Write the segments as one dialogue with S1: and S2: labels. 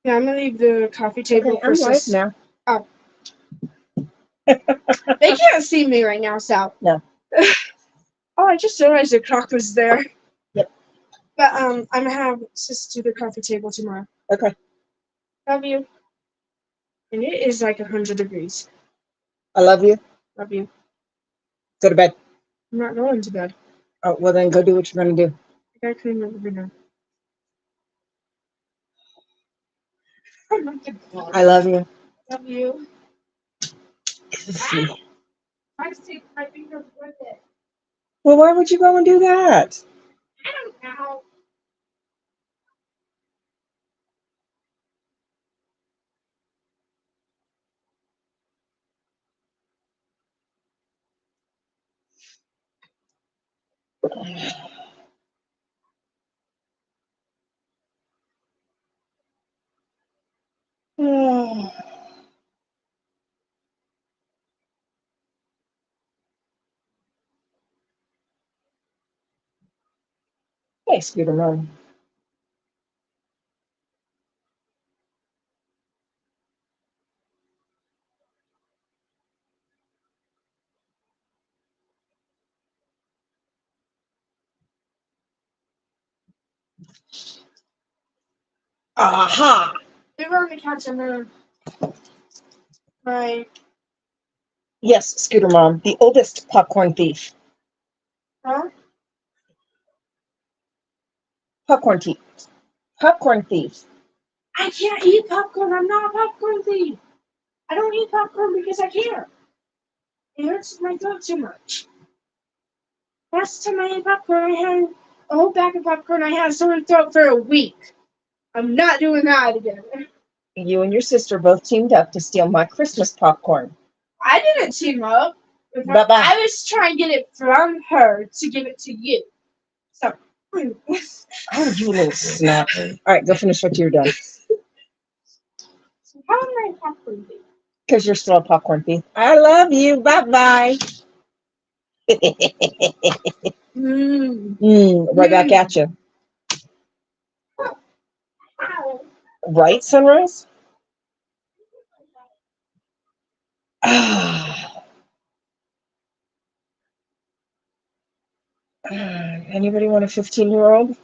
S1: Yeah, I'm gonna leave the coffee table
S2: Okay,
S1: for
S2: I'm live
S1: sis.
S2: now.
S1: Oh, they can't see me right now, so.
S2: No.
S1: Oh, I just realized the clock was there.
S2: Yep.
S1: But I'm gonna have sis do the coffee table tomorrow.
S2: Okay.
S1: Love you. And it is like 100 degrees.
S2: I love you.
S1: Love you.
S2: Go to bed.
S1: I'm not going to bed.
S2: Oh, well, then go do what you're going to do.
S1: I gotta clean up the now.
S2: I love you.
S1: Love you.
S2: See.
S1: I stick my fingers with it.
S2: Well, why would you go and do that?
S1: I don't know.
S2: Hey, Scooter Mom. Aha!
S1: They were on the couch and then my
S2: Yes, Scooter Mom, the oldest popcorn thief.
S1: huh?
S2: Popcorn thief. Popcorn thief.
S1: I can't eat popcorn. I'm not a popcorn thief. I don't eat popcorn because I can't. It hurts my throat too much. Last time I ate popcorn, I had a whole bag of popcorn. I had a sore throat for a week. I'm not doing that again.
S2: You and your sister both teamed up to steal my Christmas popcorn.
S1: I didn't team up with her.
S2: Bye-bye.
S1: I was trying to get it from her to give it to you. So.
S2: Oh, you little snap. All right, go finish what you're done.
S1: So how am I a popcorn thief?
S2: Because you're still a popcorn thief. I love you. Bye-bye. Right back at you. Right, Sunrise? Anybody want a 15-year-old?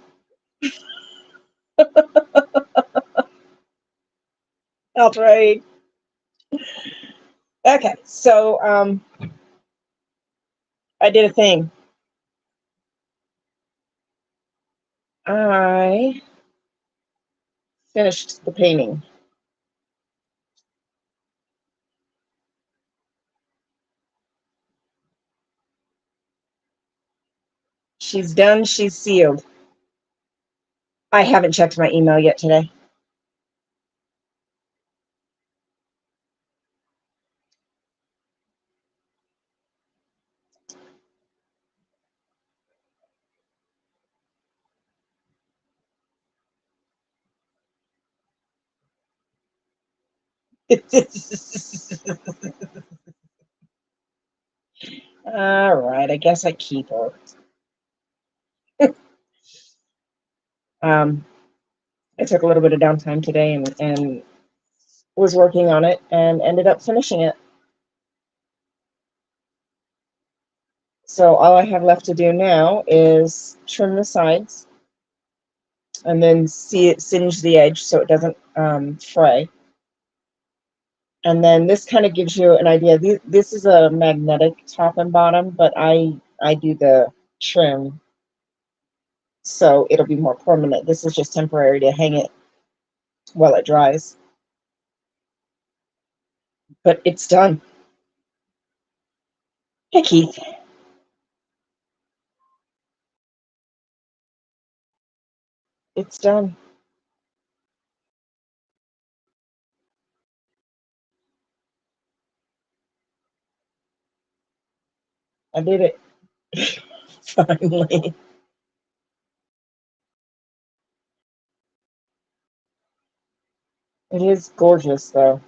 S2: I'll trade. Okay, so I did a thing. I finished the painting. She's done. She's sealed. I haven't checked my email yet today. All right, I guess I keep her. I took a little bit of downtime today and was working on it and ended up finishing it. So all I have left to do now is trim the sides and then singe the edge so it doesn't fray. And then this kind of gives you an idea. This is a magnetic top and bottom, but I do the trim so it'll be more permanent. This is just temporary to hang it while it dries. But it's done. Hey, Keith. It's done. I did it. Finally. It is gorgeous, though.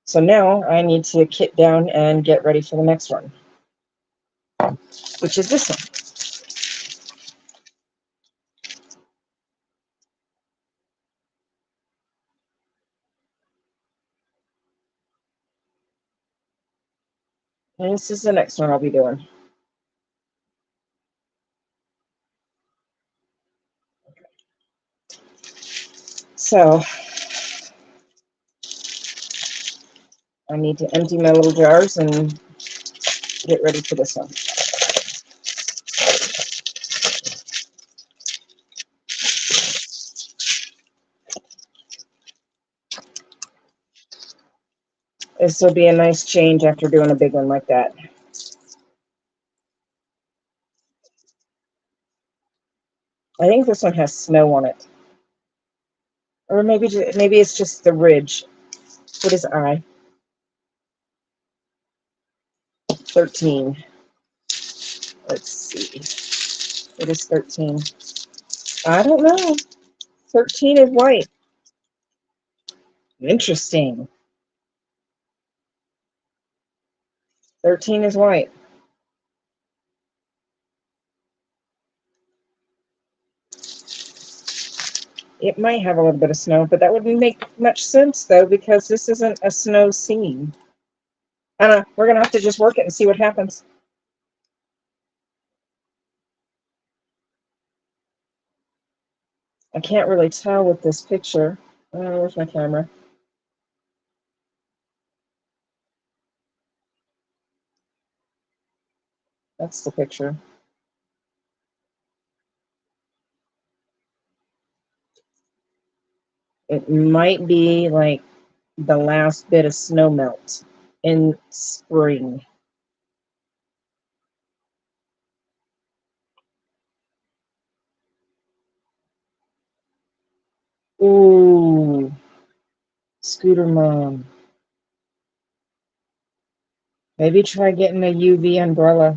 S2: So now I need to kit down and get ready for the next one. which is this one. And this is the next one I'll be doing. So I need to empty my little jars and get ready for this one. This will be a nice change after doing a big one like that. I think this one has snow on it. Or maybe it's just the ridge. What is I? 13. Let's see. It is 13. I don't know. 13 is white. Interesting. 13 is white. It might have a little bit of snow, but that wouldn't make much sense, though, because this isn't a snow scene. I don't know. We're going to have to just work it and see what happens. I can't really tell with this picture. Where's my camera? That's the picture. It might be like the last bit of snow melt in spring. Ooh, Scooter Mom. Maybe try getting a UV umbrella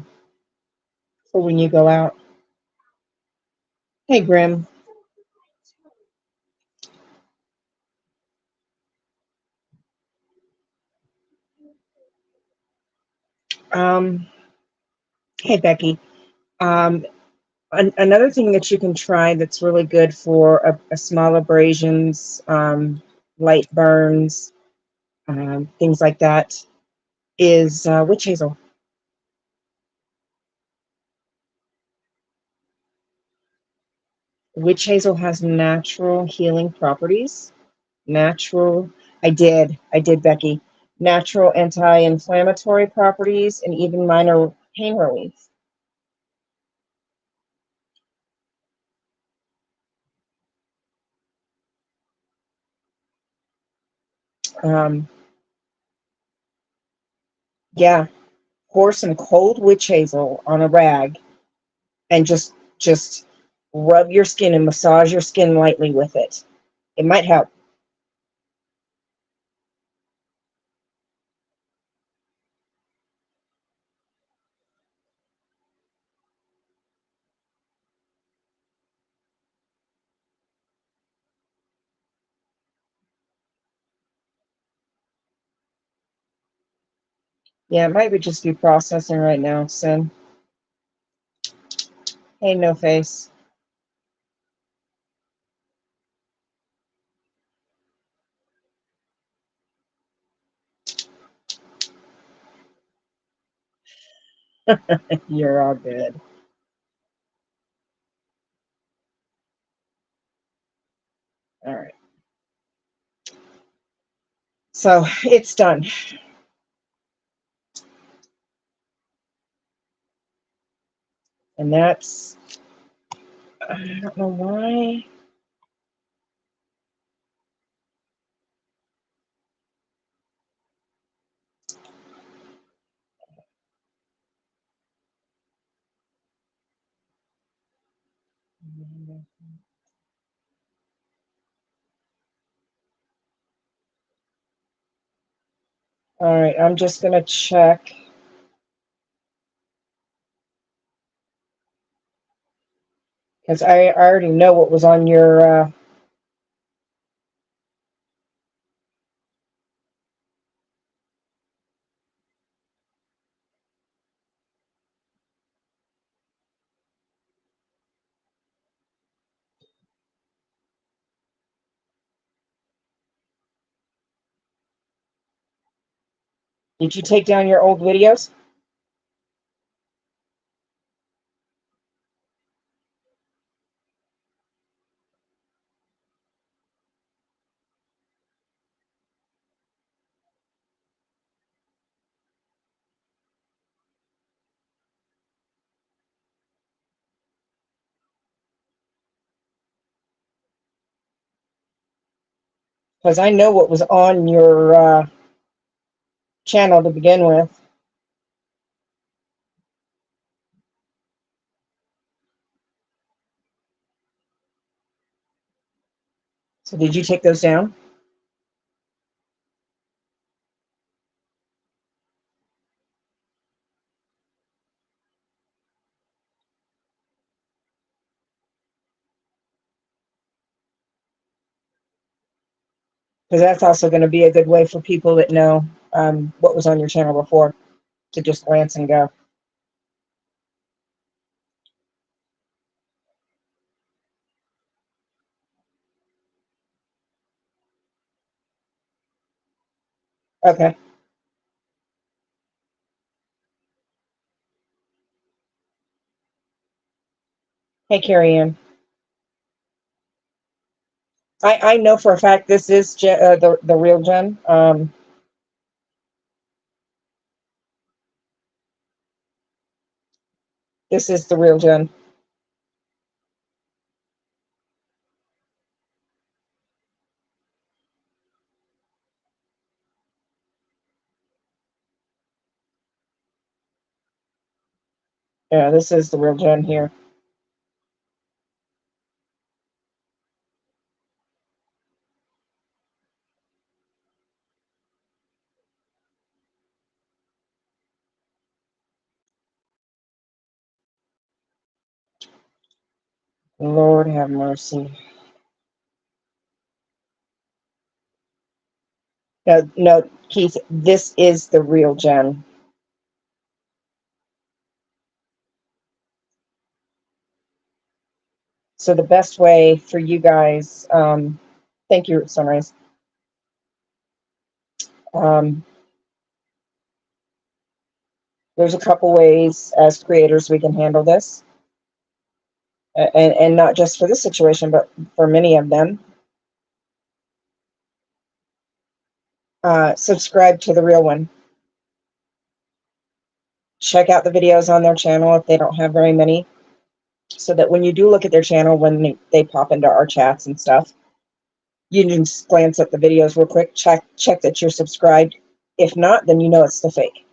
S2: for when you go out. Hey, Grim. Hey, Becky. Um, another thing that you can try that's really good for a small abrasions, light burns, things like that is witch hazel. Witch hazel has natural healing properties. Natural, I did, Becky. Natural anti-inflammatory properties and even minor pain relief. Um, yeah, pour some cold witch hazel on a rag and just rub your skin and massage your skin lightly with it. It might help. Yeah, it might be just be processing right now, Sin. Hey, no face. You're all good. All right. So it's done. And that's, I don't know why. All right, I'm just going to check. Because I already know what was on your, Did you take down your old videos? Because I know what was on your channel to begin with. So did you take those down? Because that's also going to be a good way for people that know what was on your channel before to just glance and go. Okay. Hey, Carrie Ann. I know for a fact this is the real Jen. This is the real Jen. Yeah, this is the real Jen here. Lord have mercy. No, no, Keith, this is the real Jen. So the best way for you guys, thank you, Sunrise. There's a couple ways as creators we can handle this, and not just for this situation, but for many of them. Subscribe to the real one. Check out the videos on their channel if they don't have very many, so that when you do look at their channel, when they pop into our chats and stuff, you can just glance at the videos real quick, check that you're subscribed. If not, then you know it's the fake.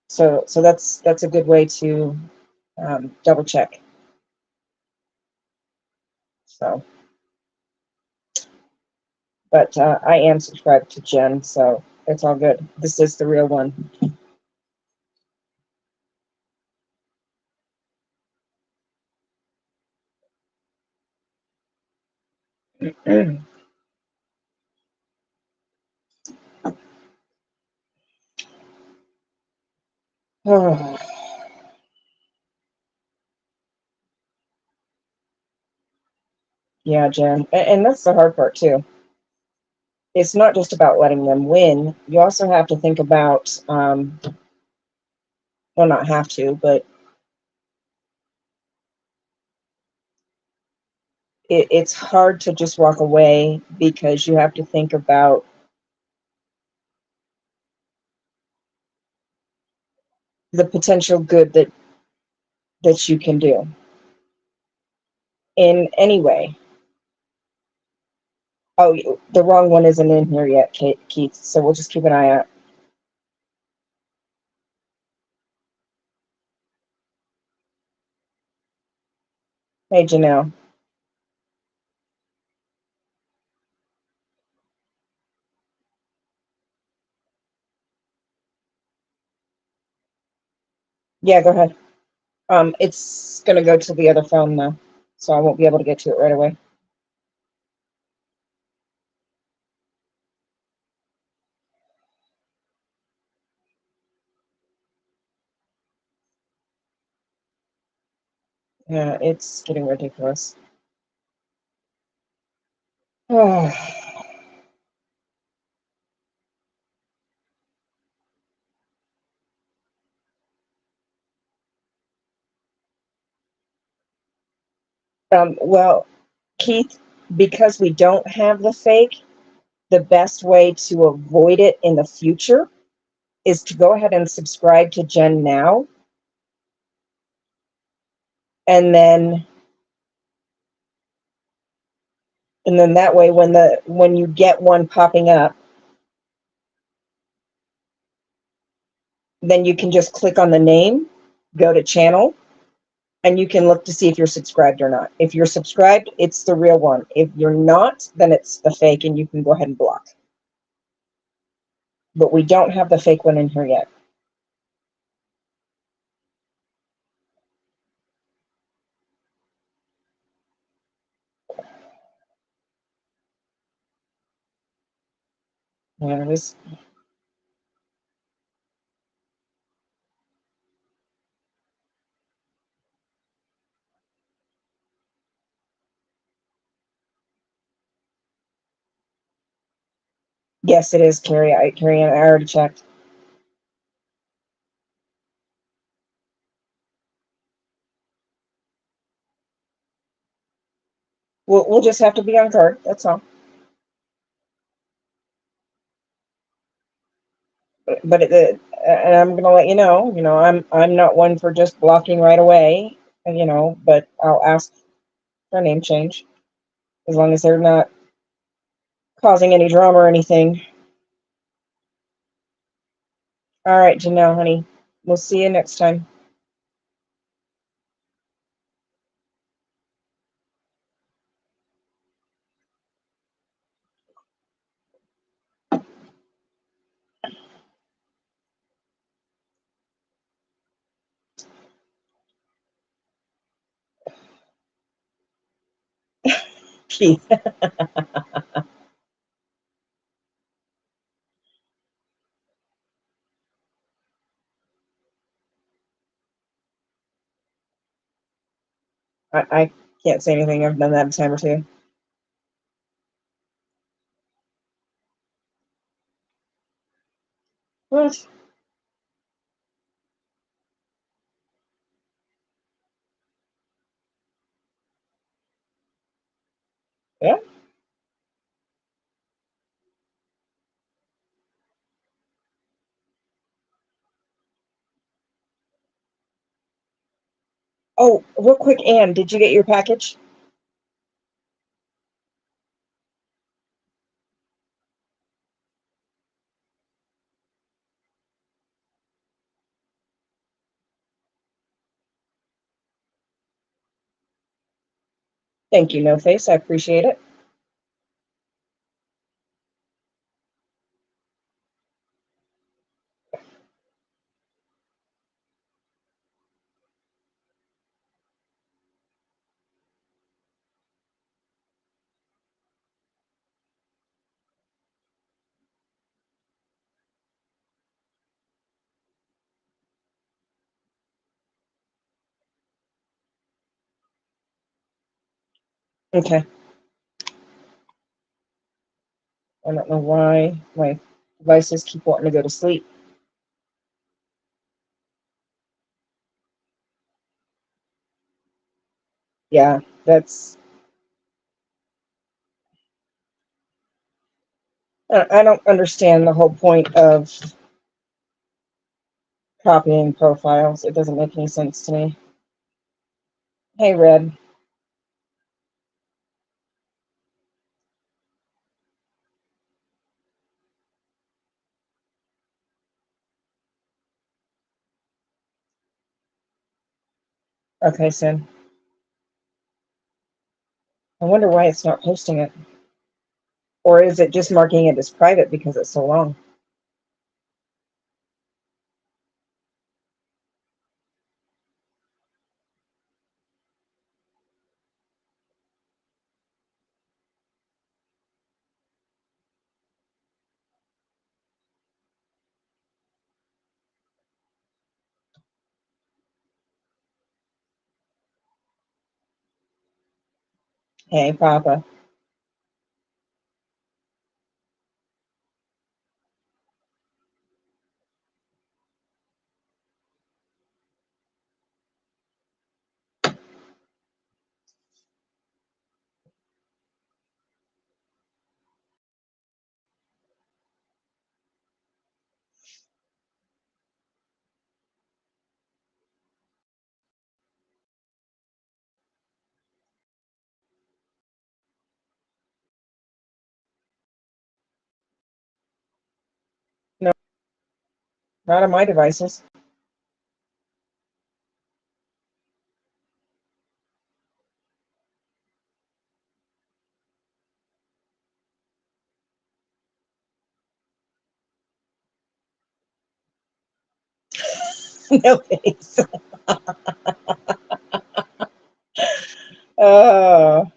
S2: So that's a good way to double check. So, but I am subscribed to Jen, so it's all good. This is the real one. Oh, yeah, Jen, and that's the hard part too. It's not just about letting them win. You also have to think about, well, not have to, but it's hard to just walk away because you have to think about the potential good that you can do in any way. Oh, the wrong one isn't in here yet, Keith, so we'll just keep an eye out. Hey, Janelle. Yeah, go ahead. It's gonna go to the other phone though, so I won't be able to get to it right away. Yeah, it's getting ridiculous. Oh. Well, Keith, because we don't have the fake, the best way to avoid it in the future is to go ahead and subscribe to Jen now, and then that way when you get one popping up, then you can just click on the name, go to channel, and you can look to see if you're subscribed or not. If you're subscribed, it's the real one. If you're not, then it's the fake, and you can go ahead and block. But we don't have the fake one in here yet. Yeah, this. Yes, it is, Carrie. Carrie, I already checked. We'll just have to be on guard. That's all. But and I'm gonna let you know. I'm not one for just blocking right away. But I'll ask for a name change as long as they're not causing any drama or anything. All right, Janelle, honey. We'll see you next time. Keith. I can't say anything. I've done that a time or two. What? Yeah. Oh, real quick, Anne, did you get your package? Thank you, No Face. I appreciate it. Okay. I don't know why my devices keep wanting to go to sleep. Yeah, that's. I don't understand the whole point of copying profiles. It doesn't make any sense to me. Hey, Red. Okay, Sin. I wonder why it's not posting it. Or is it just marking it as private because it's so long? Hey, Papa. No, not on my devices. No face. Oh,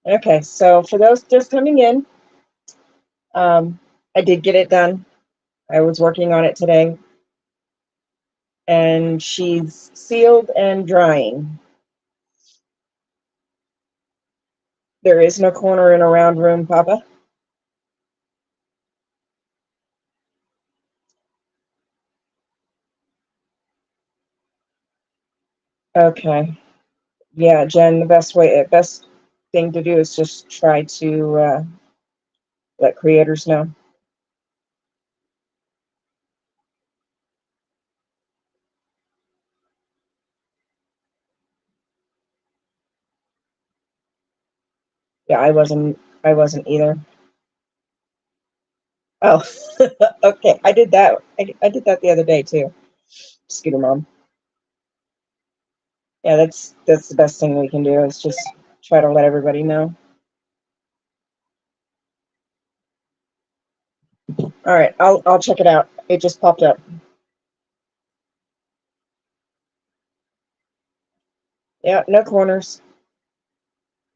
S2: okay. So for those just coming in, um, I did get it done. I was working on it today, and she's sealed and drying. There is no corner in a round room, Papa. Okay. Yeah, Jen, the best thing to do is just try to let creators know. Yeah, I wasn't either. Oh, okay. I did that. I did that the other day too. Scooter mom. Yeah, that's the best thing we can do is just try to let everybody know. All right, I'll check it out. It just popped up. Yeah, no corners.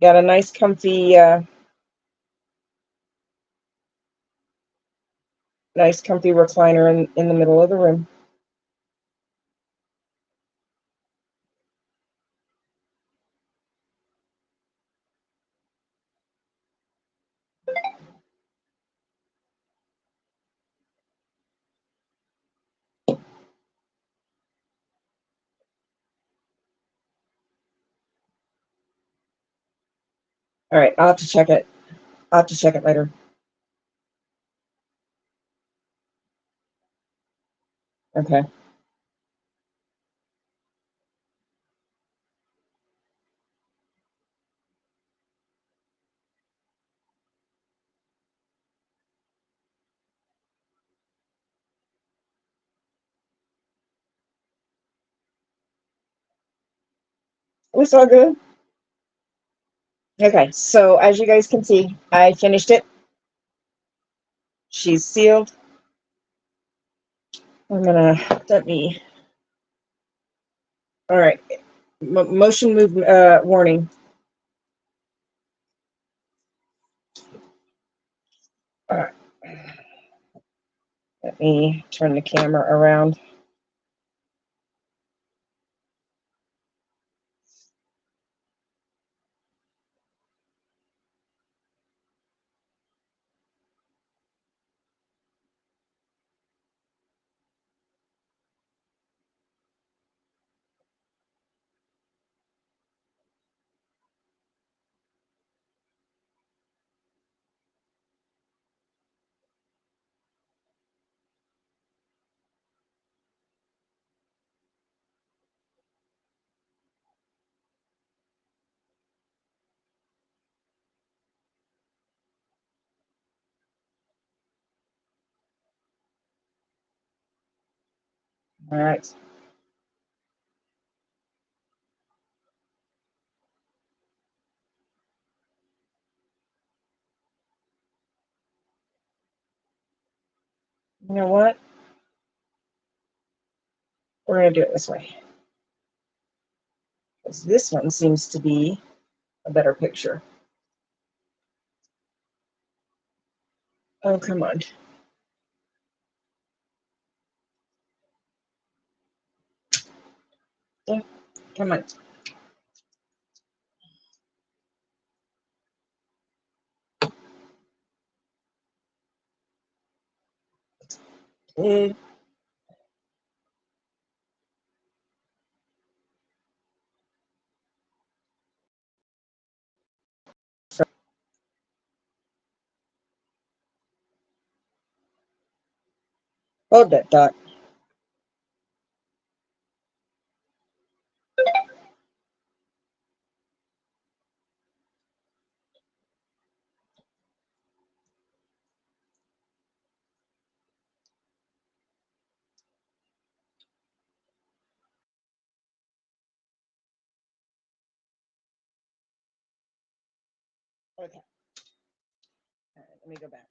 S2: Got a nice comfy recliner in the middle of the room. All right, I'll have to check it. I'll have to check it later. Okay. It was all good. Okay, so as you guys can see, I finished it. She's sealed. Let me. All right, motion move warning. All right. Let me turn the camera around. All right. You know what? We're gonna do it this way. Because this one seems to be a better picture. Oh, come on. Yeah, come on. Eh, Hold that thought. Okay. All right, let me go back.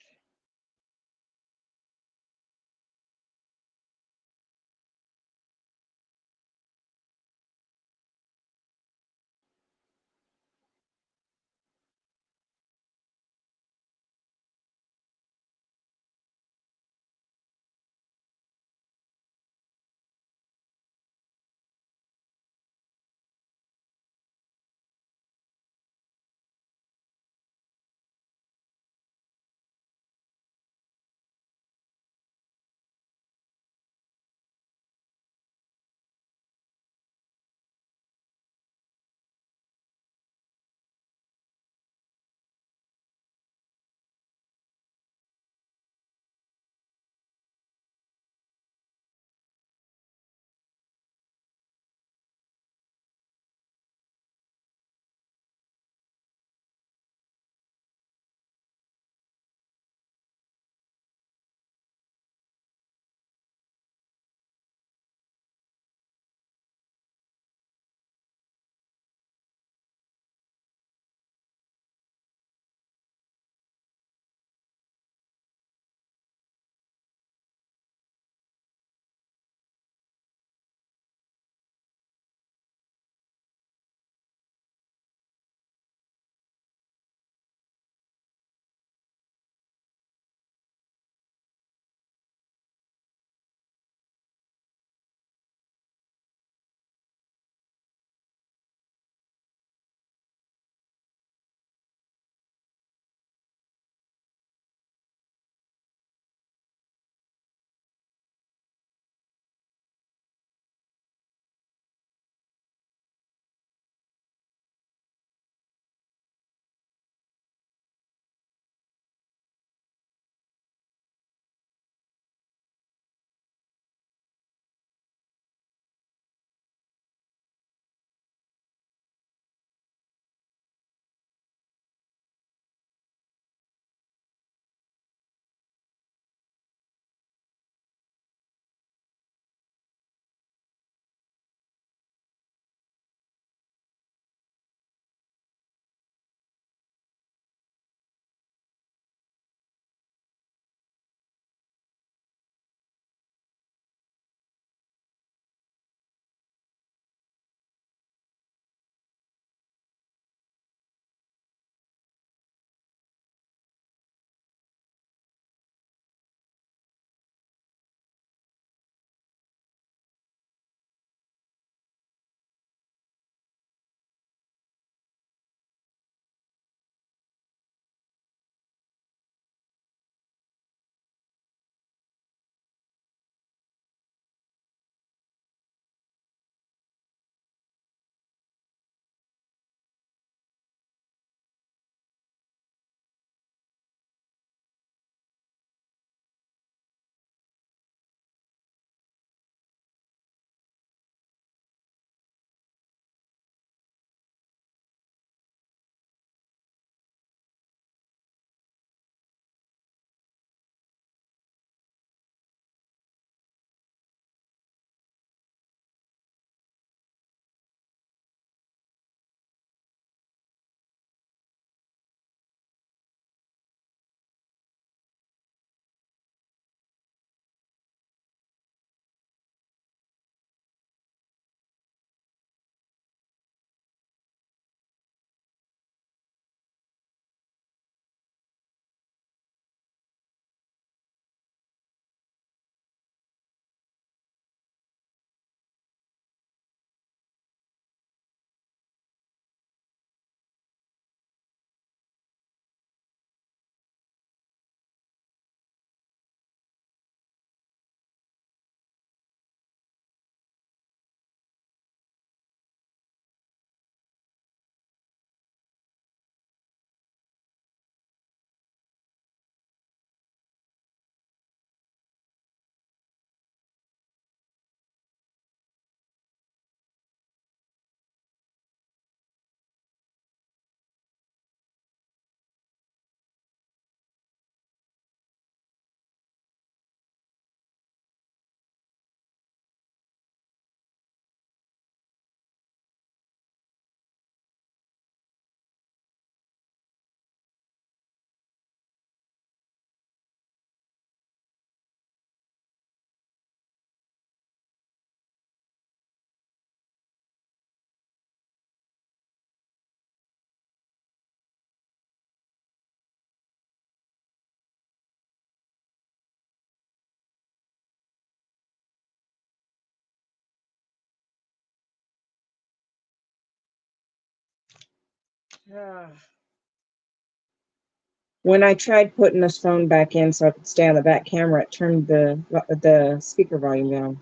S2: When I tried putting this phone back in so I could stay on the back camera, it turned the speaker volume down.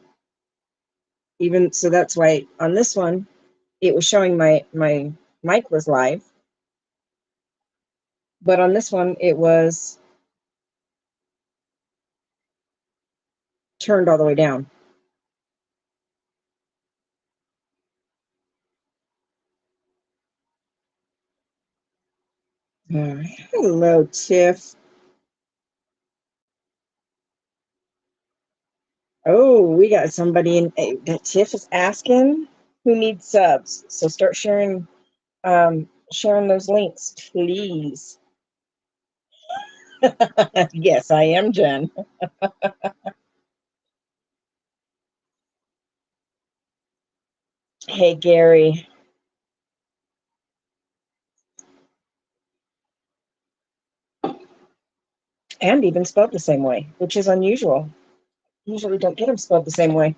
S2: Even so, that's why on this one, it was showing my mic was live, but on this one, it was turned all the way down. Hello, Tiff. Oh, we got somebody in that Tiff is asking who needs subs. So start sharing sharing those links, please. Yes, I am Jen. Hey, Gary. And even spelled the same way, which is unusual. Usually don't get them spelled the same way.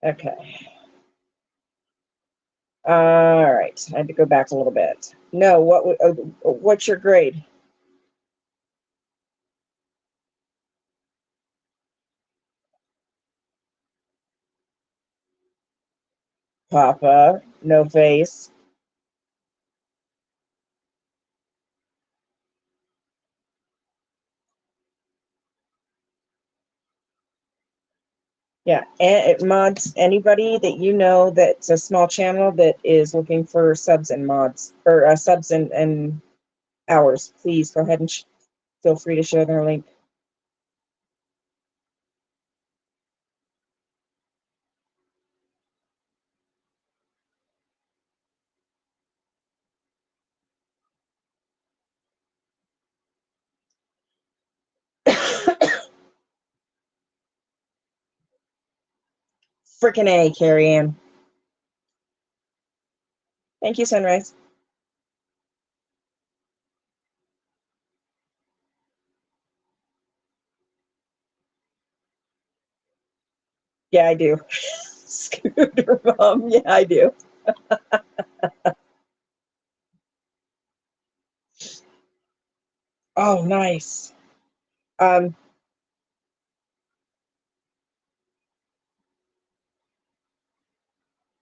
S2: Okay. All right. I had to go back a little bit. No, what's your grade? Papa, no face. Yeah, and mods, anybody that you know that's a small channel that is looking for subs and mods, or subs and hours, please go ahead and feel free to share their link. Frickin' A, Carrie Ann. Thank you, Sunrise. Yeah, I do. Scooter Mom. Yeah, I do. Oh, nice. Um,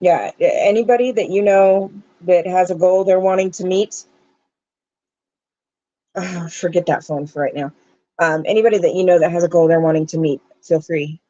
S2: yeah, anybody that you know that has a goal they're wanting to meet, forget that phone for right now. Anybody that you know that has a goal they're wanting to meet, feel free.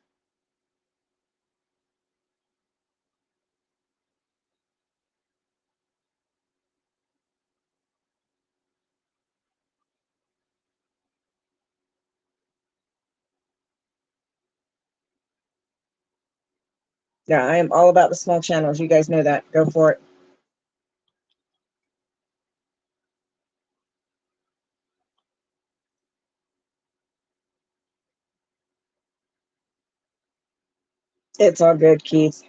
S2: Yeah, I am all about the small channels. You guys know that. Go for it. It's all good, Keith.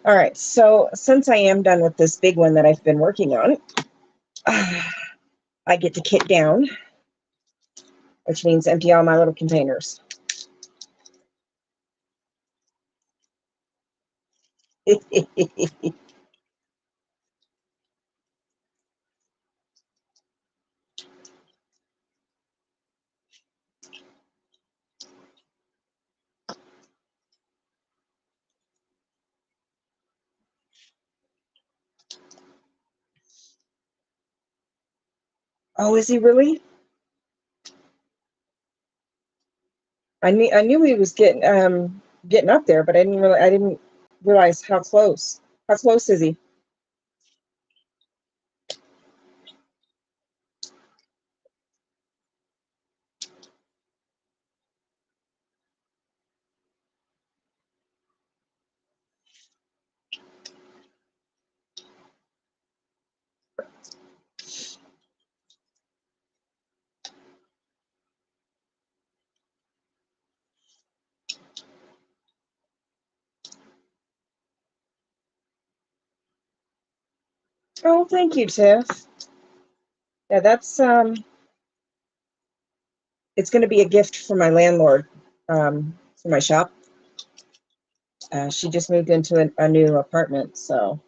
S2: All right, so since I am done with this big one that I've been working on, I get to kit down, which means empty all my little containers. Oh, is he really? I knew he was getting up there, but I didn't realize how close. How close is he? Oh, thank you, Tiff. Yeah, that's it's going to be a gift for my landlord, for my shop. She just moved into a new apartment, so.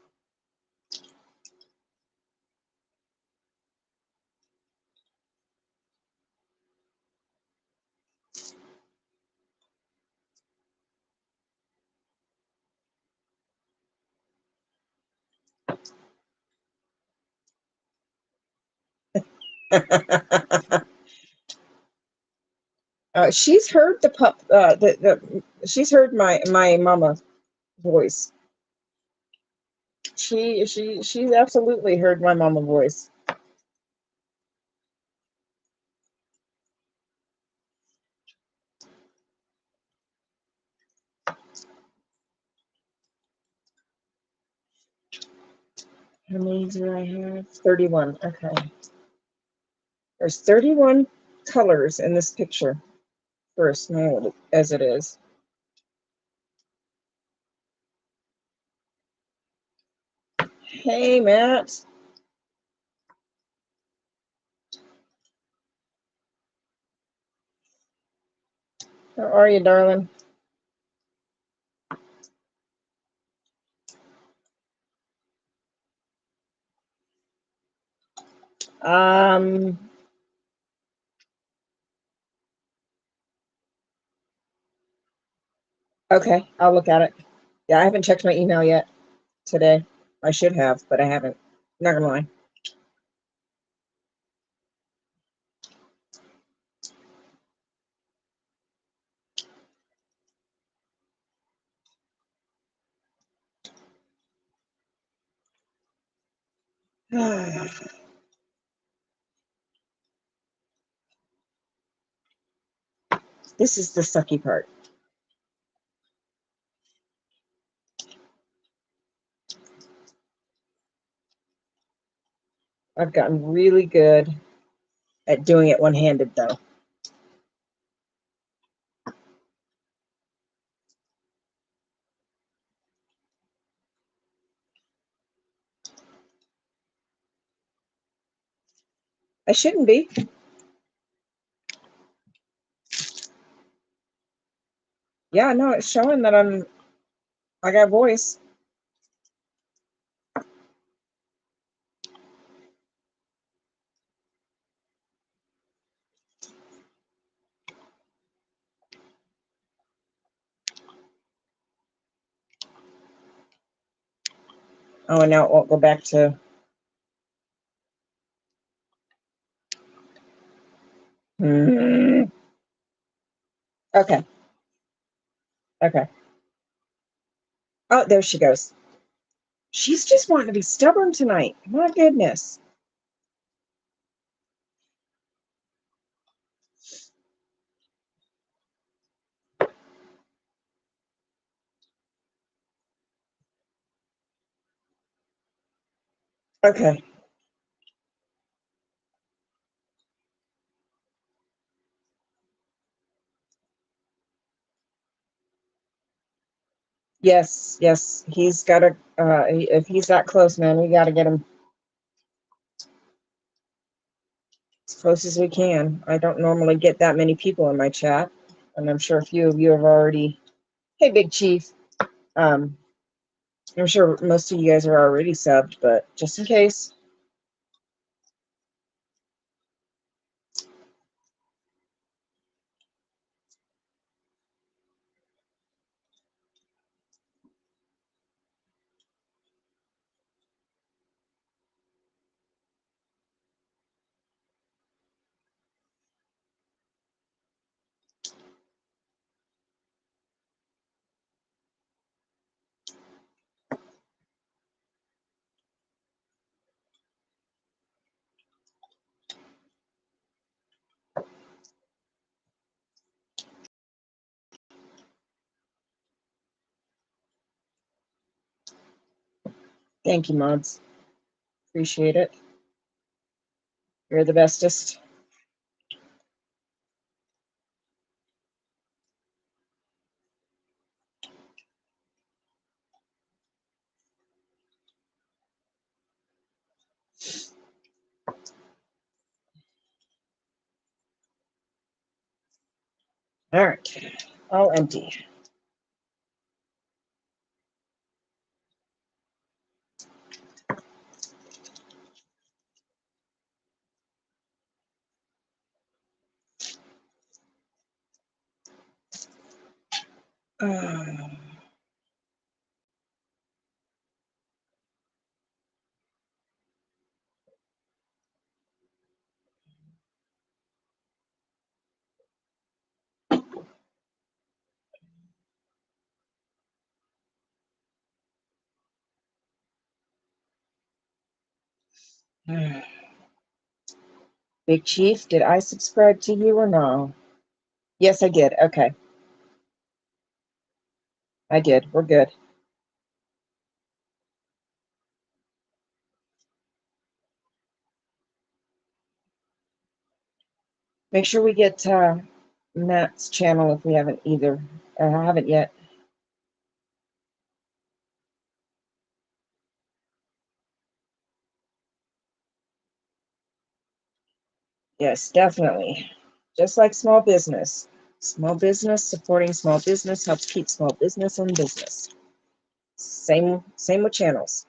S2: She's heard the pup. She's heard my mama voice. She's absolutely heard my mama voice. How many do I have? 31. Okay. There's 31 colors in this picture. For as small as it is. Hey, Matt. How are you, darling? Okay, I'll look at it. Yeah, I haven't checked my email yet today. I should have, but I haven't. Not gonna lie. This is the sucky part. I've gotten really good at doing it one-handed, though. I shouldn't be. Yeah, no, it's showing that I got voice. Oh, and now it won't go back to. Okay. Okay. Oh, there she goes. She's just wanting to be stubborn tonight. My goodness. Okay. Yes, yes. He's got to, if he's that close, man, we got to get him as close as we can. I don't normally get that many people in my chat, and I'm sure a few of you have already. Hey, Big Chief. Um, I'm sure most of you guys are already subbed, but just in case. Thank you, mods. Appreciate it. You're the bestest. All right, all empty. Big Chief, did I subscribe to you or no? Yes, I did. Okay. I did. We're good. Make sure we get Matt's channel if we haven't either. I haven't yet. Yes, definitely. Just like small business. Small business, supporting small business helps keep small business in business. Same with channels.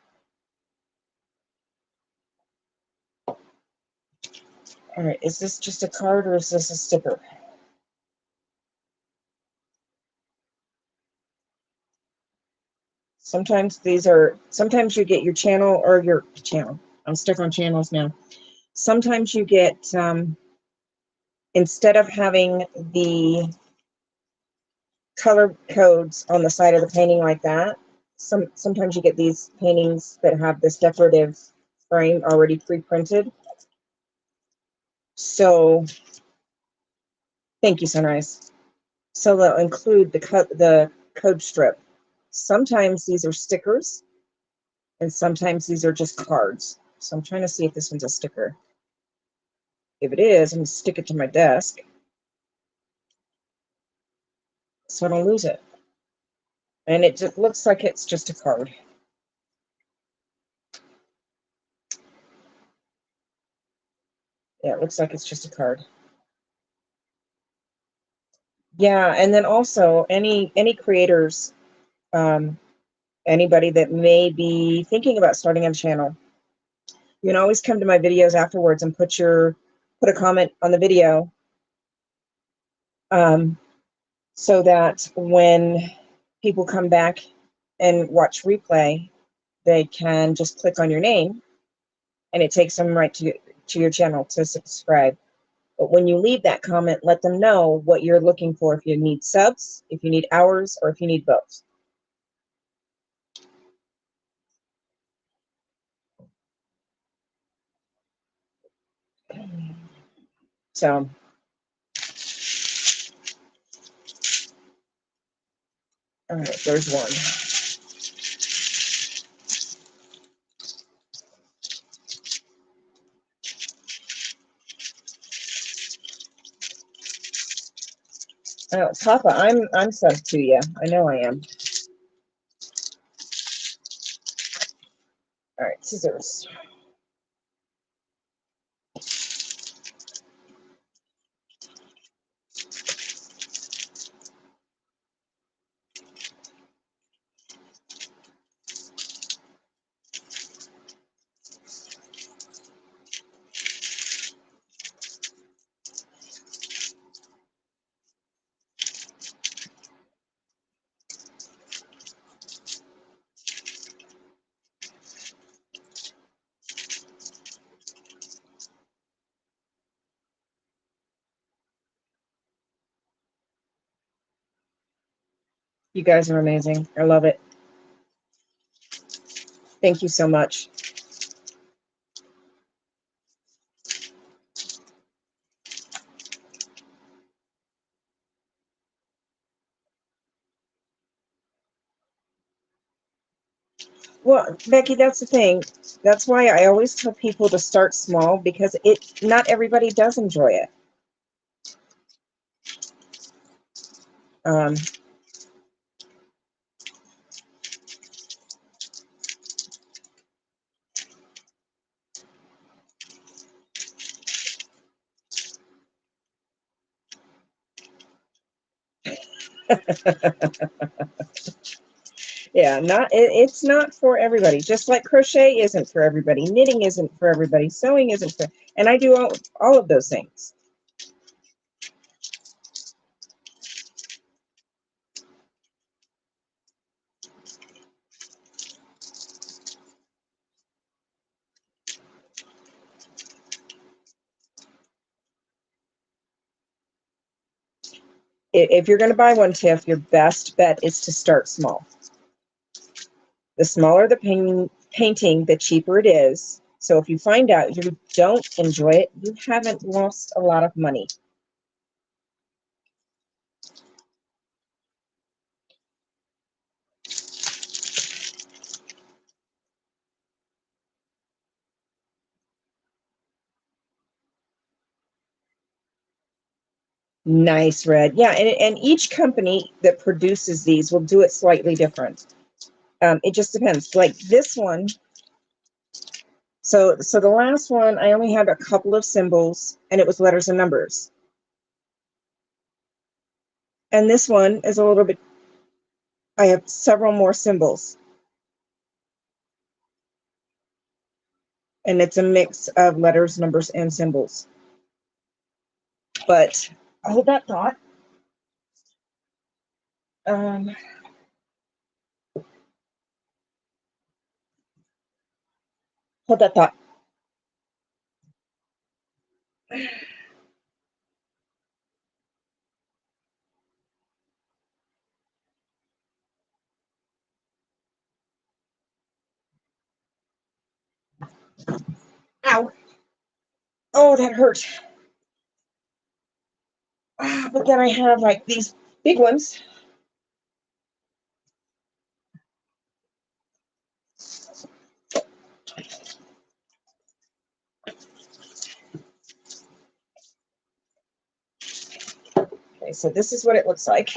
S2: All right, is this just a card or is this a sticker? Sometimes you get your channel or your channel. I'm stuck on channels now. Sometimes you get, instead of having the color codes on the side of the painting like that, sometimes you get these paintings that have this decorative frame already pre-printed. So, thank you, Sunrise. So they'll include the code strip. Sometimes these are stickers, and sometimes these are just cards. So I'm trying to see if this one's a sticker. If it is, I'm going to stick it to my desk so I don't lose it. And it just looks like it's just a card. Yeah, it looks like it's just a card. Yeah, and then also any creators, anybody that may be thinking about starting a channel, you can always come to my videos afterwards and put a comment on the video, so that when people come back and watch replay, they can just click on your name and it takes them right to your channel to subscribe. But when you leave that comment, let them know what you're looking for, if you need subs, if you need hours, or if you need both. So, all right, there's one. Oh, Papa, I'm sub to you. I know I am. All right, scissors. You guys are amazing. I love it. Thank you so much. Well, Becky, that's the thing. That's why I always tell people to start small, because not everybody does enjoy it. Um, Yeah, it's not for everybody. Just like crochet isn't for everybody, knitting isn't for everybody, sewing isn't for, and I do all of those things. If you're going to buy one, Tiff, your best bet is to start small. The smaller the painting, the cheaper it is. So if you find out you don't enjoy it, you haven't lost a lot of money. Nice, Red. Yeah, and each company that produces these will do it slightly different. It just depends. Like this one, so the last one, I only had a couple of symbols, and it was letters and numbers. And this one is a little bit, I have several more symbols. And it's a mix of letters, numbers, and symbols. But hold that thought. Hold that thought. Ow. Oh, that hurt. But then I have like these big ones. Okay, so this is what it looks like.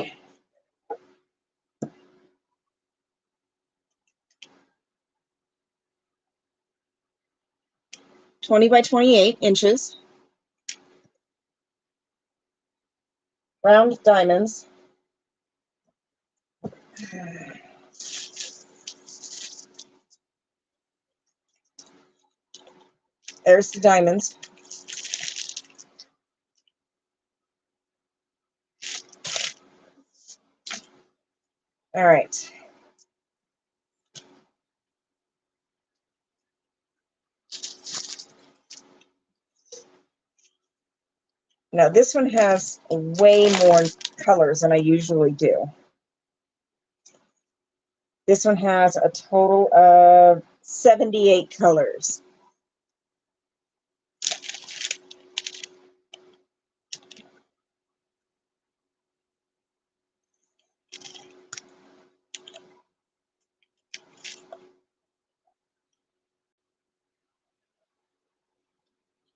S2: 20 by 28 inches. Round diamonds. There's the diamonds. All right. Now this one has way more colors than I usually do. This one has a total of 78 colors.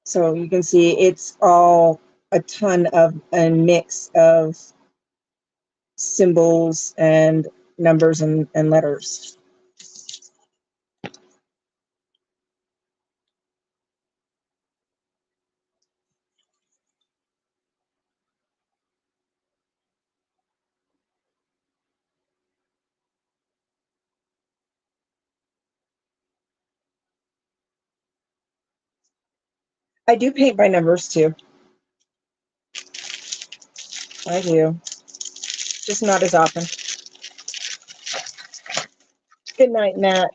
S2: So you can see it's all a ton of a mix of symbols and numbers and letters. I do paint by numbers too. I do. Just not as often. Good night, Nat.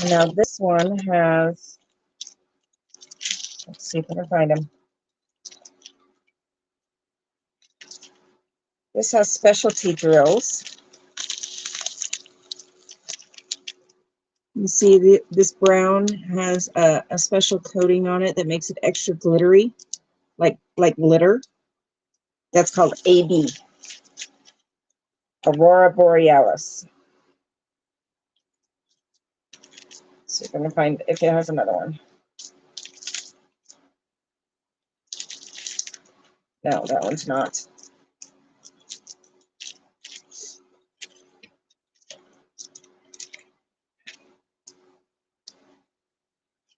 S2: Now this one has, let's see if I can find them. This has specialty drills. You see this brown has a special coating on it that makes it extra glittery, like glitter. That's called AB, Aurora Borealis. So you're going to find if it has another one. No, that one's not.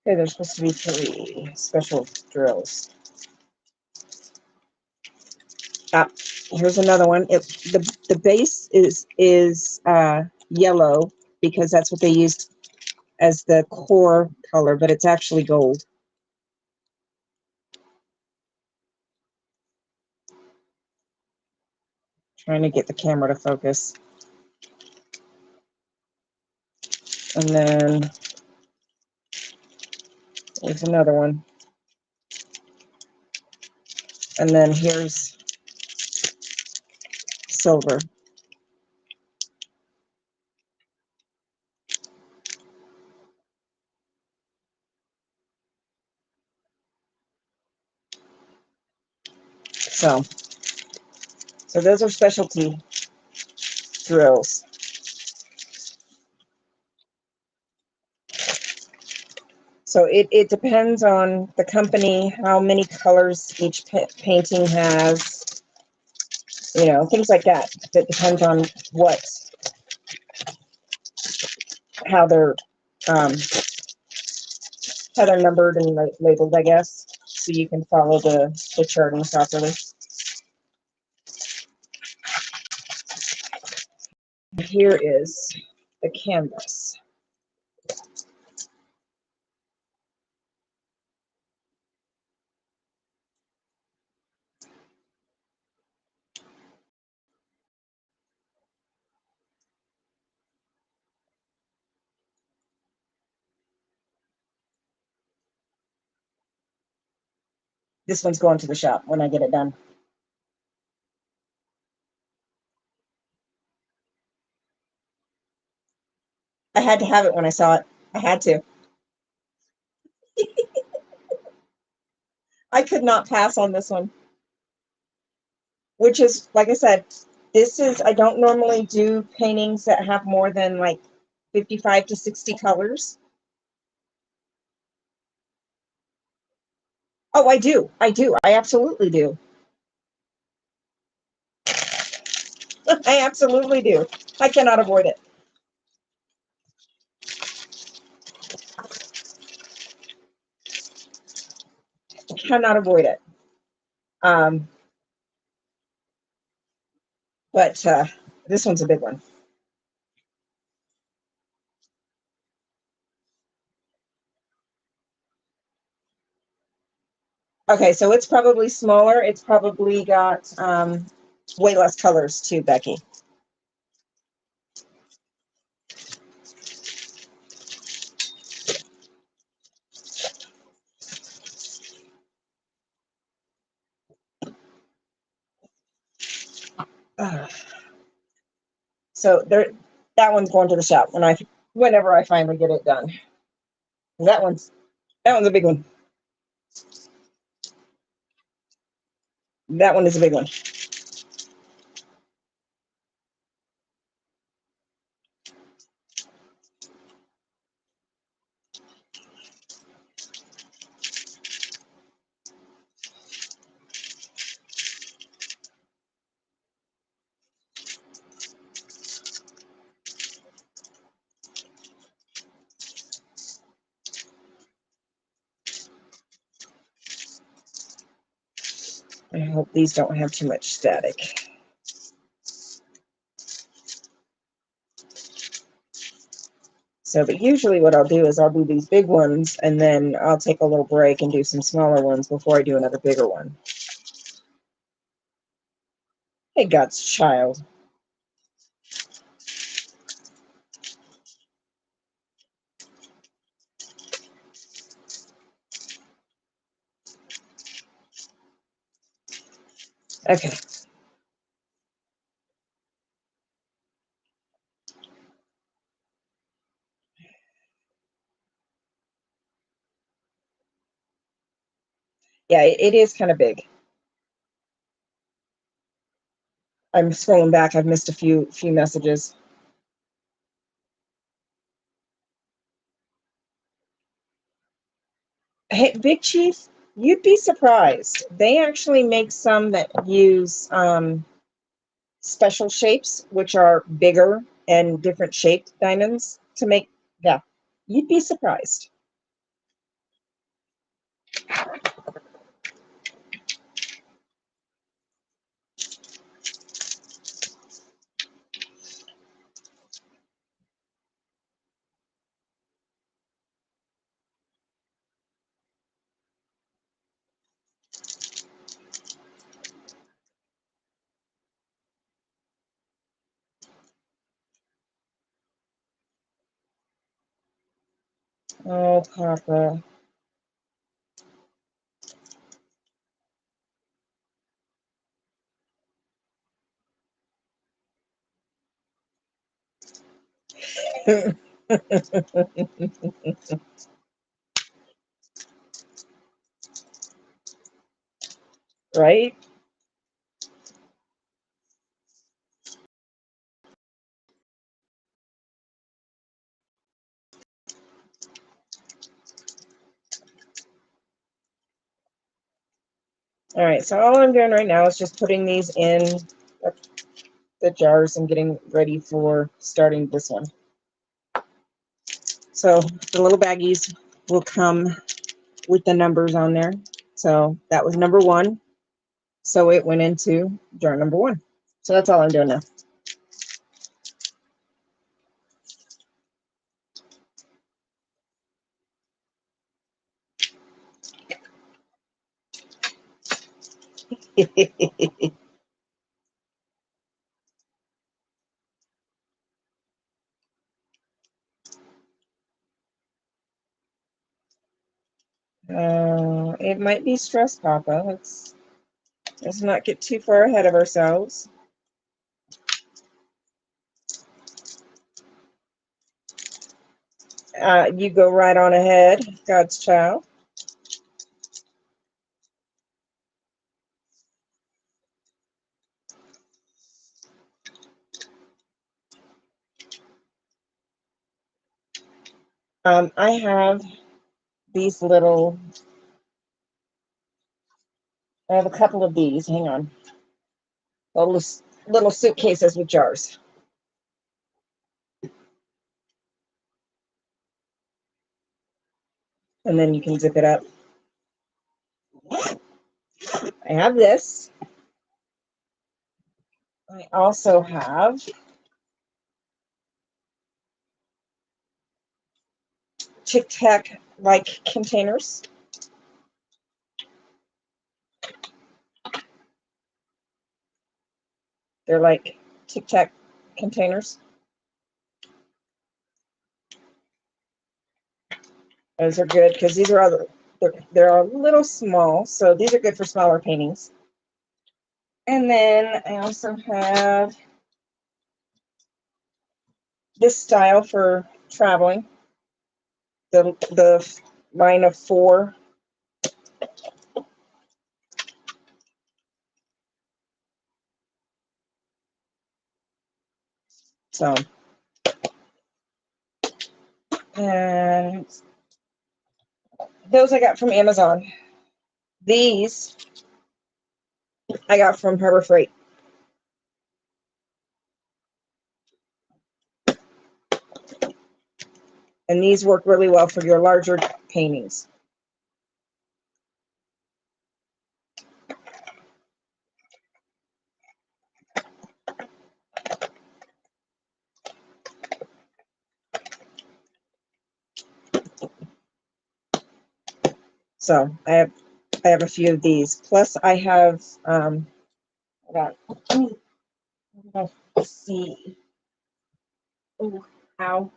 S2: Okay, there's supposed to be 3 special drills. Here's another one. The base is yellow because that's what they used as the core color, but it's actually gold. Trying to get the camera to focus. And then there's another one. And then here's silver. So those are specialty drills. So it depends on the company, how many colors each painting has, you know, things like that. That depends on how they're numbered and labeled, I guess, so you can follow the charting properly. Here is the canvas. This one's going to the shop when I get it done. I had to have it when I saw it. I had to. I could not pass on this one. Which is, like I said, I don't normally do paintings that have more than like 55 to 60 colors. Oh, I do. I absolutely do. I absolutely do. I cannot avoid it. I cannot avoid it. But this one's a big one. Okay, so it's probably smaller. It's probably got way less colors too, Becky. So that one's going to the shop whenever I finally get it done. That one's a big one. That one is a big one. I hope these don't have too much static. So, but usually what I'll do is I'll do these big ones and then I'll take a little break and do some smaller ones before I do another bigger one. Hey, God's child. Okay. Yeah, it is kind of big. I'm scrolling back. I've missed a few messages. Hey, Big Chief, you'd be surprised. They actually make some that use special shapes, which are bigger and different shaped diamonds to make. Yeah, you'd be surprised. Oh, Papa. Right? All right, so all I'm doing right now is just putting these in the jars and getting ready for starting this one. So the little baggies will come with the numbers on there. So that was number 1. So it went into jar number 1. So that's all I'm doing now. It might be stress, Papa. Let's not get too far ahead of ourselves. You go right on ahead, God's child. I have these little, I have a couple of these. Hang on. Little suitcases with jars. And then you can zip it up. I have this. I also have Tic Tac like containers. They're like Tic Tac containers. Those are good because these are other, they're a little small, so these are good for smaller paintings. And then I also have this style for traveling. The line of 4. So, and those I got from Amazon. These I got from Harbor Freight. And these work really well for your larger paintings. So I have a few of these. Plus I have let's see. Oh, ow.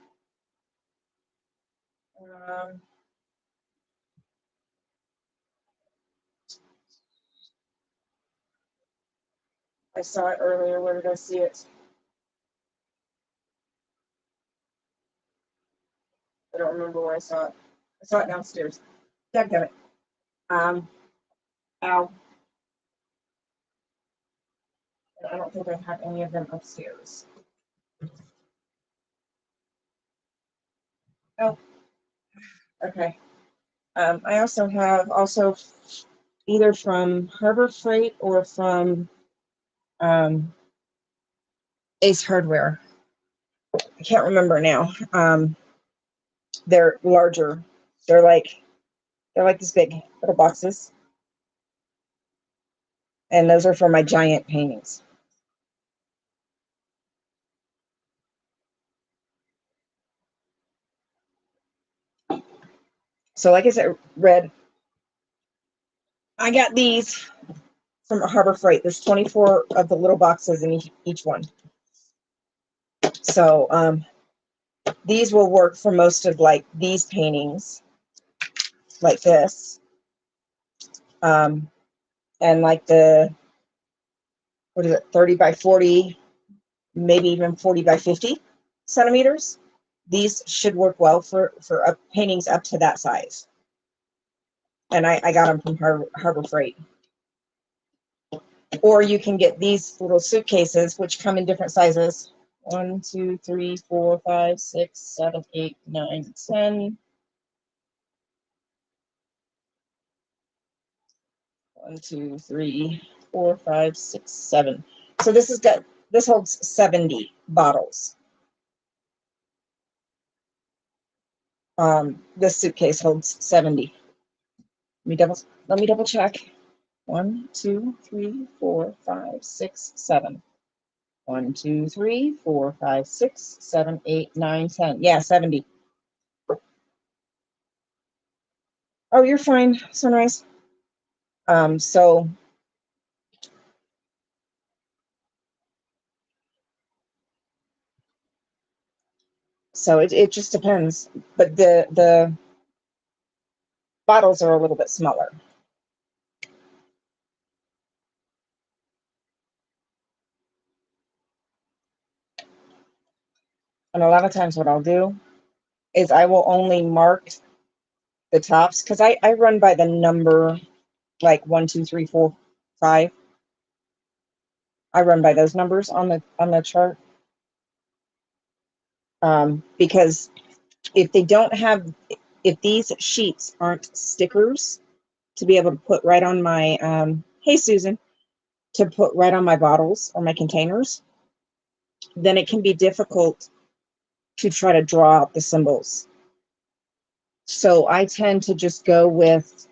S2: I saw it earlier. Where did I see it? I don't remember where I saw it. I saw it downstairs. Dadgummit. Ow. I don't think I have any of them upstairs. Oh, okay. I also have either from Harbor Freight or from Ace Hardware. I can't remember now. They're larger. They're like this big little boxes, and those are for my giant paintings. So, like I said, Red, I got these from Harbor Freight. There's 24 of the little boxes in each one. So, These will work for most of like these paintings, like this, and like the, what is it, 30 by 40, maybe even 40 by 50 centimeters. These should work well for paintings up to that size. And I got them from Harbor Freight. Or you can get these little suitcases, which come in different sizes. 1, 2, 3, 4, 5, 6, 7, 8, 9, 10. 1, 2, 3, 4, 5, 6, 7. So this holds 70 bottles. This suitcase holds 70. Let me double check. 1, 2, 3, 4, 5, 6, 7. 1, 2, 3, 4, 5, 6, 7, 8, 9, 10. Yeah, 70. Oh, you're fine, Sunrise. So it just depends. But the bottles are a little bit smaller. And a lot of times what I'll do is I will only mark the tops, because I run by the number, like 1, 2, 3, 4, 5. I run by those numbers on the chart. Because if these sheets aren't stickers to be able to put right on my, hey Susan, to put right on my bottles or my containers, then it can be difficult to try to draw out the symbols. So I tend to just go with,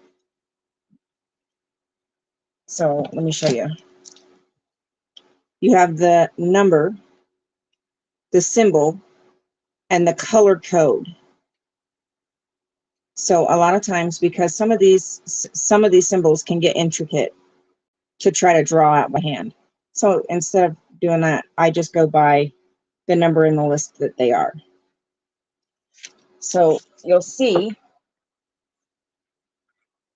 S2: so let me show you. You have the number, the symbol, and the color code. So a lot of times, because some of these symbols can get intricate to try to draw out by hand. So instead of doing that, I just go by the number in the list that they are. So you'll see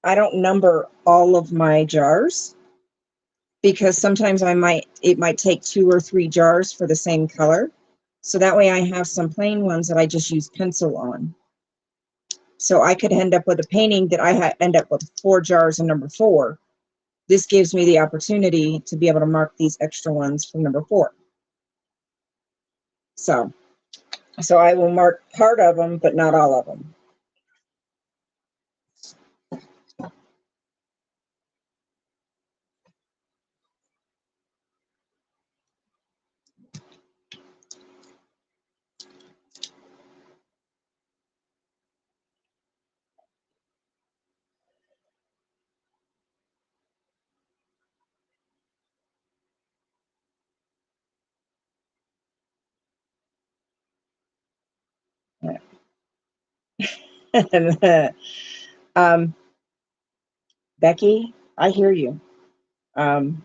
S2: I don't number all of my jars, because sometimes it might take 2 or 3 jars for the same color. So that way I have some plain ones that I just use pencil on. So I could end up with a painting that I end up with 4 jars of number 4. This gives me the opportunity to be able to mark these extra ones from number 4. So I will mark part of them, but not all of them. um, Becky, I hear you. I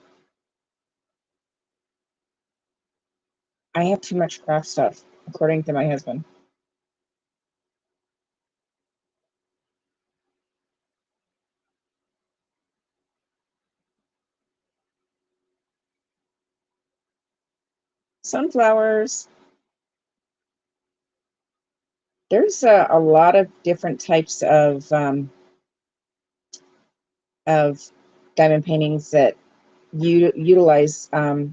S2: have too much craft stuff, according to my husband. Sunflowers. There's a lot of different types of diamond paintings that utilize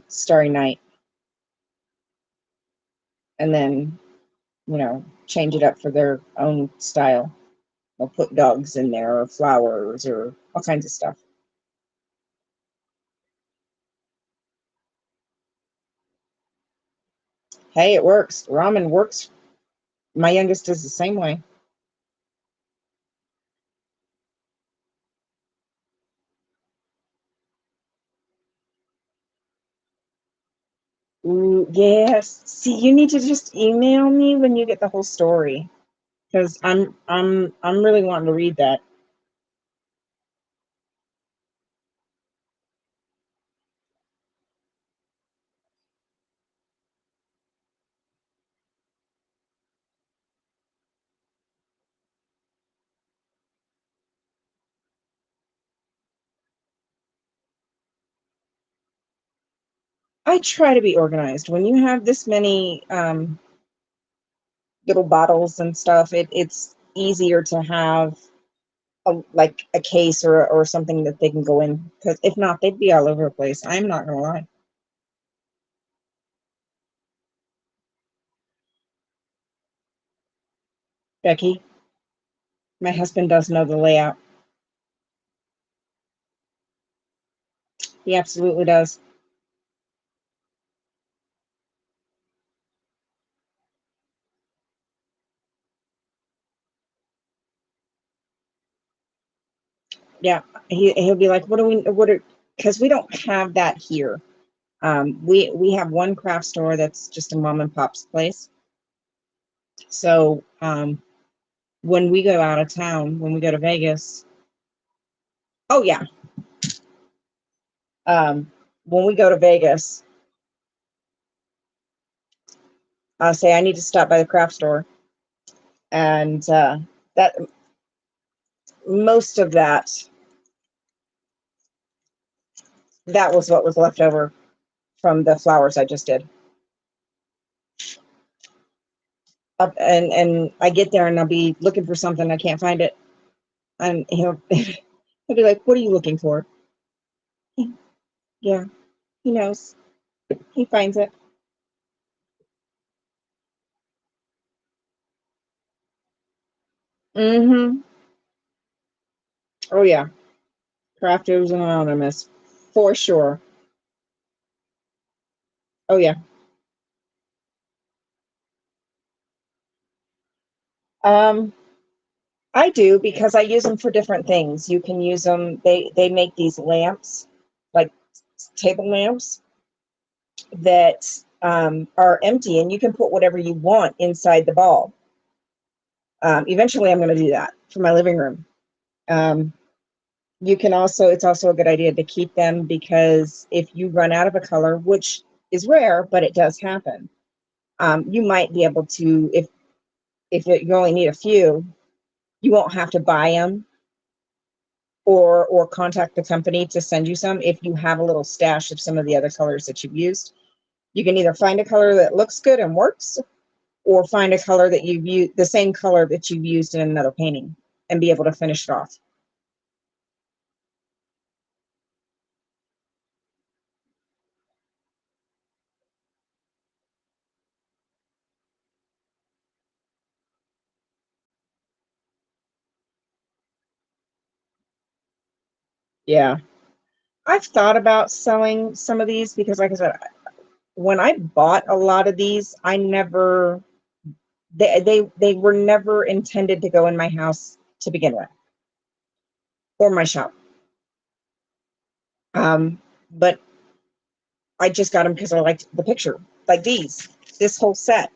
S2: Starry Night, and then change it up for their own style. They'll put dogs in there, or flowers, or all kinds of stuff. Hey, it works. Ramen works. My youngest is the same way. Ooh, yes. See, you need to just email me when you get the whole story, because I'm really wanting to read that. I try to be organized. When you have this many little bottles and stuff, it's easier to have like a case or something that they can go in, because if not, they'd be all over the place. I'm not gonna lie. Becky, my husband does know the layout. He absolutely does. Yeah, he'll be like, "What do we? What are?" Because we don't have that here. We have one craft store that's just a mom and pop's place. So when we go out of town, when we go to Vegas, oh yeah, when we go to Vegas, I'll say I need to stop by the craft store, and that most of that was what was left over from the flowers I just did. And I get there and I'll be looking for something, I can't find it, and he'll be like, "What are you looking for?" Yeah, he knows. He finds it. Mm-hmm. Oh yeah, Crafters Anonymous, for sure. Oh yeah. Um, I do, because I use them for different things. You can use them. They make these lamps, like table lamps, that are empty, and you can put whatever you want inside the ball. Eventually, I'm going to do that for my living room. Um, you can also, it's also a good idea to keep them, because if you run out of a color, which is rare, but it does happen, you might be able to, you only need a few, you won't have to buy them or contact the company to send you some. If you have a little stash of some of the other colors that you've used, you can either find a color that looks good and works, or find a color that you've used, the same color that you've used in another painting, and be able to finish it off. Yeah, I've thought about selling some of these, because like I said, when I bought a lot of these, I never, they were never intended to go in my house to begin with, or my shop. But I just got them because I liked the picture. Like this whole set,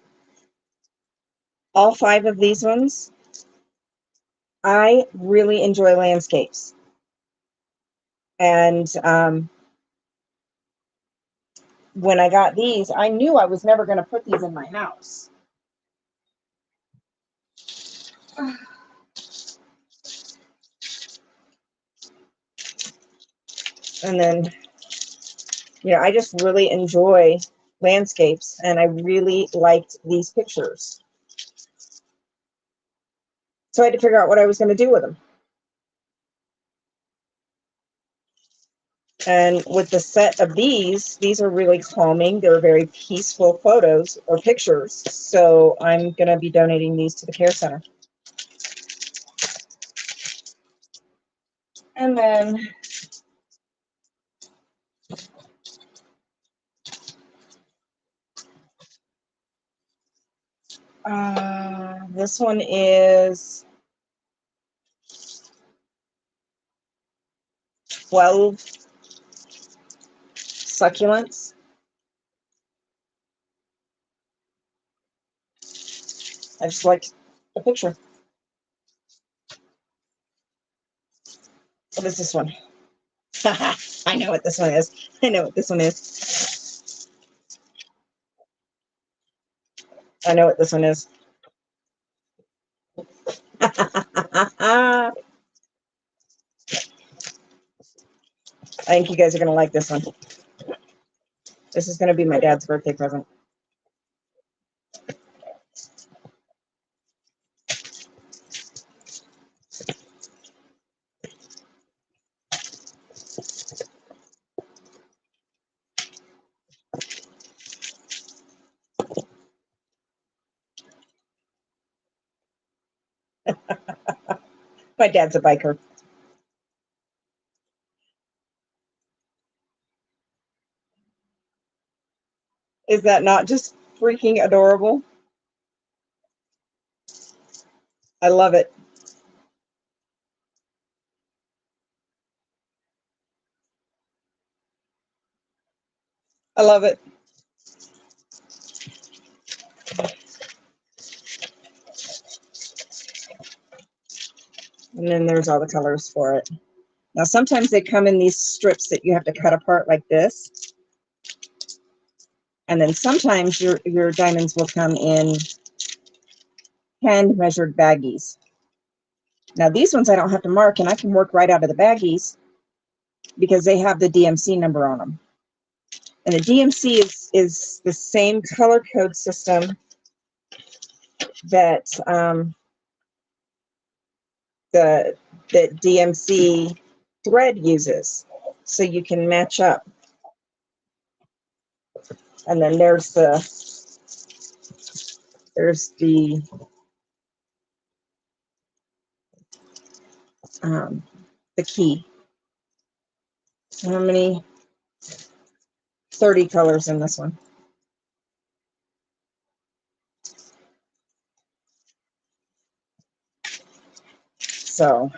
S2: all five of these ones, I really enjoy landscapes. And when I got these, I knew I was never going to put these in my house. And then, I just really enjoy landscapes, and I really liked these pictures. So I had to figure out what I was going to do with them. And with the set of these are really calming. They're very peaceful photos or pictures. So I'm going to be donating these to the care center. And then this one is 12 succulents. I just liked the picture. What is this one? I know what this one is. I know what this one is. I know what this one is. I think you guys are going to like this one. This is going to be my dad's birthday present. My dad's a biker. Is that not just freaking adorable? I love it. I love it. And then there's all the colors for it. Now, sometimes they come in these strips that you have to cut apart like this. And then sometimes your diamonds will come in hand measured baggies. Now, these ones I don't have to mark, and I can work right out of the baggies because they have the DMC number on them. And the DMC is the same color code system that the DMC thread uses, so you can match up. And then there's the key. How many? 30 colors in this one. So,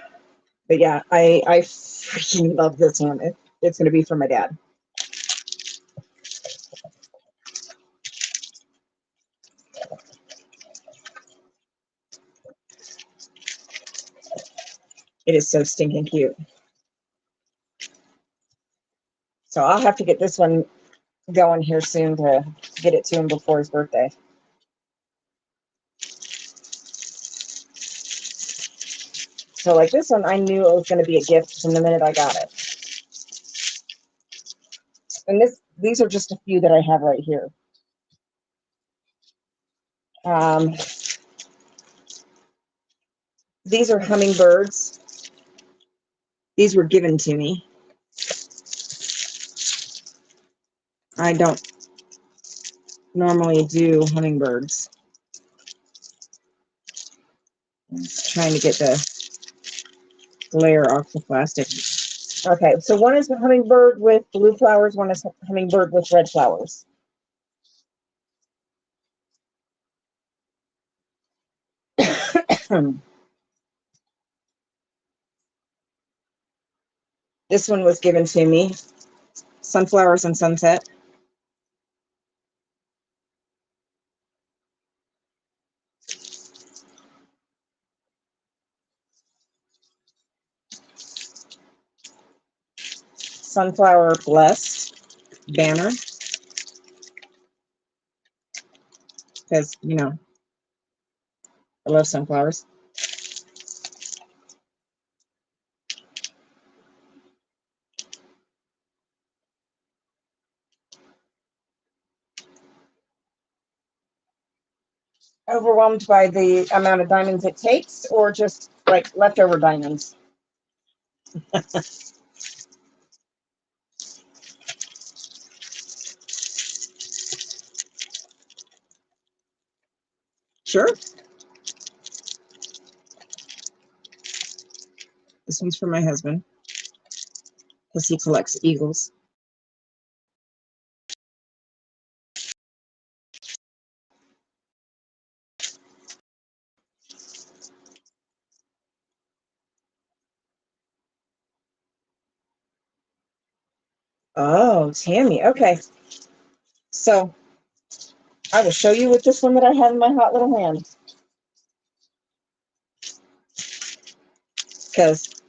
S2: but yeah, I freaking love this one. It's going to be for my dad. It is so stinking cute. So I'll have to get this one going here soon to get it to him before his birthday. So like this one, I knew it was going to be a gift from the minute I got it. And these are just a few that I have right here. These are hummingbirds. These were given to me. I don't normally do hummingbirds. I'm just trying to get the glare off the plastic. Okay, so one is a hummingbird with blue flowers, one is a hummingbird with red flowers. This one was given to me, sunflowers and sunset. Sunflower blessed banner, because, you know, I love sunflowers. Overwhelmed by the amount of diamonds it takes, or just like leftover diamonds? Sure. This one's for my husband because he collects eagles. Oh, Tammy. Okay. So I will show you with this one that I have in my hot little hand. Because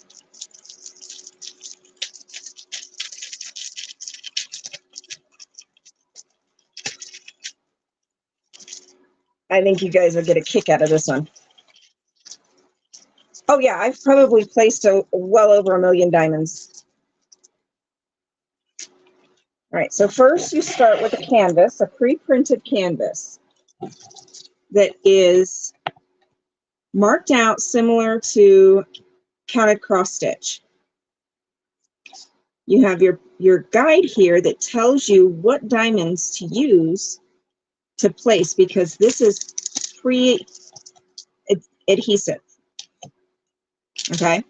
S2: I think you guys will get a kick out of this one. Oh yeah, I've probably placed well over 1 million diamonds. All right, so first you start with a canvas, a pre-printed canvas that is marked out similar to counted cross stitch. You have your guide here that tells you what diamonds to use to place, because this is pre-adhesive, okay?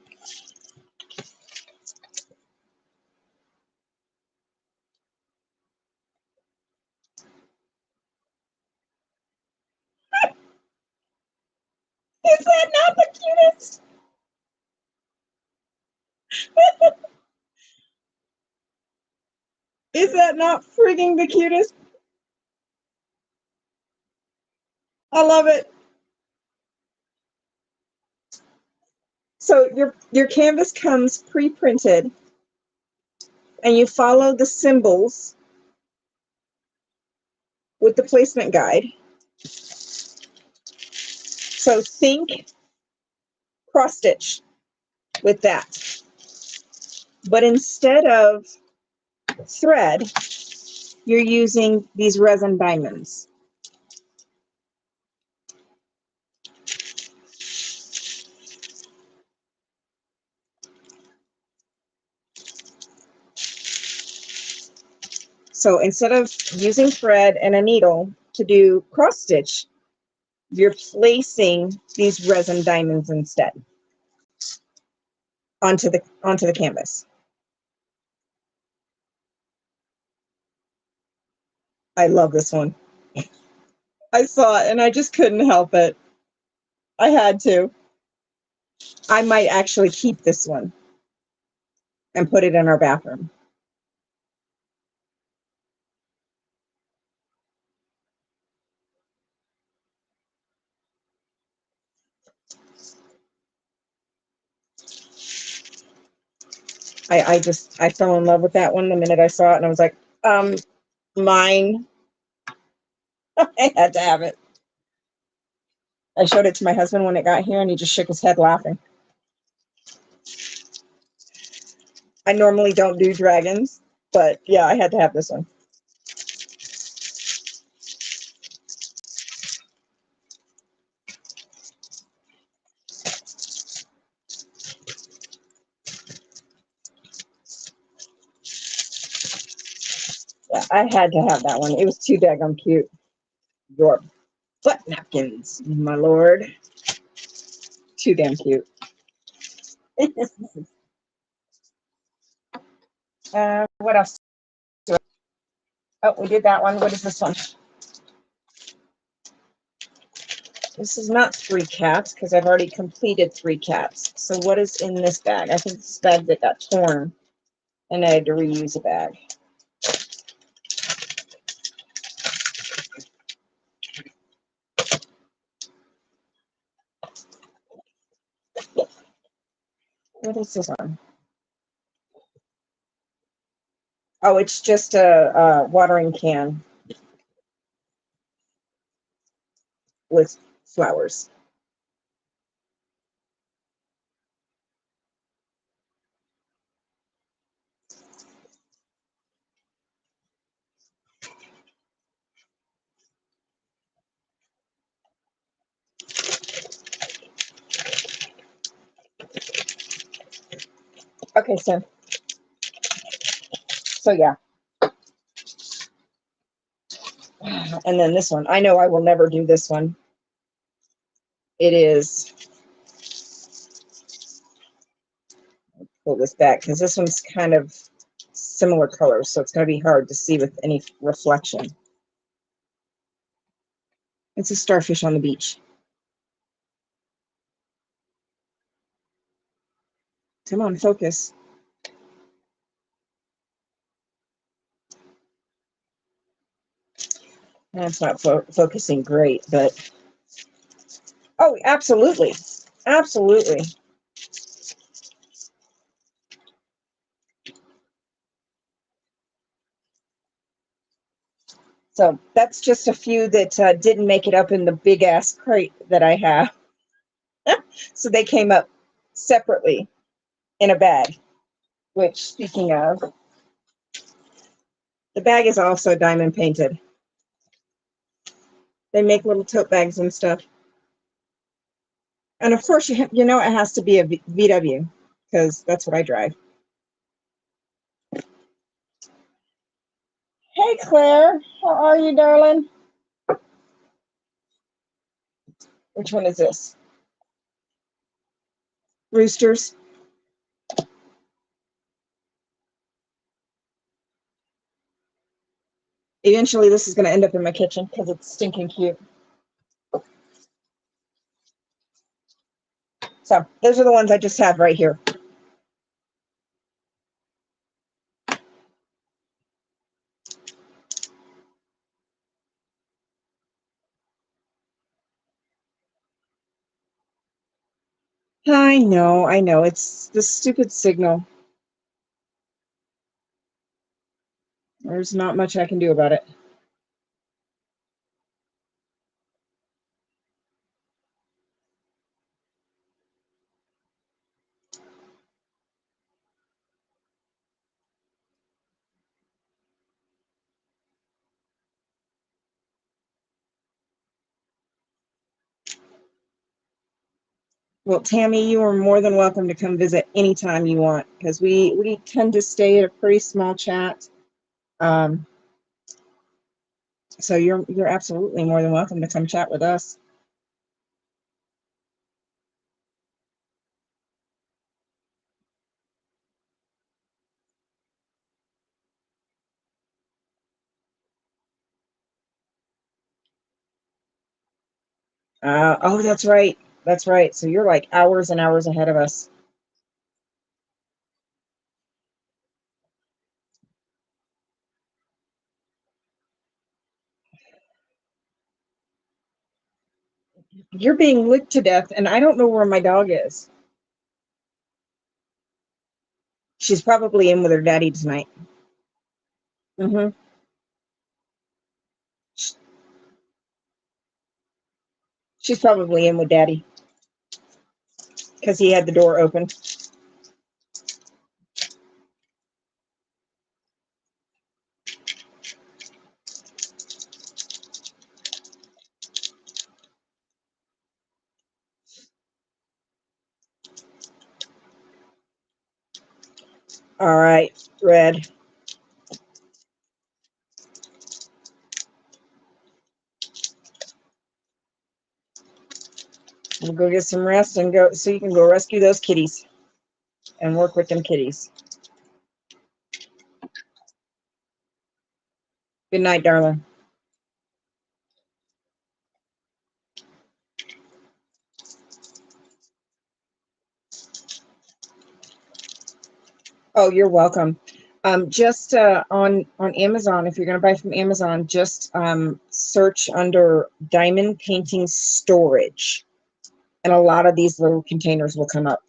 S2: Is that not the cutest? Is that not frigging the cutest? I love it. So your canvas comes pre-printed, and you follow the symbols with the placement guide. So think cross stitch with that. But instead of thread, you're using these resin diamonds. So instead of using thread and a needle to do cross stitch, you're placing these resin diamonds instead onto the canvas. I love this one. I saw it and I just couldn't help it. I had to. I might actually keep this one and put it in our bathroom. I fell in love with that one the minute I saw it, and I was like, mine. I had to have it. I showed it to my husband when it got here, and he just shook his head laughing. I normally don't do dragons, but yeah, I had to have this one. Yeah, I had to have that one. It was too daggum cute. Your butt napkins, my lord. Too damn cute. What else? Oh, we did that one. What is this one? This is not 3 cats because I've already completed 3 cats. So what is in this bag? I think this bag that got torn and I had to reuse a bag. What is this one? Oh, it's just a watering can with flowers. Okay, so yeah. And then this one. I know I will never do this one. It is, pull this back because this one's kind of similar colors, so it's going to be hard to see with any reflection. It's a starfish on the beach. Come on, focus. That's not focusing great, but oh, absolutely. Absolutely. So that's just a few that didn't make it up in the big ass crate that I have. So they came up separately in a bag, which, speaking of, The bag is also diamond painted. They make little tote bags and stuff. And of course, you know it has to be a VW because that's what I drive. Hey, Claire. How are you, darling? Which one is this? Roosters. Eventually, this is going to end up in my kitchen because it's stinking cute. So those are the ones I just have right here. I know. It's the stupid signal. There's not much I can do about it. Well, Tammy, you are more than welcome to come visit anytime you want because we tend to stay at a pretty small chat. So you're absolutely more than welcome to come chat with us. Oh, that's right. That's right. So you're like hours and hours ahead of us. You're being licked to death, and I don't know where my dog is. She's probably in with her daddy tonight. Mm-hmm. She's probably in with daddy because he had the door open. All right, Red. We'll go get some rest and go so you can go rescue those kitties and work with them kitties. Good night, darling. Oh, you're welcome. Just on Amazon, if you're going to buy from Amazon, just search under diamond painting storage, and a lot of these little containers will come up.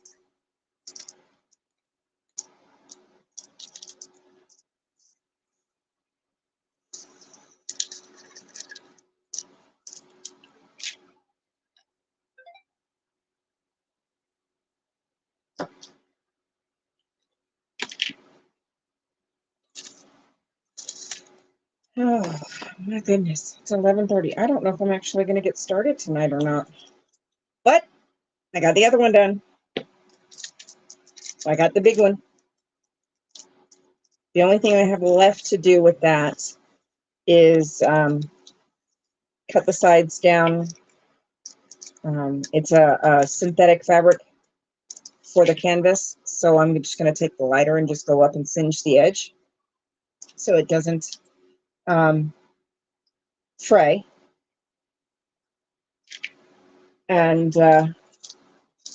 S2: Oh my goodness, it's 11:30. I don't know if I'm actually going to get started tonight or not, but I got the other one done. So I got the big one. The only thing I have left to do with that is cut the sides down. It's a synthetic fabric for the canvas, so I'm just going to take the lighter and just go up and singe the edge so it doesn't fray. And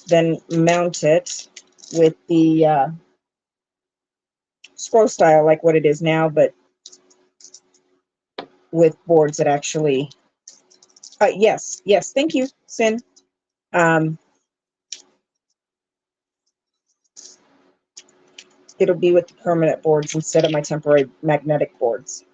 S2: then mount it with the scroll style like what it is now, but with boards that actually yes, thank you, Sin. It'll be with the permanent boards instead of my temporary magnetic boards.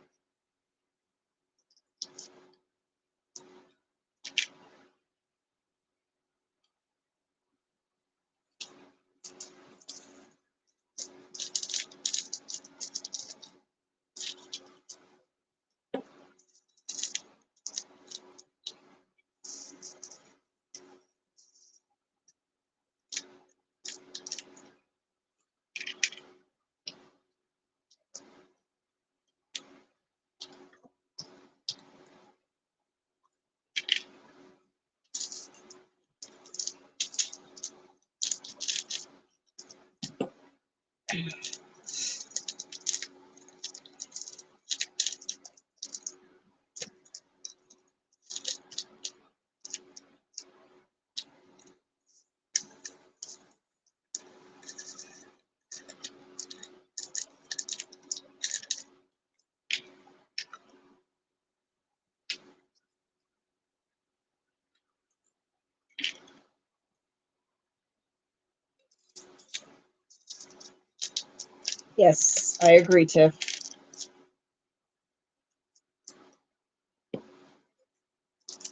S2: Yes, I agree, Tiff.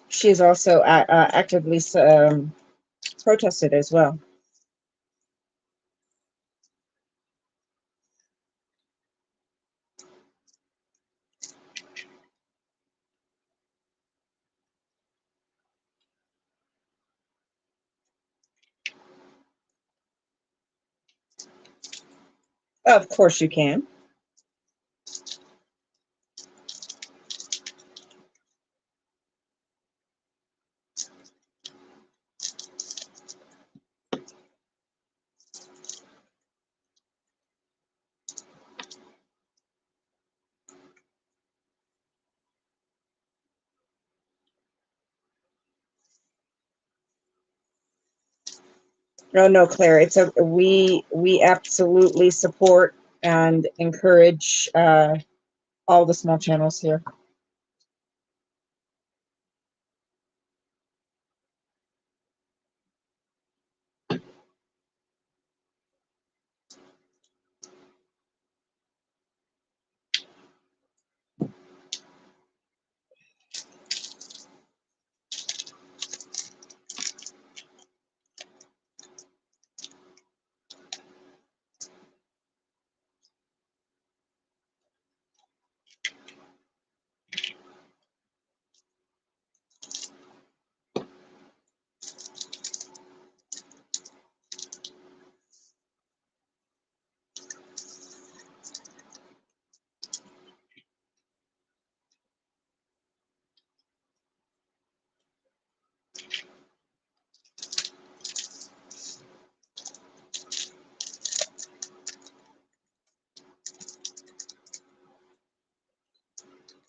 S2: She's also actively protested as well. Of course you can. No, no, Claire. It's a we absolutely support and encourage all the small channels here.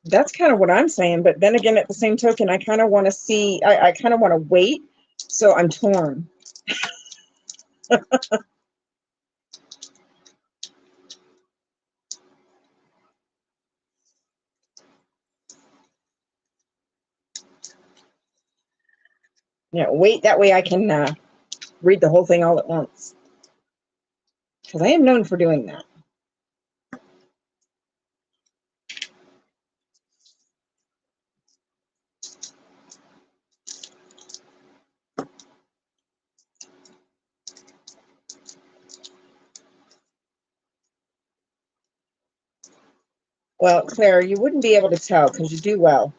S2: That's kind of what I'm saying, but then again, at the same token, I kind of want to see. I kind of want to wait, so I'm torn. Wait, that way I can read the whole thing all at once, because I am known for doing that. Well, Claire, you wouldn't be able to tell because you do well.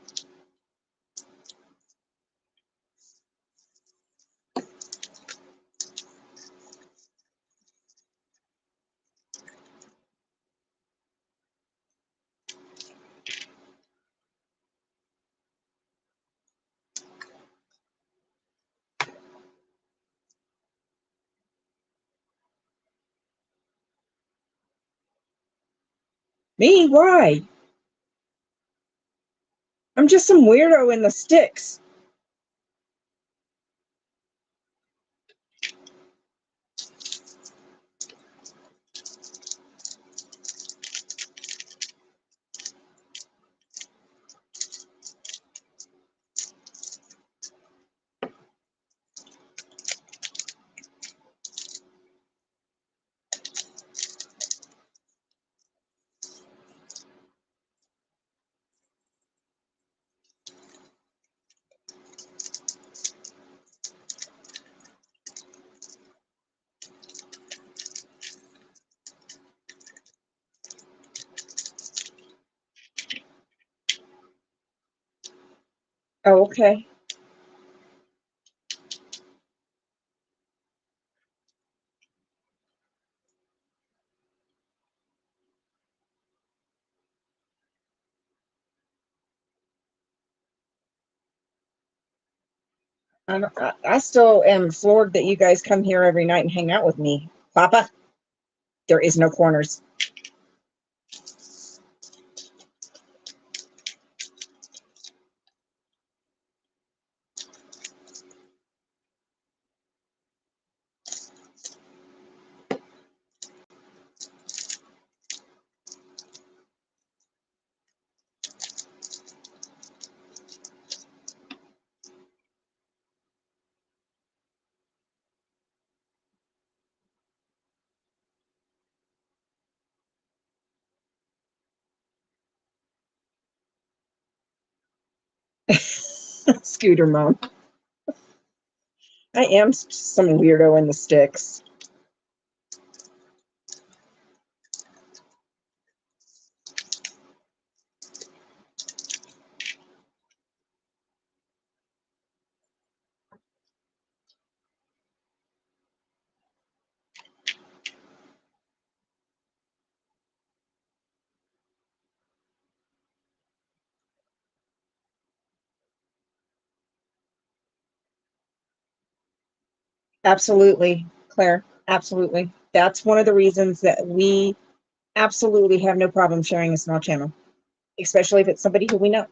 S2: Me? Why? I'm just some weirdo in the sticks. Oh, okay. I still am floored that you guys come here every night and hang out with me. Papa, there is no corners. Scooter mom. I am some weirdo in the sticks. Absolutely, Claire. Absolutely. That's one of the reasons that we absolutely have no problem sharing a small channel, especially if it's somebody who we know.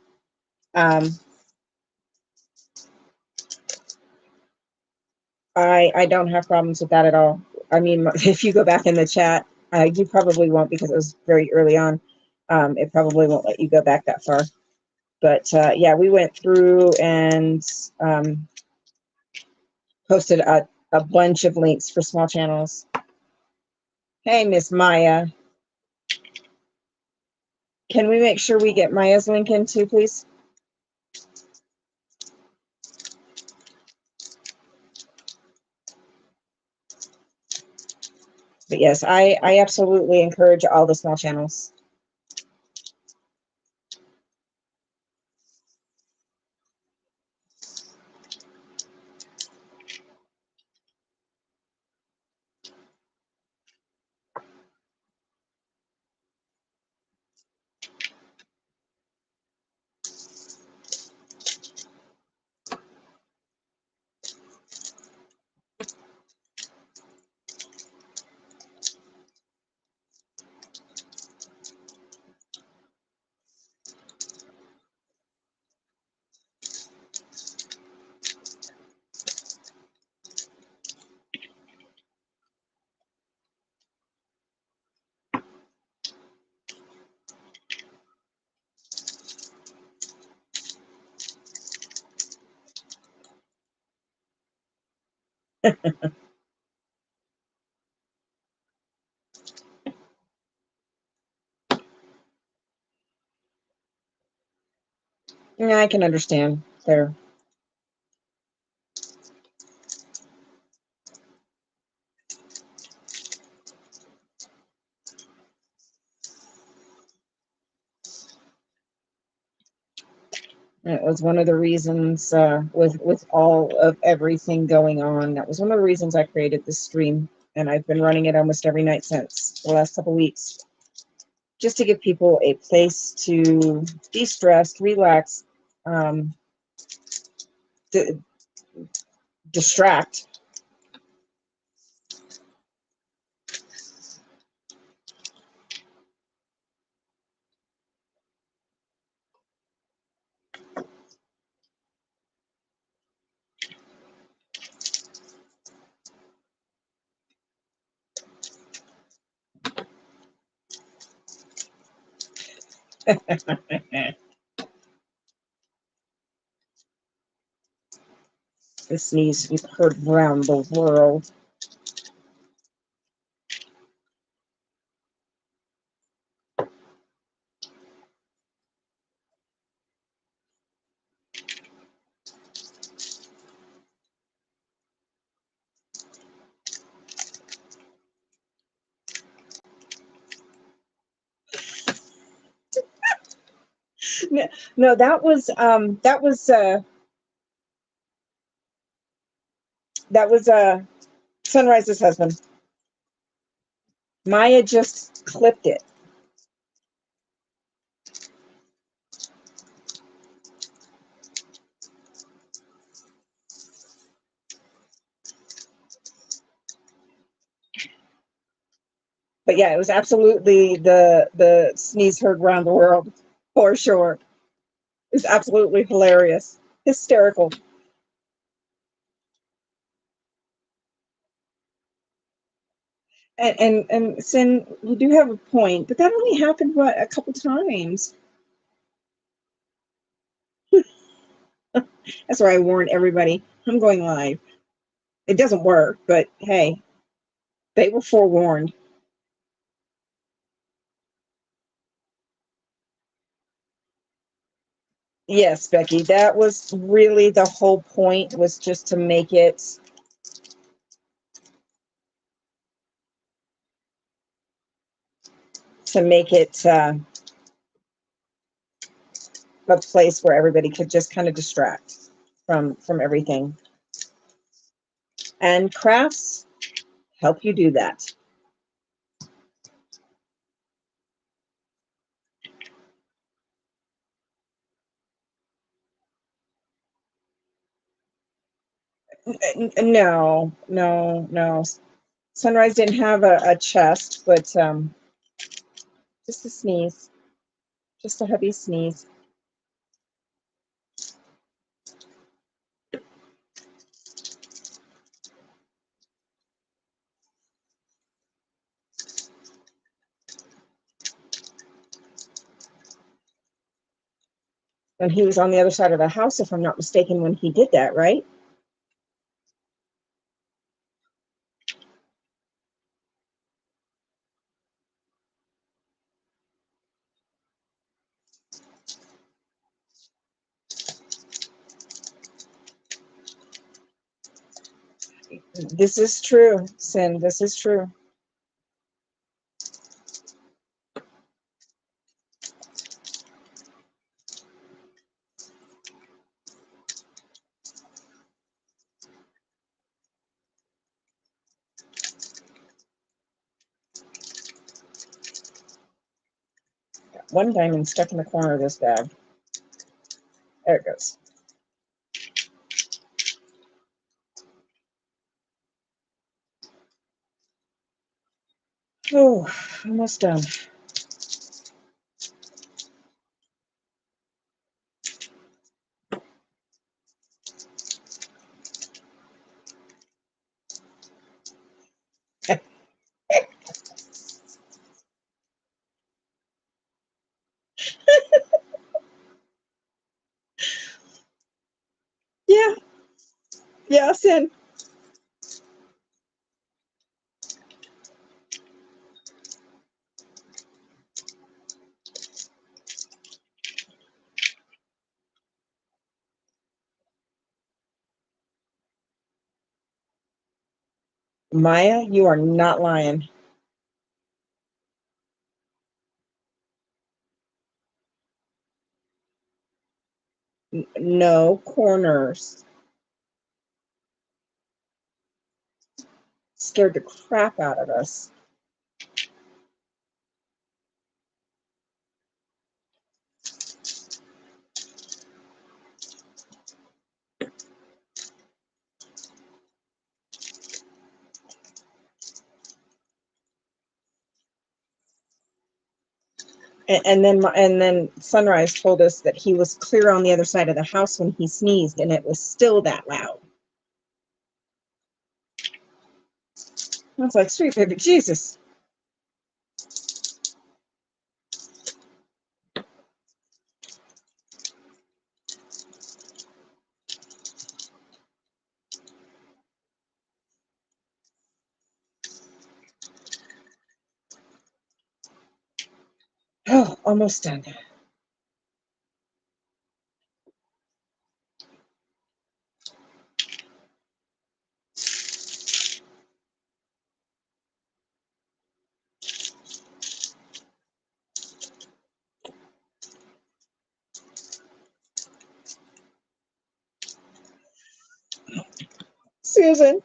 S2: I don't have problems with that at all. I mean, if you go back in the chat, you probably won't because it was very early on. It probably won't let you go back that far. But yeah, we went through and posted a bunch of links for small channels. Hey, Miss Maya. Can we make sure we get Maya's link in too, please? But yes, I absolutely encourage all the small channels. Yeah, I can understand there. It was one of the reasons with all of everything going on. That was one of the reasons I created this stream, and I've been running it almost every night since the last couple weeks, just to give people a place to de-stress, relax, distract. The sneeze we've heard around the world. No, that was Sunrise's husband. Maya just clipped it. But yeah, it was absolutely the sneeze heard around the world for sure. It's absolutely hilarious, hysterical. And Sin, you do have a point, but that only happened what a couple times. That's why I warned everybody. I'm going live. It doesn't work, but hey, they were forewarned. Yes, Becky, that was really the whole point, was just to make it a place where everybody could just kind of distract from everything. And crafts help you do that. No, no, no. Sunrise didn't have a chest, but just a sneeze, just a heavy sneeze. And he was on the other side of the house, if I'm not mistaken, when he did that, right? This is true, Sin. This is true. Got one diamond stuck in the corner of this bag. There it goes. Oh, almost done. Yeah, yeah, Sin. Maya, you are not lying. No corners. Scared the crap out of us. And then Sunrise told us that he was clear on the other side of the house when he sneezed, and it was still that loud. I was like, sweet baby Jesus. Oh, almost done. Susan.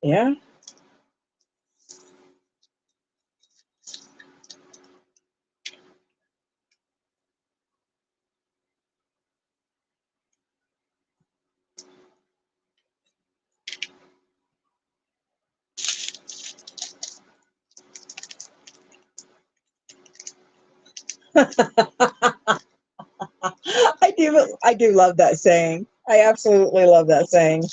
S2: Yeah. I do love that saying. I absolutely love that saying.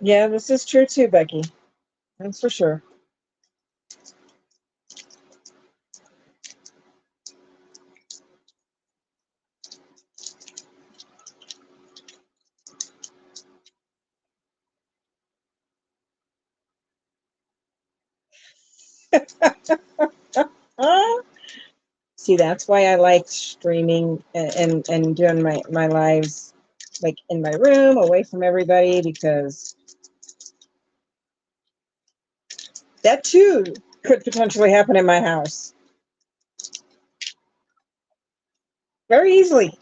S2: Yeah, this is true too, Becky. That's for sure. Ah, see, that's why I like streaming and doing my lives like in my room, away from everybody, because that too could potentially happen in my house very easily.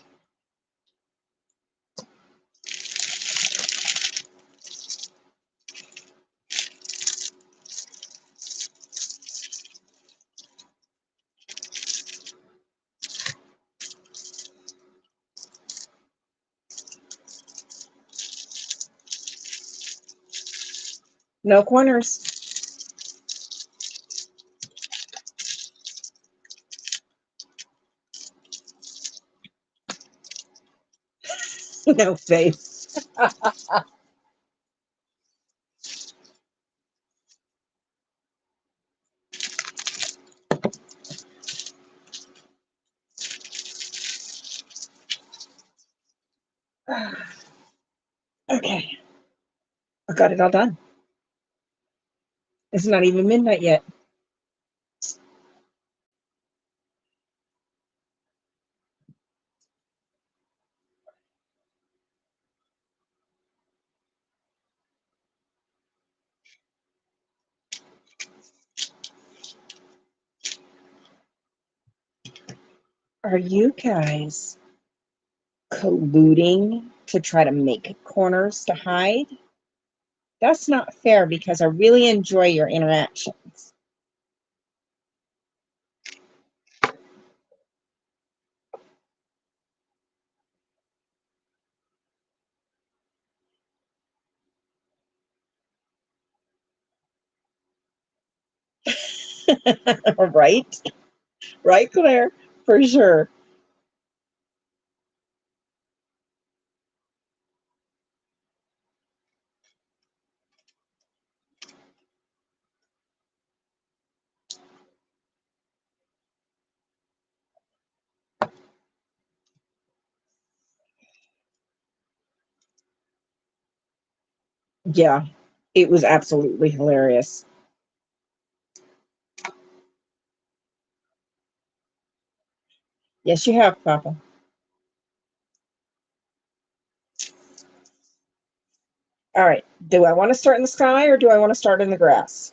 S2: No corners. No face. Okay, I got it all done. It's not even midnight yet. Are you guys colluding to try to make corners to hide? That's not fair because I really enjoy your interactions. Right? Right, Claire? For sure. Yeah, it was absolutely hilarious. Yes, you have, Papa. All right. Do I want to start in the sky or do I want to start in the grass?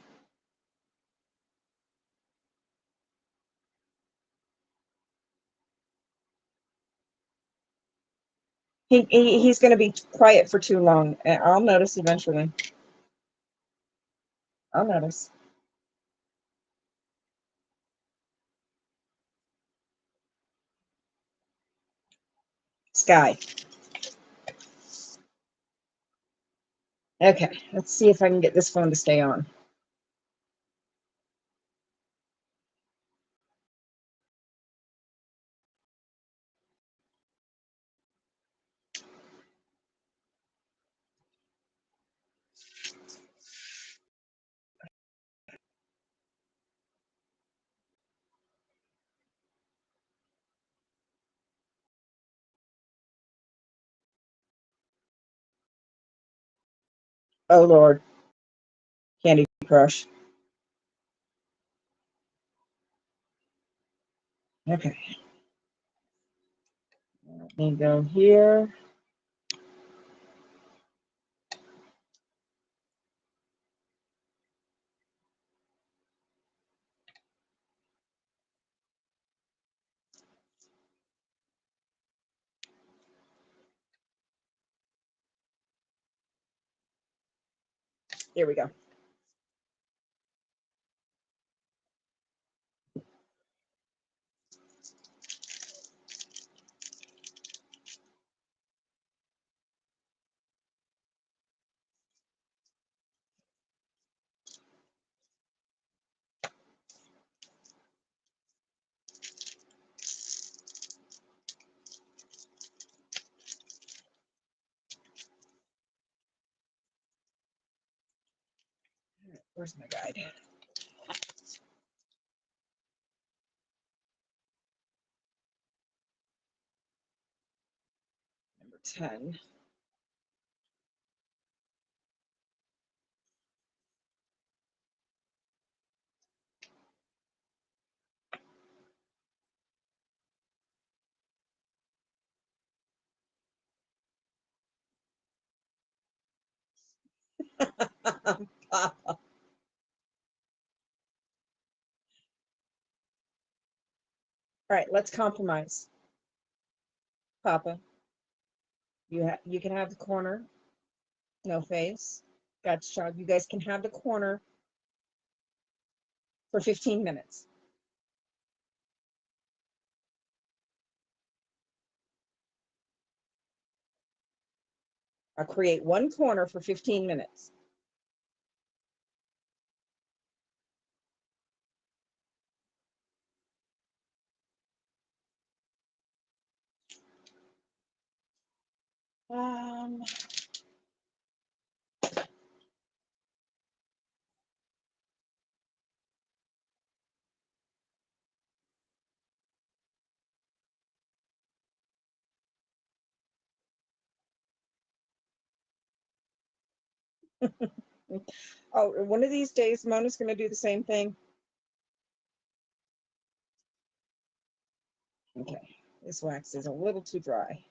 S2: He's going to be quiet for too long. I'll notice eventually. I'll notice. Sky. Okay, let's see if I can get this phone to stay on. Oh, Lord. Candy Crush. Okay. Let me go here. Here we go. Where's my guide? Number 10. Papa. All right, let's compromise. Papa, you can have the corner, no face. Gotcha, child. You guys can have the corner for 15 minutes. I'll create one corner for 15 minutes. Um, oh, one of these days, Mona's going to do the same thing. Okay, this wax is a little too dry.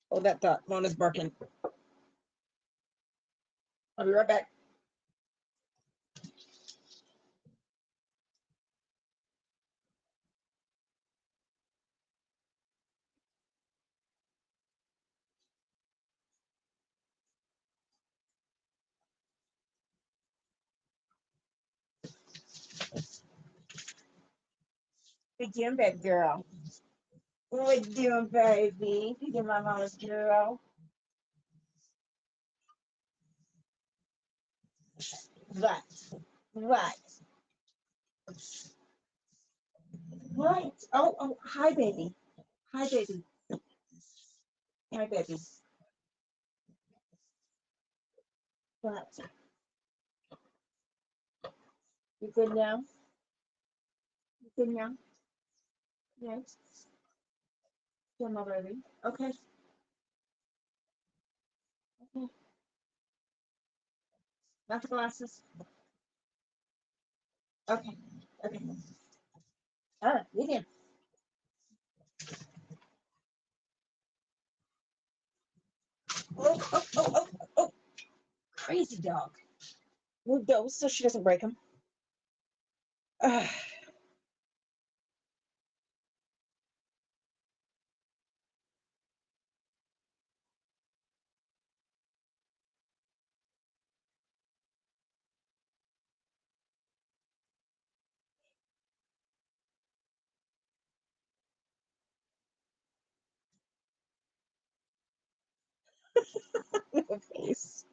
S2: Oh, that thought. Mona's barking. I'll be right back. What you doing, baby girl? What you doing, baby? You my mama's girl. What? What? What? Oh, hi, baby. Hi, baby. Hi, baby. What? You good now? You good now? Yes. Yeah, my baby. Okay. Okay. Not the glasses. Okay. Okay. All right. You can. Oh. Crazy dog. Move those so she doesn't break them. No face.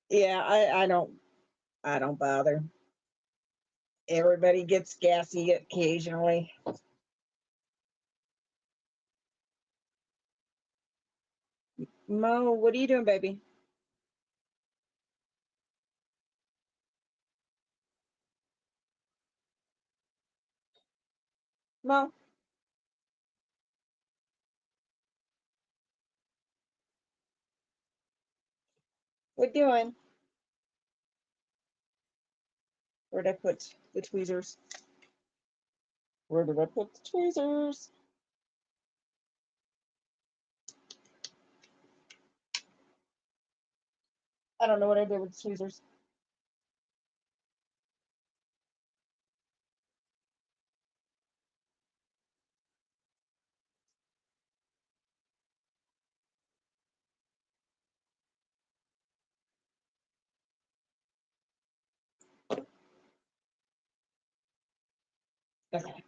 S2: Yeah, I don't bother. Everybody gets gassy occasionally. Mo, what are you doing, baby? Mo, what doing? Where'd I put the tweezers? Where did I put the tweezers? I don't know what I did with the tweezers. Okay.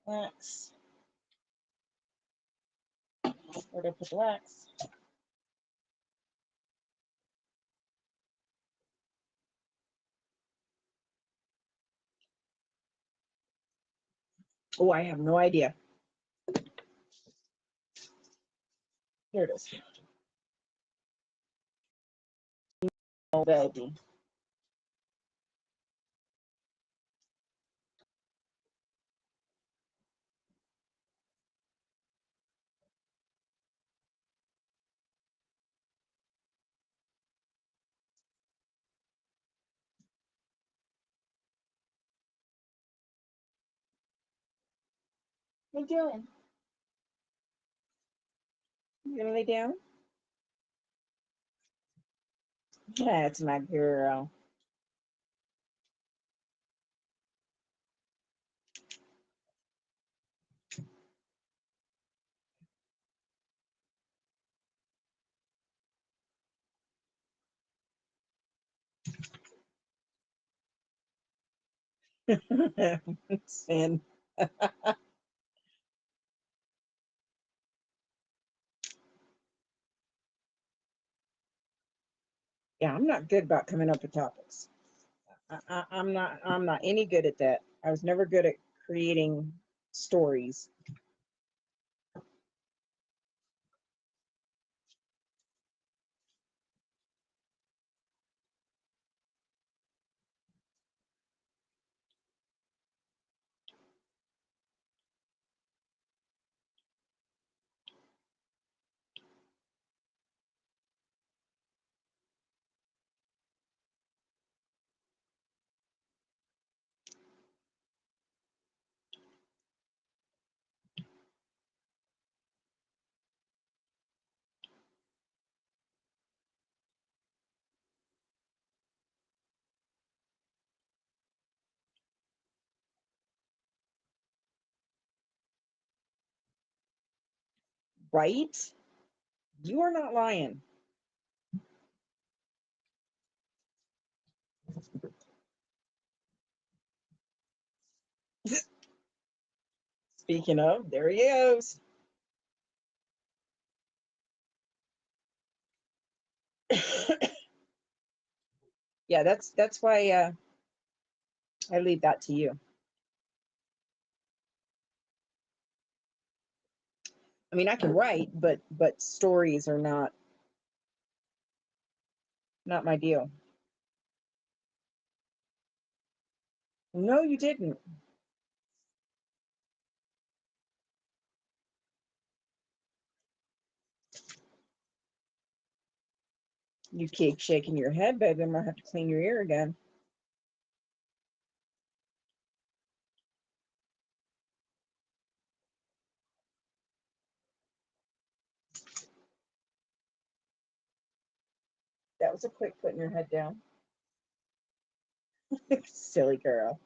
S2: Wax. Where do I put the wax? Oh, I have no idea. Here it is. Oh, baby. What are you doing? You gonna lay down? That's my girl. Sin. Yeah, I'm not good about coming up with topics. I'm not any good at that. I was never good at creating stories. Right? You are not lying. Speaking of, there he goes. Yeah, that's why I leave that to you. I mean, I can write, but stories are not my deal. No, you didn't. You keep shaking your head, baby. I'm gonna have to clean your ear again. That was a quick putting your head down. Silly girl.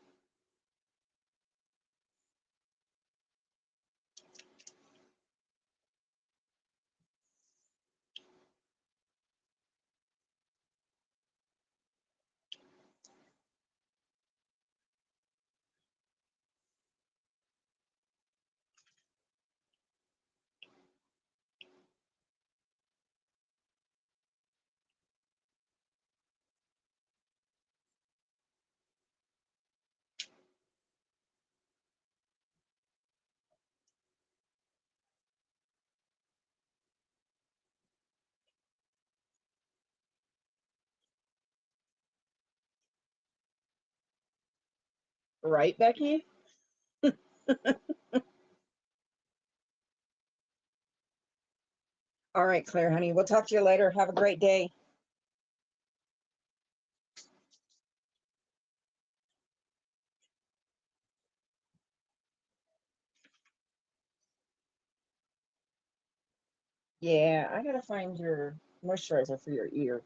S2: Right, Becky? All right, Claire, honey. We'll talk to you later. Have a great day. Yeah, I gotta find your moisturizer for your ear.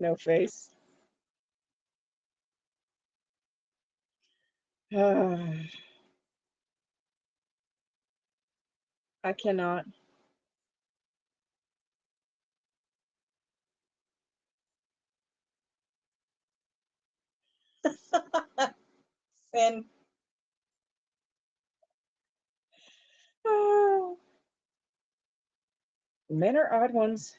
S2: No face. I cannot. And oh, men are odd ones.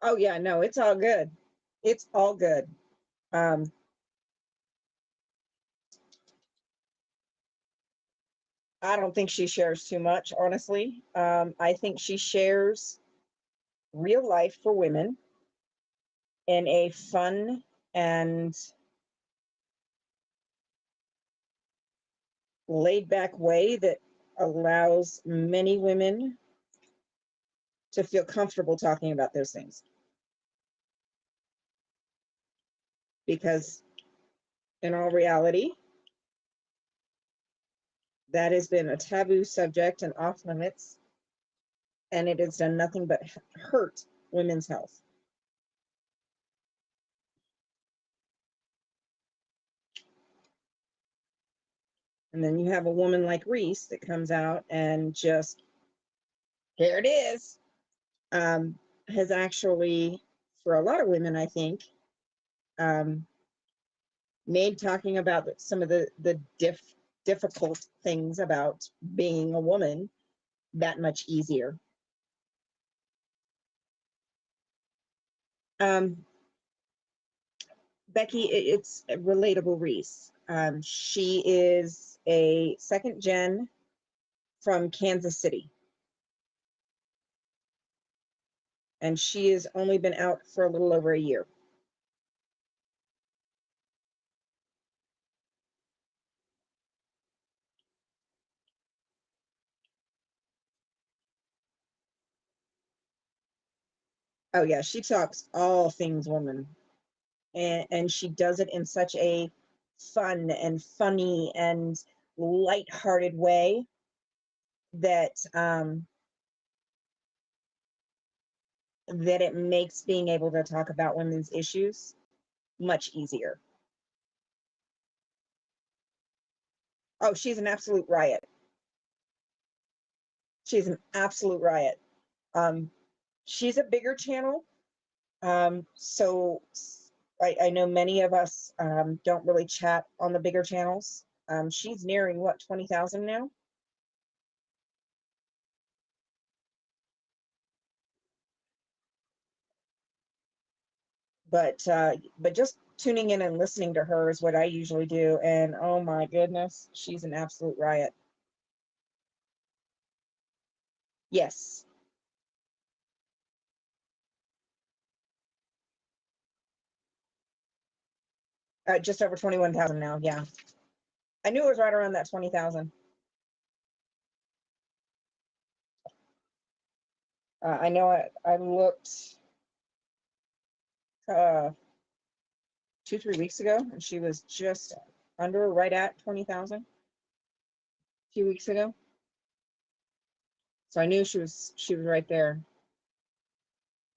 S2: Oh yeah, no, it's all good. It's all good. Um, I don't think she shares too much, honestly. I think she shares real life for women in a fun and laid back way that allows many women to feel comfortable talking about those things. Because in all reality, that has been a taboo subject and off limits, and it has done nothing but hurt women's health. And then you have a woman like Reese that comes out and just, here it is, has actually, for a lot of women, I think, um, made talking about some of the difficult things about being a woman that much easier. Um, Becky, it's a relatable Reese. She is a second gen from Kansas City, and she has only been out for a little over a year. Oh yeah, she talks all things woman, and she does it in such a fun and funny and lighthearted way that that it makes being able to talk about women's issues much easier. Oh, she's an absolute riot. She's an absolute riot. Um, she's a bigger channel, so I know many of us don't really chat on the bigger channels. She's nearing what, 20,000 now? But just tuning in and listening to her is what I usually do, and oh my goodness, she's an absolute riot. Yes, just over 21,000 now. Yeah, I knew it was right around that 20,000. I know I looked uh, 2 3 weeks ago, and she was just under, right at 20,000 a few weeks ago. So I knew she was right there.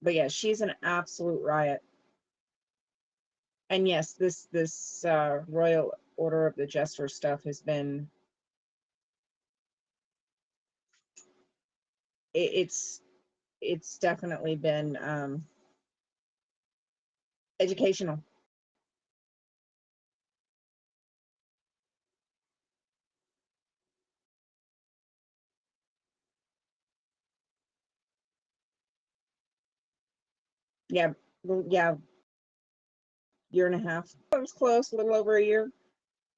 S2: But yeah, she's an absolute riot. And yes, this Royal Order of the Jester stuff has been it's it's definitely been educational. Yeah, well, yeah, year and a half. I was close, a little over a year.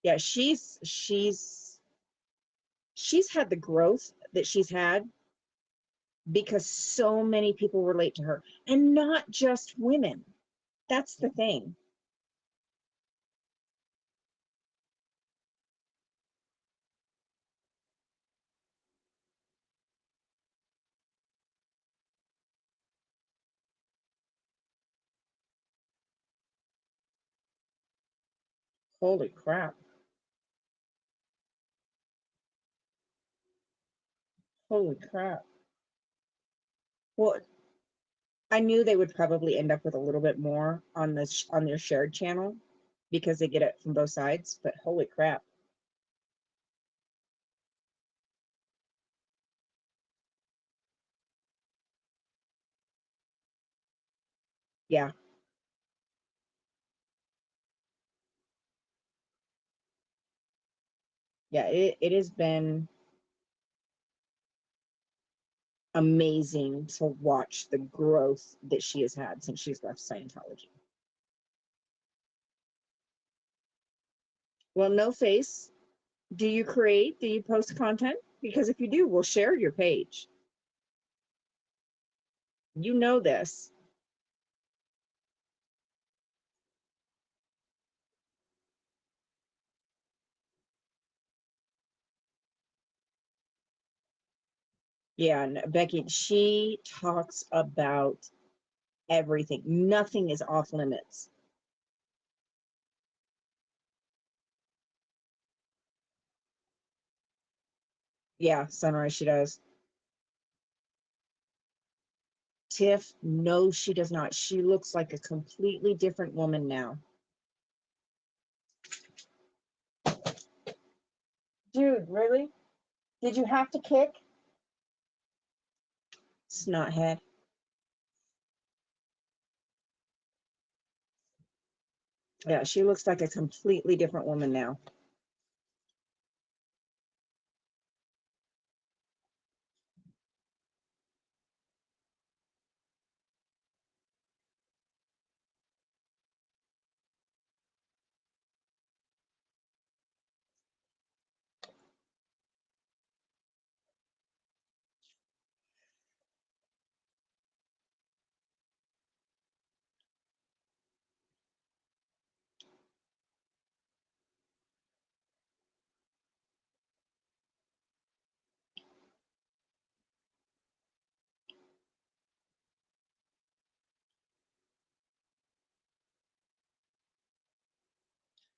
S2: Yeah, she's had the growth that she's had because so many people relate to her, and not just women. That's the thing. Holy crap. Holy crap. Well, I knew they would probably end up with a little bit more on this on their shared channel because they get it from both sides, but holy crap. Yeah. Yeah, it has been amazing to watch the growth that she has had since she's left Scientology. Well, no face. Do you create? Do you post content? Because if you do, we'll share your page. You know this. Yeah, and Becky, she talks about everything. Nothing is off limits. Yeah, Sunrise, she does. Tiff, no, she does not. She looks like a completely different woman now. Dude, really? Did you have to kick? Snothead. Yeah, she looks like a completely different woman now.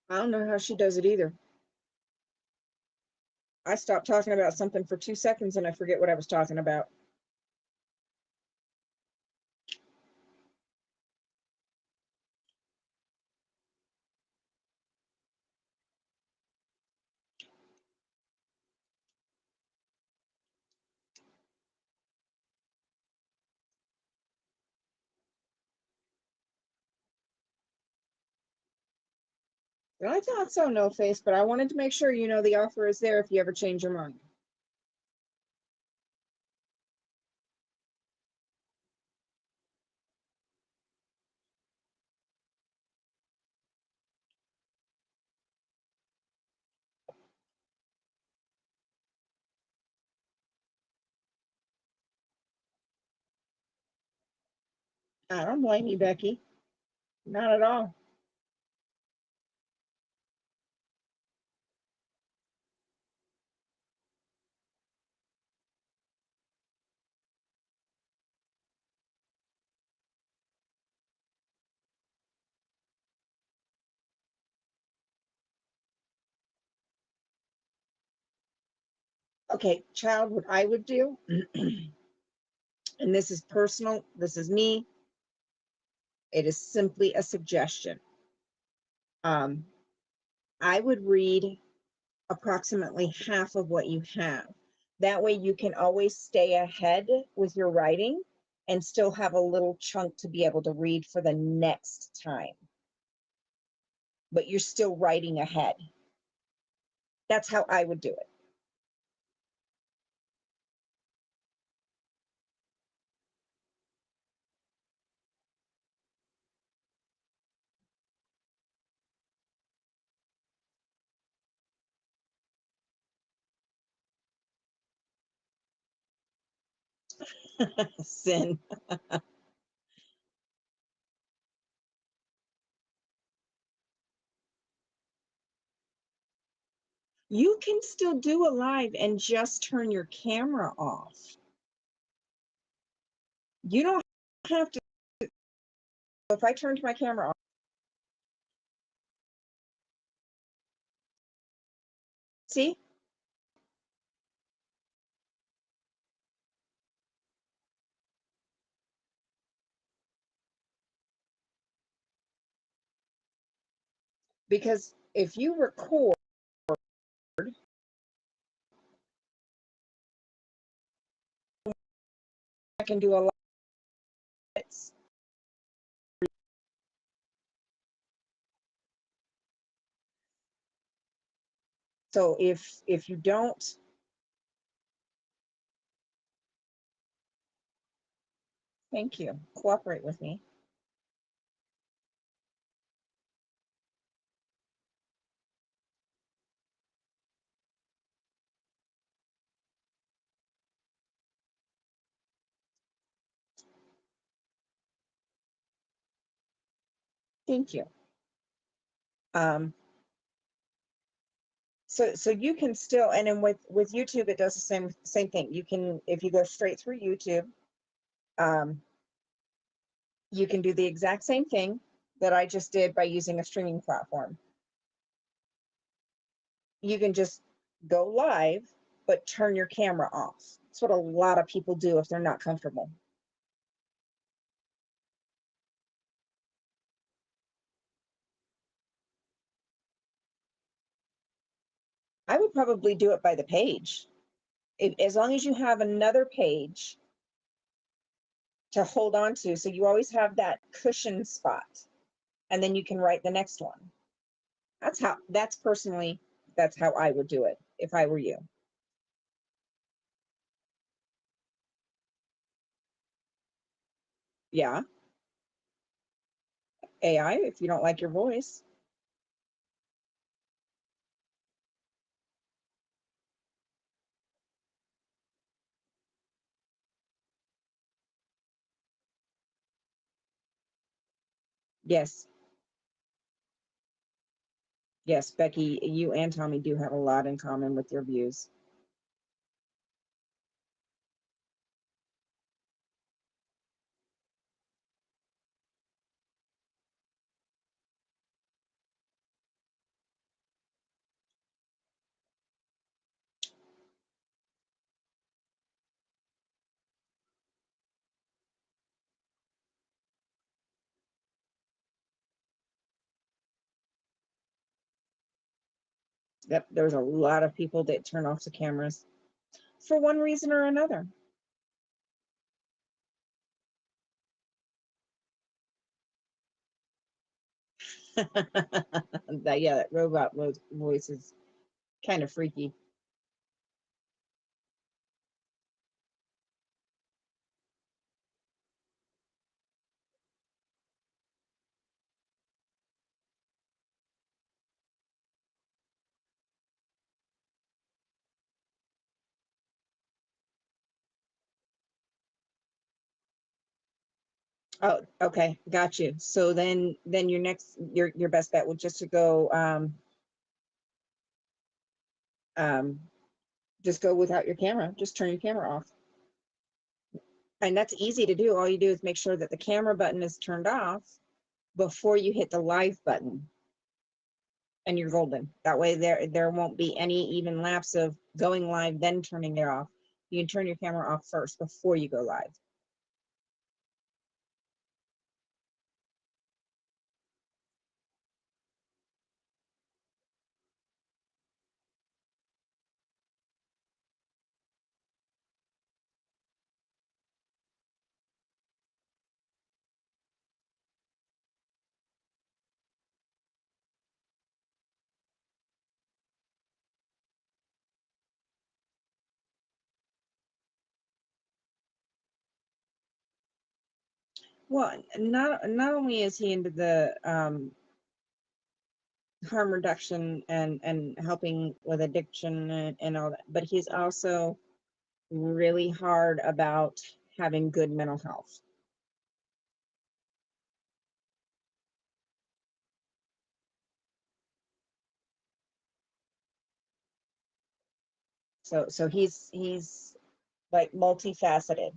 S2: I don't know how she does it either. I stopped talking about something for 2 seconds and I forget what I was talking about. Well, I thought so, no face, but I wanted to make sure you know the offer is there if you ever change your mind. I don't blame you, Becky. Not at all. Okay, child, what I would do, and this is personal, this is me, it is simply a suggestion. Um, I would read approximately half of what you have. That way you can always stay ahead with your writing and still have a little chunk to be able to read for the next time. But you're still writing ahead. That's how I would do it. Sin. You can still do a live and just turn your camera off. You don't have to. If I turned my camera off, see? Because if you record, I can do a lot. So if you don't, thank you. Cooperate with me. Thank you. So you can still, and then with YouTube, it does the same thing. You can, if you go straight through YouTube, you can do the exact same thing that I just did by using a streaming platform. You can just go live, but turn your camera off. That's what a lot of people do if they're not comfortable. I would probably do it by the page. As long as you have another page to hold on to, so you always have that cushion spot, and then you can write the next one. That's how I would do it if I were you. Yeah, AI, if you don't like your voice. Yes, yes, Becky, you and Tommy do have a lot in common with your views. Yep, there's a lot of people that turn off the cameras for one reason or another. That robot voice is kind of freaky. Oh, okay, got you. So then your best bet would just to go um just go without your camera. Just turn your camera off. And that's easy to do. All you do is make sure that the camera button is turned off before you hit the live button, and you're golden. That way there won't be any even lapse of going live then turning it off. You can turn your camera off first before you go live. Well, not only is he into the harm reduction and helping with addiction and all that, but he's also really hard about having good mental health. So he's like multifaceted.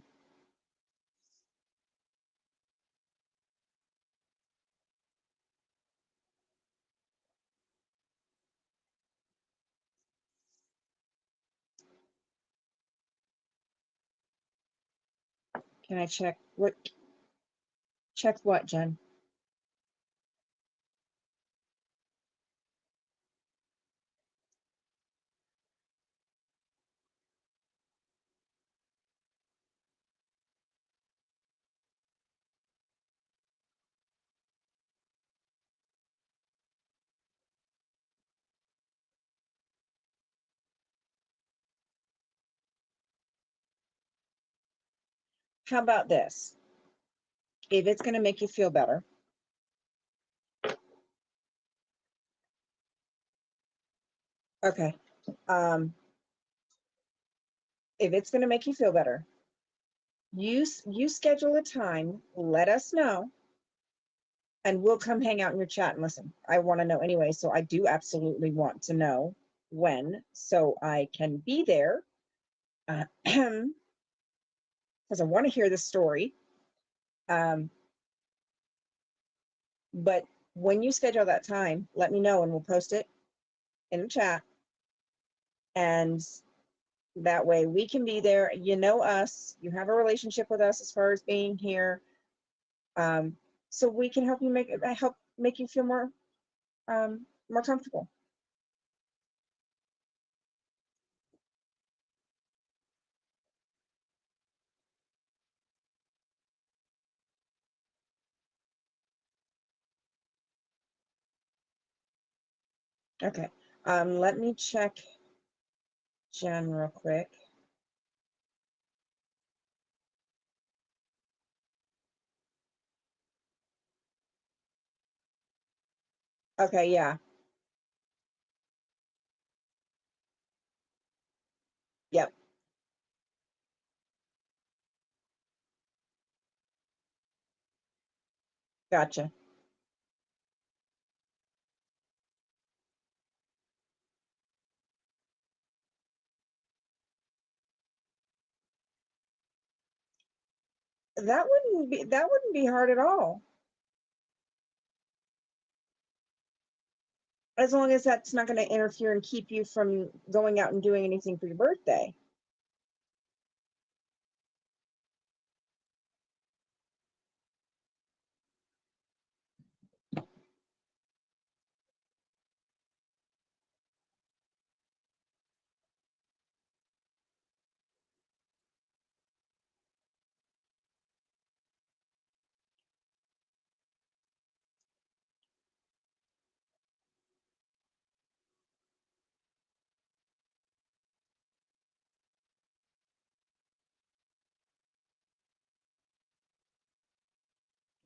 S2: Can I check what? Check what, Jen? How about this? If it's going to make you feel better, okay. Um, if it's going to make you feel better, you schedule a time. Let us know, and we'll come hang out in your chat and listen. I want to know anyway, so I do absolutely want to know when, so I can be there. Because I want to hear the story. But when you schedule that time, let me know and we'll post it in the chat. And that way we can be there. You know us. You have a relationship with us as far as being here. So we can help you make you feel more comfortable. Okay. Let me check Jen real quick. Okay, yeah. Yep. Gotcha. That wouldn't be hard at all. As long as that's not going to interfere and keep you from going out and doing anything for your birthday.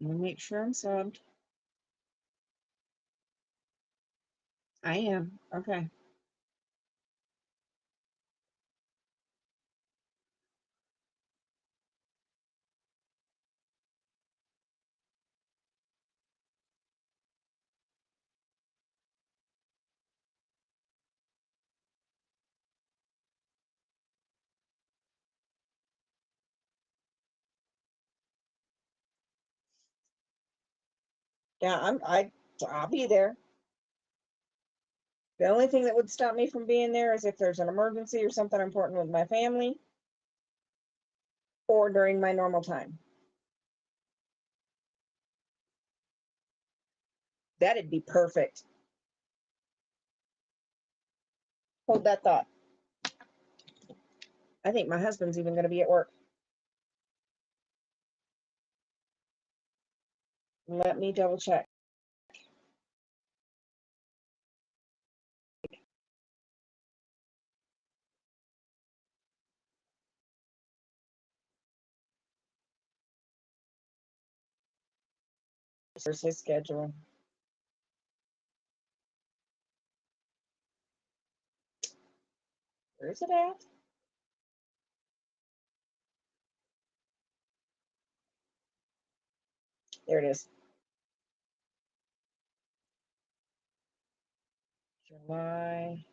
S2: Let me make sure I'm subbed. I am. Okay. Yeah, I'll be there. The only thing that would stop me from being there is if there's an emergency or something important with my family or during my normal time. That'd be perfect. Hold that thought. I think my husband's even going to be at work. Let me double check. Here's his schedule. Where's it at? There it is. July.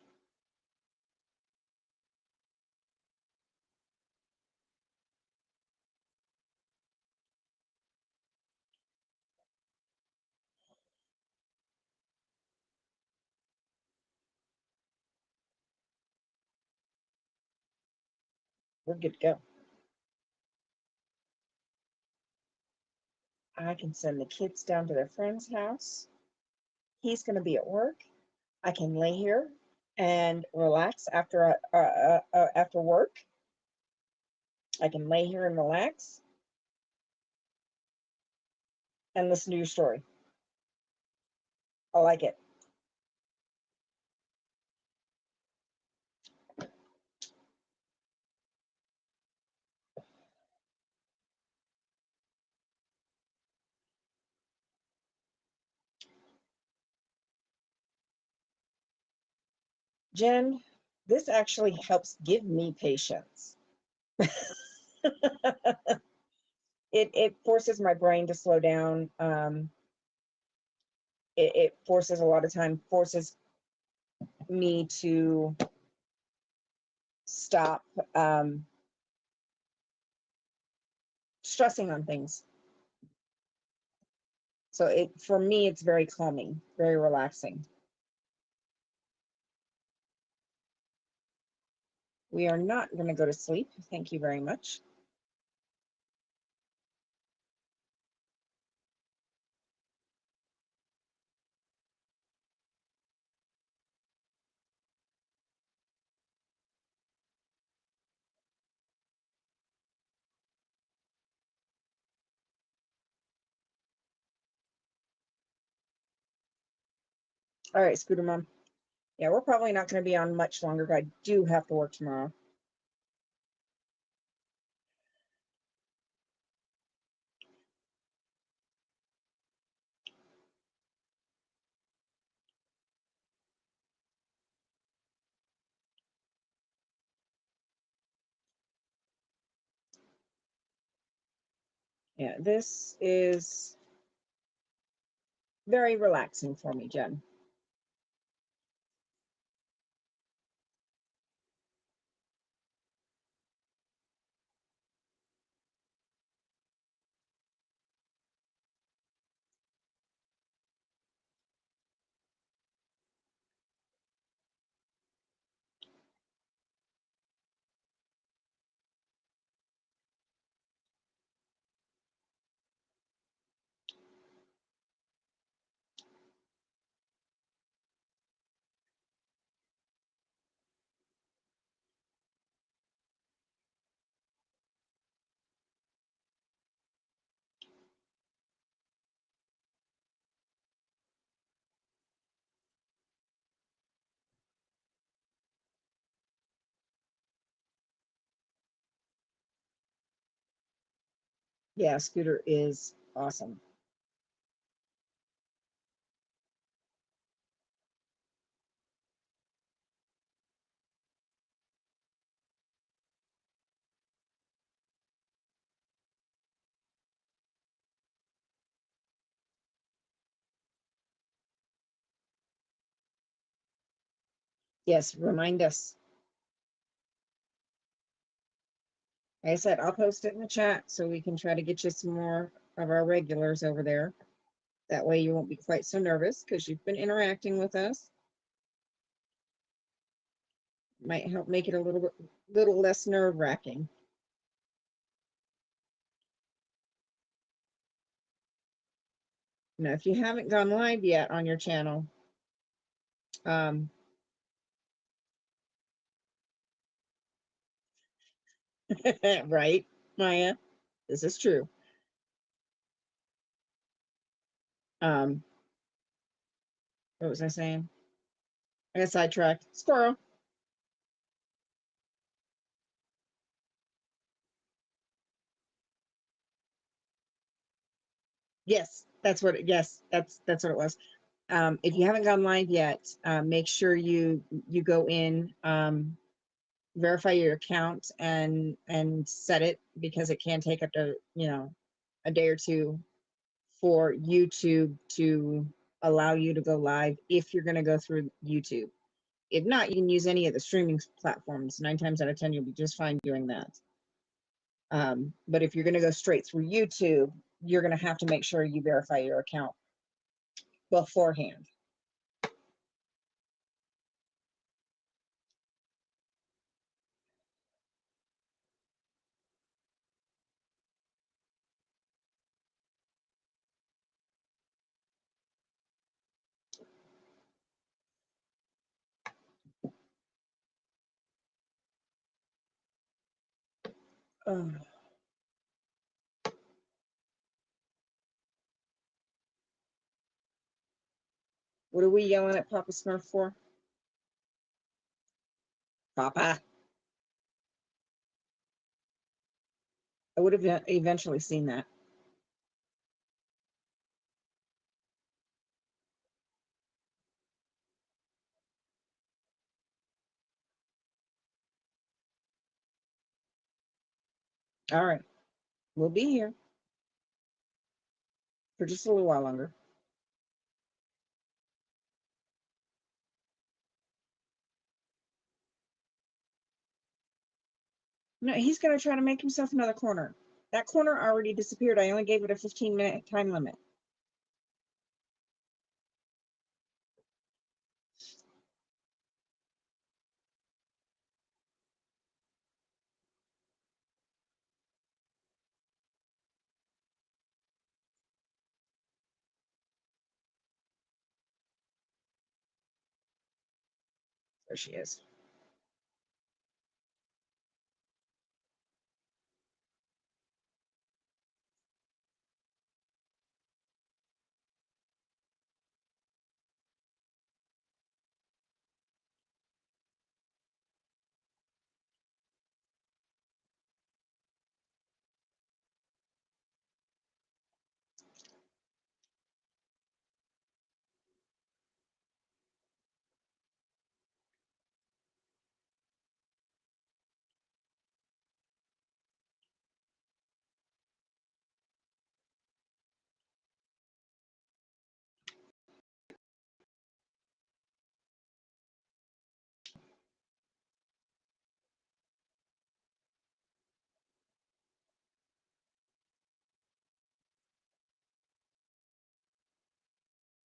S2: We're good to go. I can send the kids down to their friend's house. He's going to be at work. I can lay here and relax after work. I can lay here and relax and listen to your story. I like it. Jen, this actually helps give me patience. It forces my brain to slow down. It forces a lot of time, forces me to stop stressing on things. So for me, it's very calming, very relaxing. We are not going to go to sleep. Thank you very much. All right, Scooter Mom. Yeah, we're probably not going to be on much longer. I do have to work tomorrow. Yeah, this is very relaxing for me, Jen. Yeah, Scooter is awesome. Yes, remind us. Like I said, I'll post it in the chat so we can try to get you some more of our regulars over there. That way you won't be quite so nervous because you've been interacting with us. Might help make it a little less nerve-wracking. Now, if you haven't gone live yet on your channel, right, Maya? This is true. What was I saying? I got sidetracked. Squirrel. Yes, that's what. Yes, that's what it was. If you haven't gone live yet, make sure you go in, verify your account, and set it because it can take up to a day or two for YouTube to allow you to go live if you're going to go through YouTube. If not, you can use any of the streaming platforms. 9 times out of 10, you'll be just fine doing that. But if you're going to go straight through YouTube, you're going to have to make sure you verify your account beforehand. What are we yelling at Papa Smurf for? Papa. I would have eventually seen that. All right. We'll be here for just a little while longer. No, he's going to try to make himself another corner. That corner already disappeared. I only gave it a 15-minute time limit. There she is.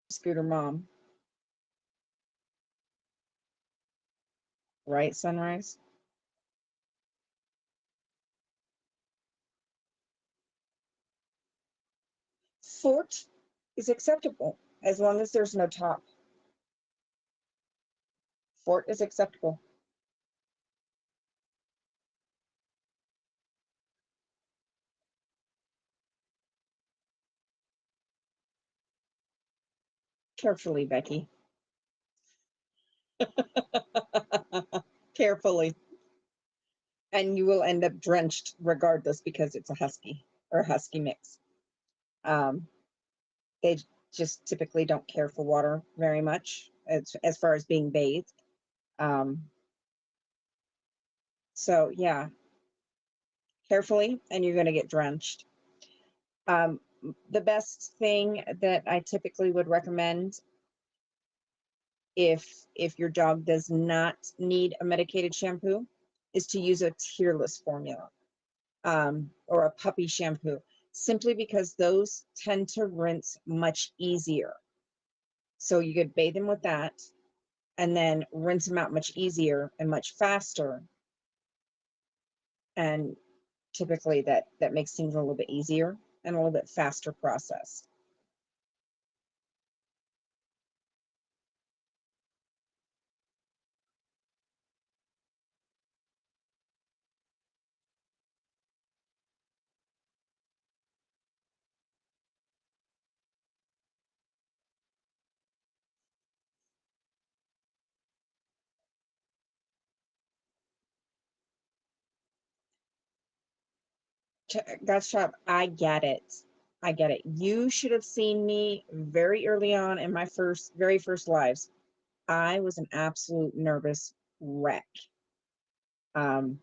S2: Scooter Mom. Right, Sunrise? Fort is acceptable as long as there's no top. Fort is acceptable. Carefully, Becky. Carefully. And you will end up drenched regardless because it's a husky or a husky mix. They just typically don't care for water very much as far as being bathed. So yeah, carefully, and you're going to get drenched. The best thing that I typically would recommend if your dog does not need a medicated shampoo is to use a tearless formula or a puppy shampoo, simply because those tend to rinse much easier. So you could bathe them with that and then rinse them out much easier and much faster. And typically that makes things a little bit easier and a little bit faster process. God's shop, I get it. I get it. You should have seen me very early on in my very first lives. I was an absolute nervous wreck. I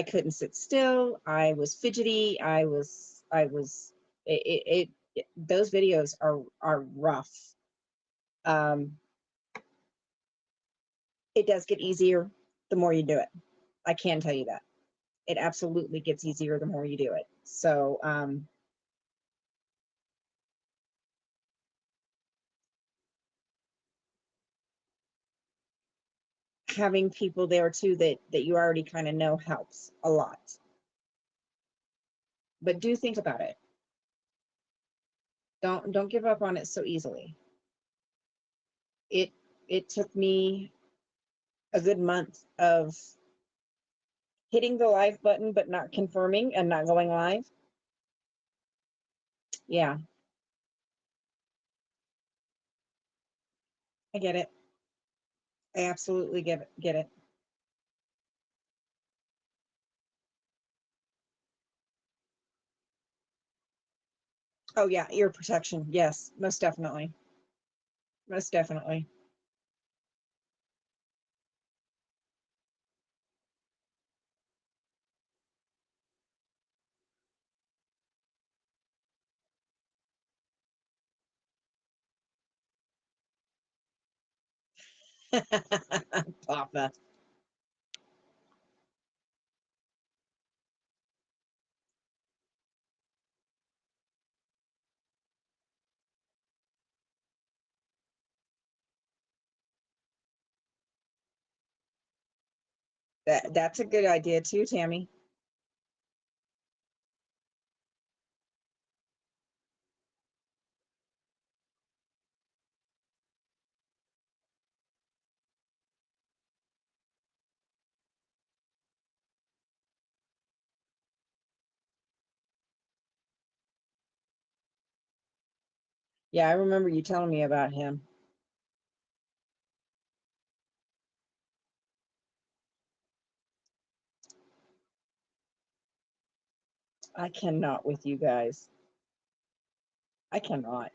S2: couldn't sit still. I was fidgety. I was, it those videos are rough. Um, it does get easier the more you do it. I can tell you that. It absolutely gets easier the more you do it. So, having people there too that you already kind of know helps a lot. But do think about it. Don't give up on it so easily. It it took me a good month of hitting the live button but not confirming and not going live. Yeah, I get it. I absolutely get it. Oh yeah, ear protection. Yes, most definitely. Most definitely. Papa. That's a good idea too, Tammy. Yeah, I remember you telling me about him. I cannot with you guys. I cannot.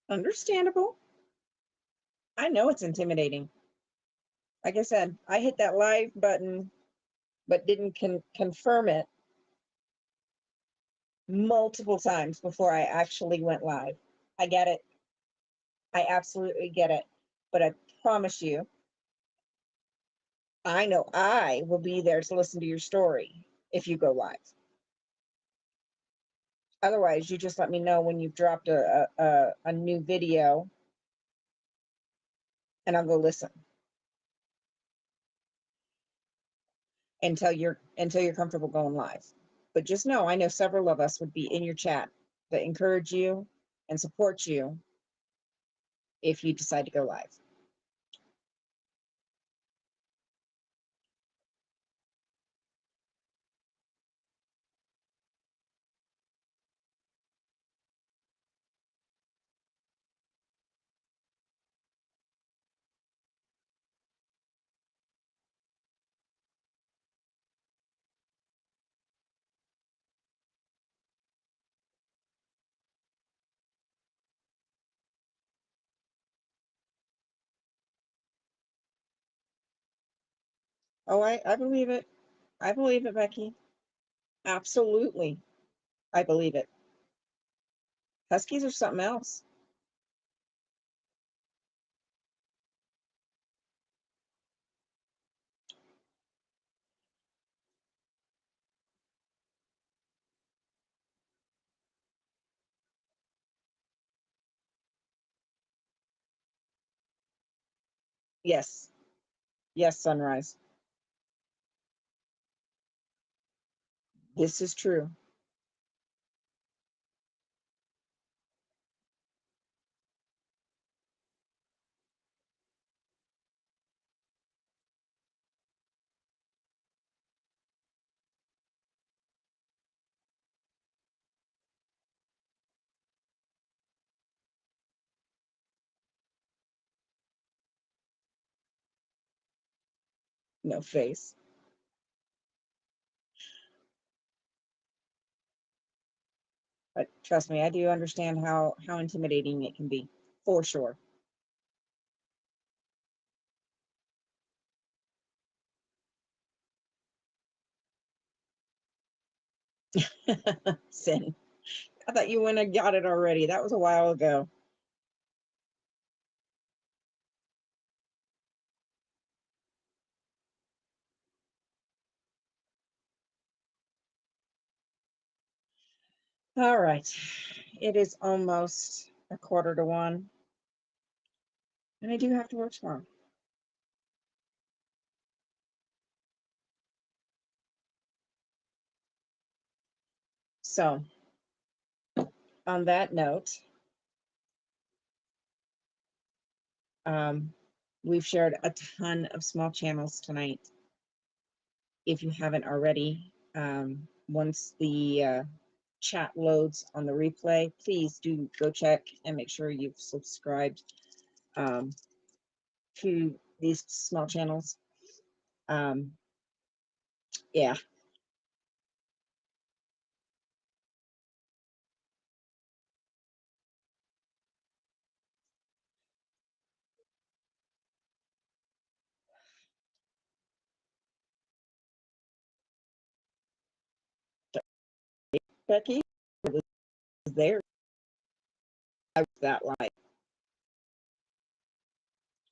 S2: Understandable. I know it's intimidating. Like I said, I hit that live button but didn't confirm it multiple times before I actually went live. I get it. I absolutely get it. But I promise you, I know I will be there to listen to your story if you go live. Otherwise, you just let me know when you've dropped a new video and I'll go listen until you're comfortable going live. But just know, I know several of us would be in your chat that encourage you and support you if you decide to go live. Oh, I believe it. I believe it, Becky. Absolutely. I believe it. Huskies are something else. Yes. Yes, Sunrise. This is true. No face. But trust me, I do understand how intimidating it can be, for sure. Sin. I thought you went and got it already. That was a while ago. All right. It is almost 1:45, and I do have to work tomorrow. So, on that note, we've shared a ton of small channels tonight. If you haven't already, once the chat loads on the replay, please do go check and make sure you've subscribed um, to these small channels. Yeah. Becky was there. I was that live.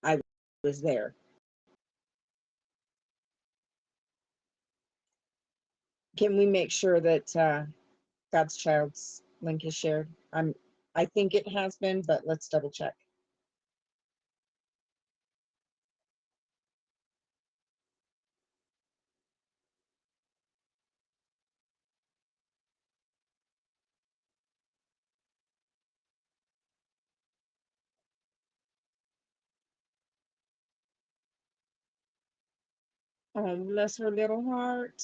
S2: I was there. Can we make sure that God's Child's link is shared? I think it has been, but let's double check. Oh, bless her little heart.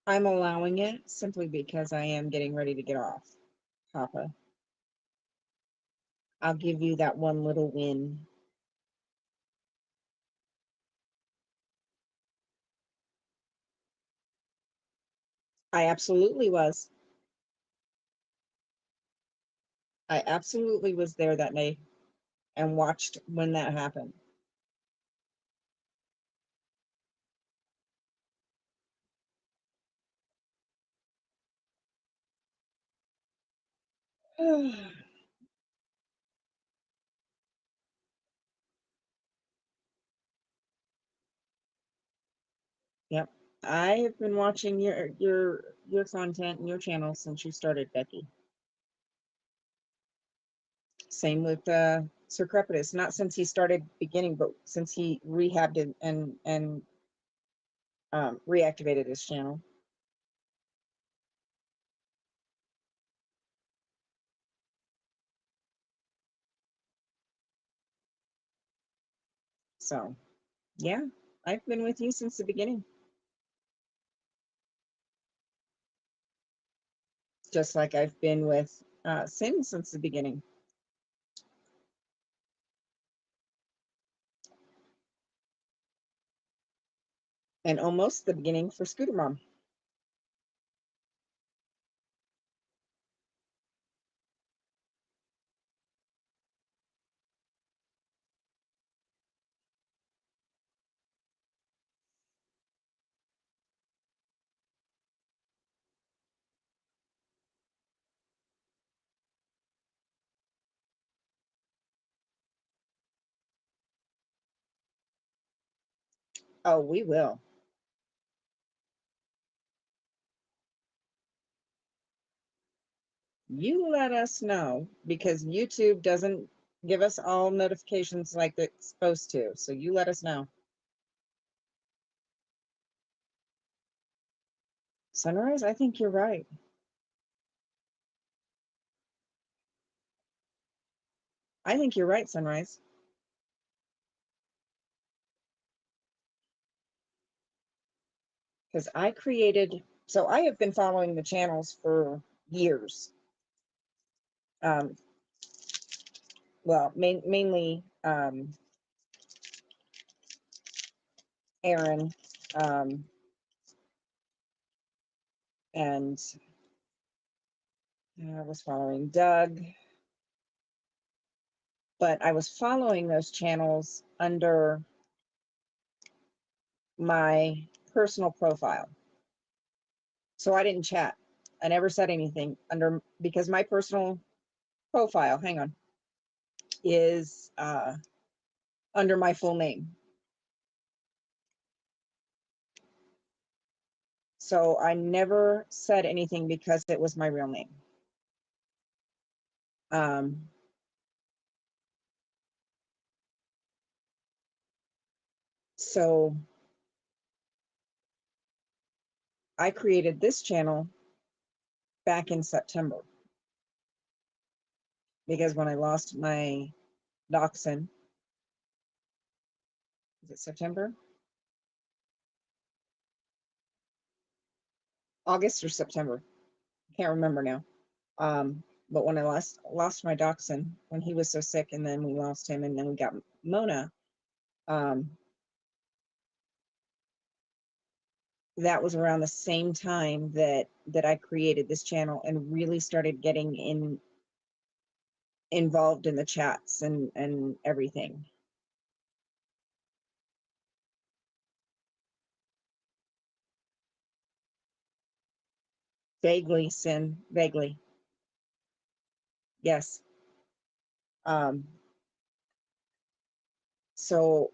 S2: I'm allowing it simply because I am getting ready to get off, Papa. I'll give you that one little win. I absolutely was. I absolutely was there that day and watched when that happened. Yep. I have been watching your content and your channel since you started, Becky. Same with Sir Crepitus. Not since he started beginning, but since he rehabbed it and reactivated his channel. So, yeah, I've been with you since the beginning. Just like I've been with Sin since the beginning. And almost the beginning for Scooter Mom. Oh, we will. You let us know because YouTube doesn't give us all notifications like it's supposed to. So you let us know. Sunrise, I think you're right. I think you're right, Sunrise. Because I created, so I have been following the channels for years. Um, well, mainly Aaron, And I was following Doug, but I was following those channels under my personal profile. So I didn't chat. I never said anything under, because my personal profile, hang on, is under my full name. So I never said anything because it was my real name. So I created this channel back in September, because when I lost my dachshund, is it September? August or September? I can't remember now. But when I lost my dachshund, when he was so sick, and then we lost him, and then we got Mona, that was around the same time that I created this channel and really started getting involved in the chats and everything. Vaguely, Sin, vaguely. Yes. So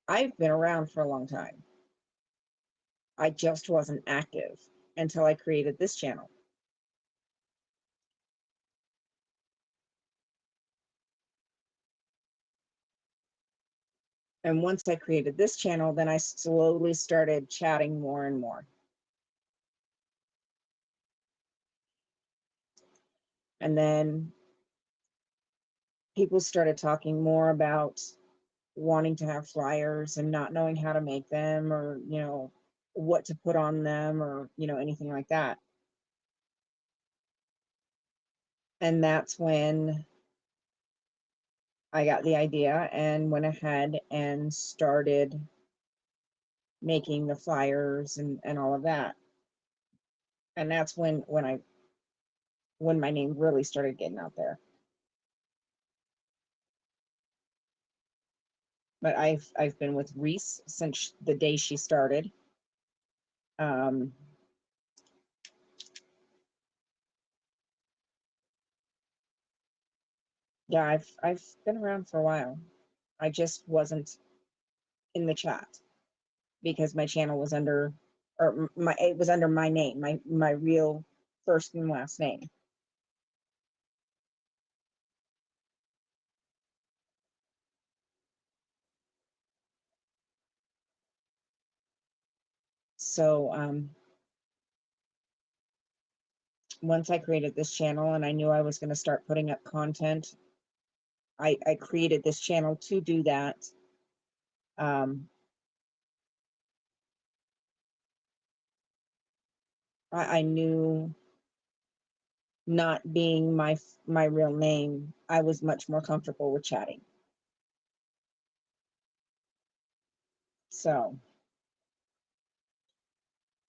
S2: I've been around for a long time. I just wasn't active until I created this channel. And once I created this channel, then I slowly started chatting more and more. And then people started talking more about wanting to have flyers and not knowing how to make them, or, you know, what to put on them, or, you know, anything like that. And that's when I got the idea and went ahead and started making the flyers and all of that. And that's when my name really started getting out there. But I've been with Reese since the day she started. Yeah, I've been around for a while. I just wasn't in the chat because my channel was under, or it was under my name, my real first and last name. So once I created this channel and I knew I was going to start putting up content, I created this channel to do that. I knew, not being my real name, I was much more comfortable with chatting. So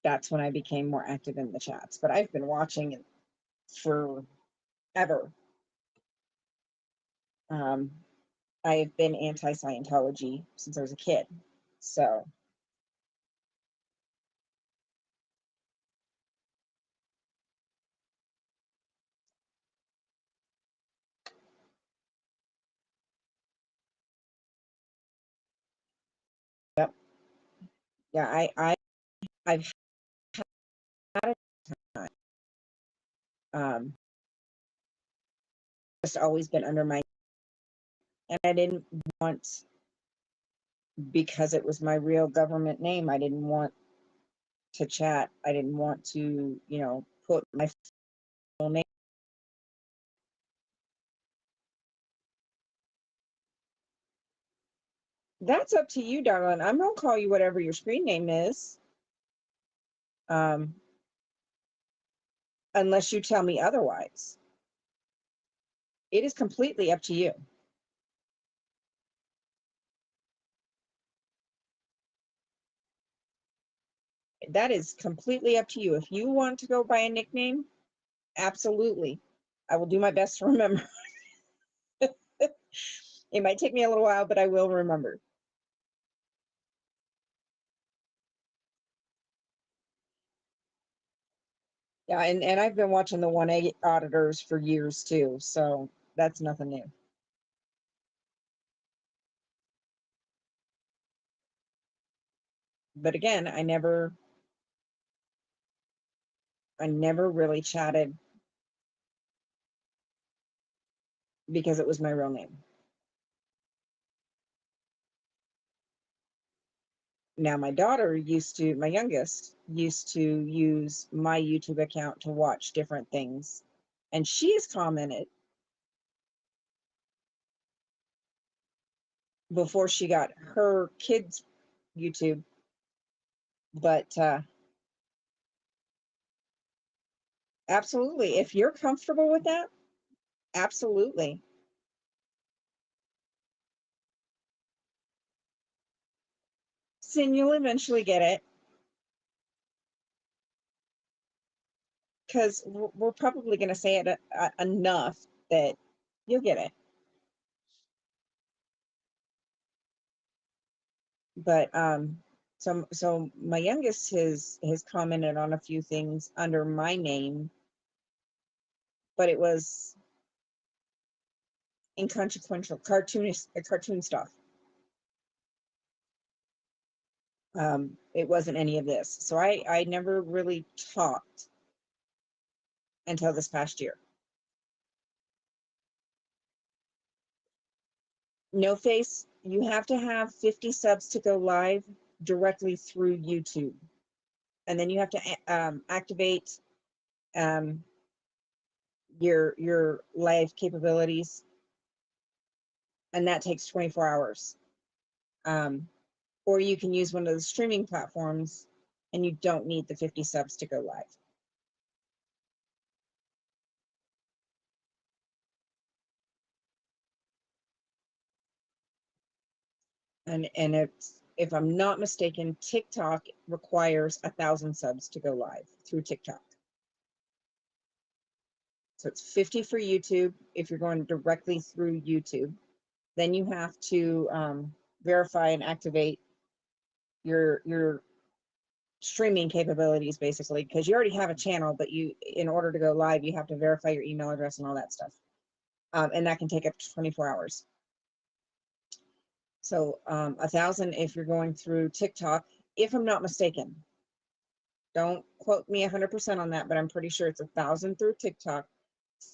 S2: that's when I became more active in the chats. But I've been watching it forever. I've been anti-Scientology since I was a kid. So yep. Yeah, I've had a time. Just always been under my, and I didn't want, because it was my real government name, I didn't want to chat. I didn't want to, you know, put my full name. That's up to you, darling. I'm gonna call you whatever your screen name is, unless you tell me otherwise. It is completely up to you. that is completely up to you. If you want to go by a nickname, absolutely. I will do my best to remember. It might take me a little while, but I will remember. Yeah, and I've been watching the 1A auditors for years too, so that's nothing new. But again, I never really chatted because it was my real name. Now, my youngest, used to use my YouTube account to watch different things. And she has commented before she got her kids' YouTube. But absolutely, if you're comfortable with that, absolutely. Sin, you'll eventually get it. Because we're probably going to say it enough that you'll get it. But so my youngest has commented on a few things under my name, but it was inconsequential, cartoon stuff. It wasn't any of this, so I never really talked until this past year. No Face, you have to have 50 subs to go live directly through YouTube. And then you have to activate your live capabilities, and that takes 24 hours. Or you can use one of the streaming platforms, and you don't need the 50 subs to go live. And it's, if I'm not mistaken, TikTok requires 1,000 subs to go live through TikTok. So it's 50 for YouTube if you're going directly through YouTube. Then you have to verify and activate your streaming capabilities, basically, because you already have a channel, but in order to go live, you have to verify your email address and all that stuff. And that can take up to 24 hours. So 1,000 if you're going through TikTok, if I'm not mistaken. Don't quote me 100% on that, but I'm pretty sure it's 1,000 through TikTok,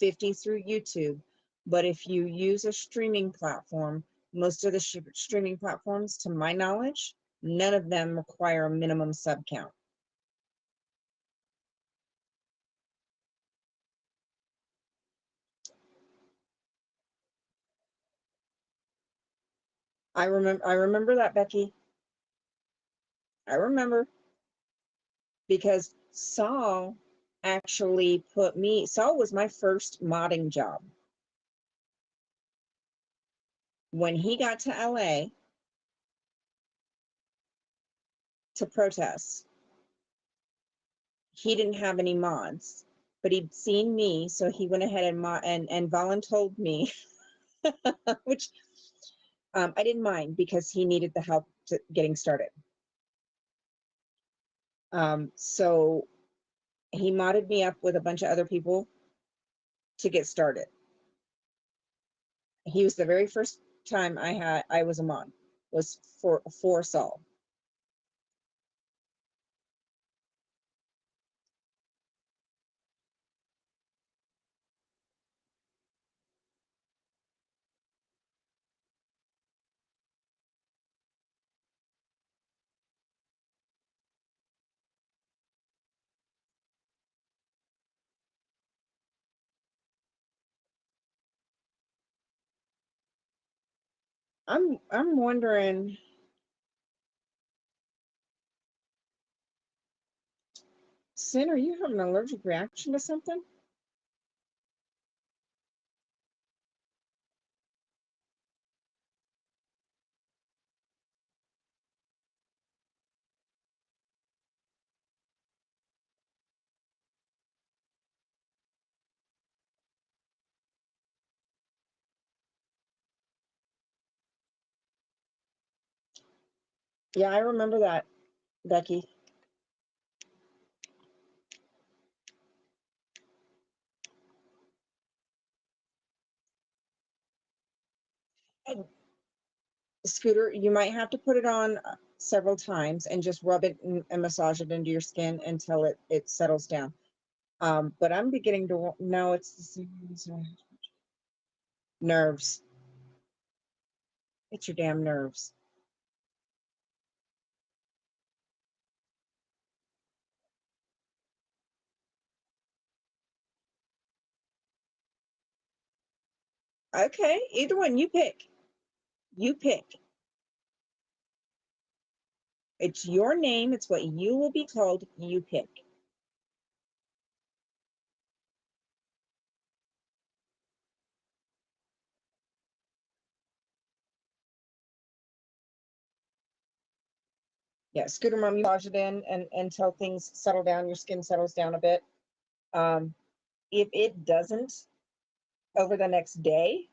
S2: 50 through YouTube. But if you use a streaming platform, most of the streaming platforms, to my knowledge, none of them require a minimum sub count. I remember that, Becky. I remember, because Saul actually Saul was my first modding job. When he got to LA to protest, he didn't have any mods, but he'd seen me, so he went ahead and voluntold me, which I didn't mind because he needed the help getting started. So he modded me up with a bunch of other people to get started. He was the very first time I was a mod, was for Saul. I'm wondering, Sin, are you having an allergic reaction to something? Yeah, I remember that, Becky. And Scooter, you might have to put it on several times and just rub it and massage it into your skin until it settles down. But I'm beginning to know it's the same nerves. It's your damn nerves. Okay, either one you pick. You pick. It's your name. It's what you will be called. You pick. Yeah, Scooter Mom, you massage it in and until things settle down, your skin settles down a bit. Um, if it doesn't over the next day,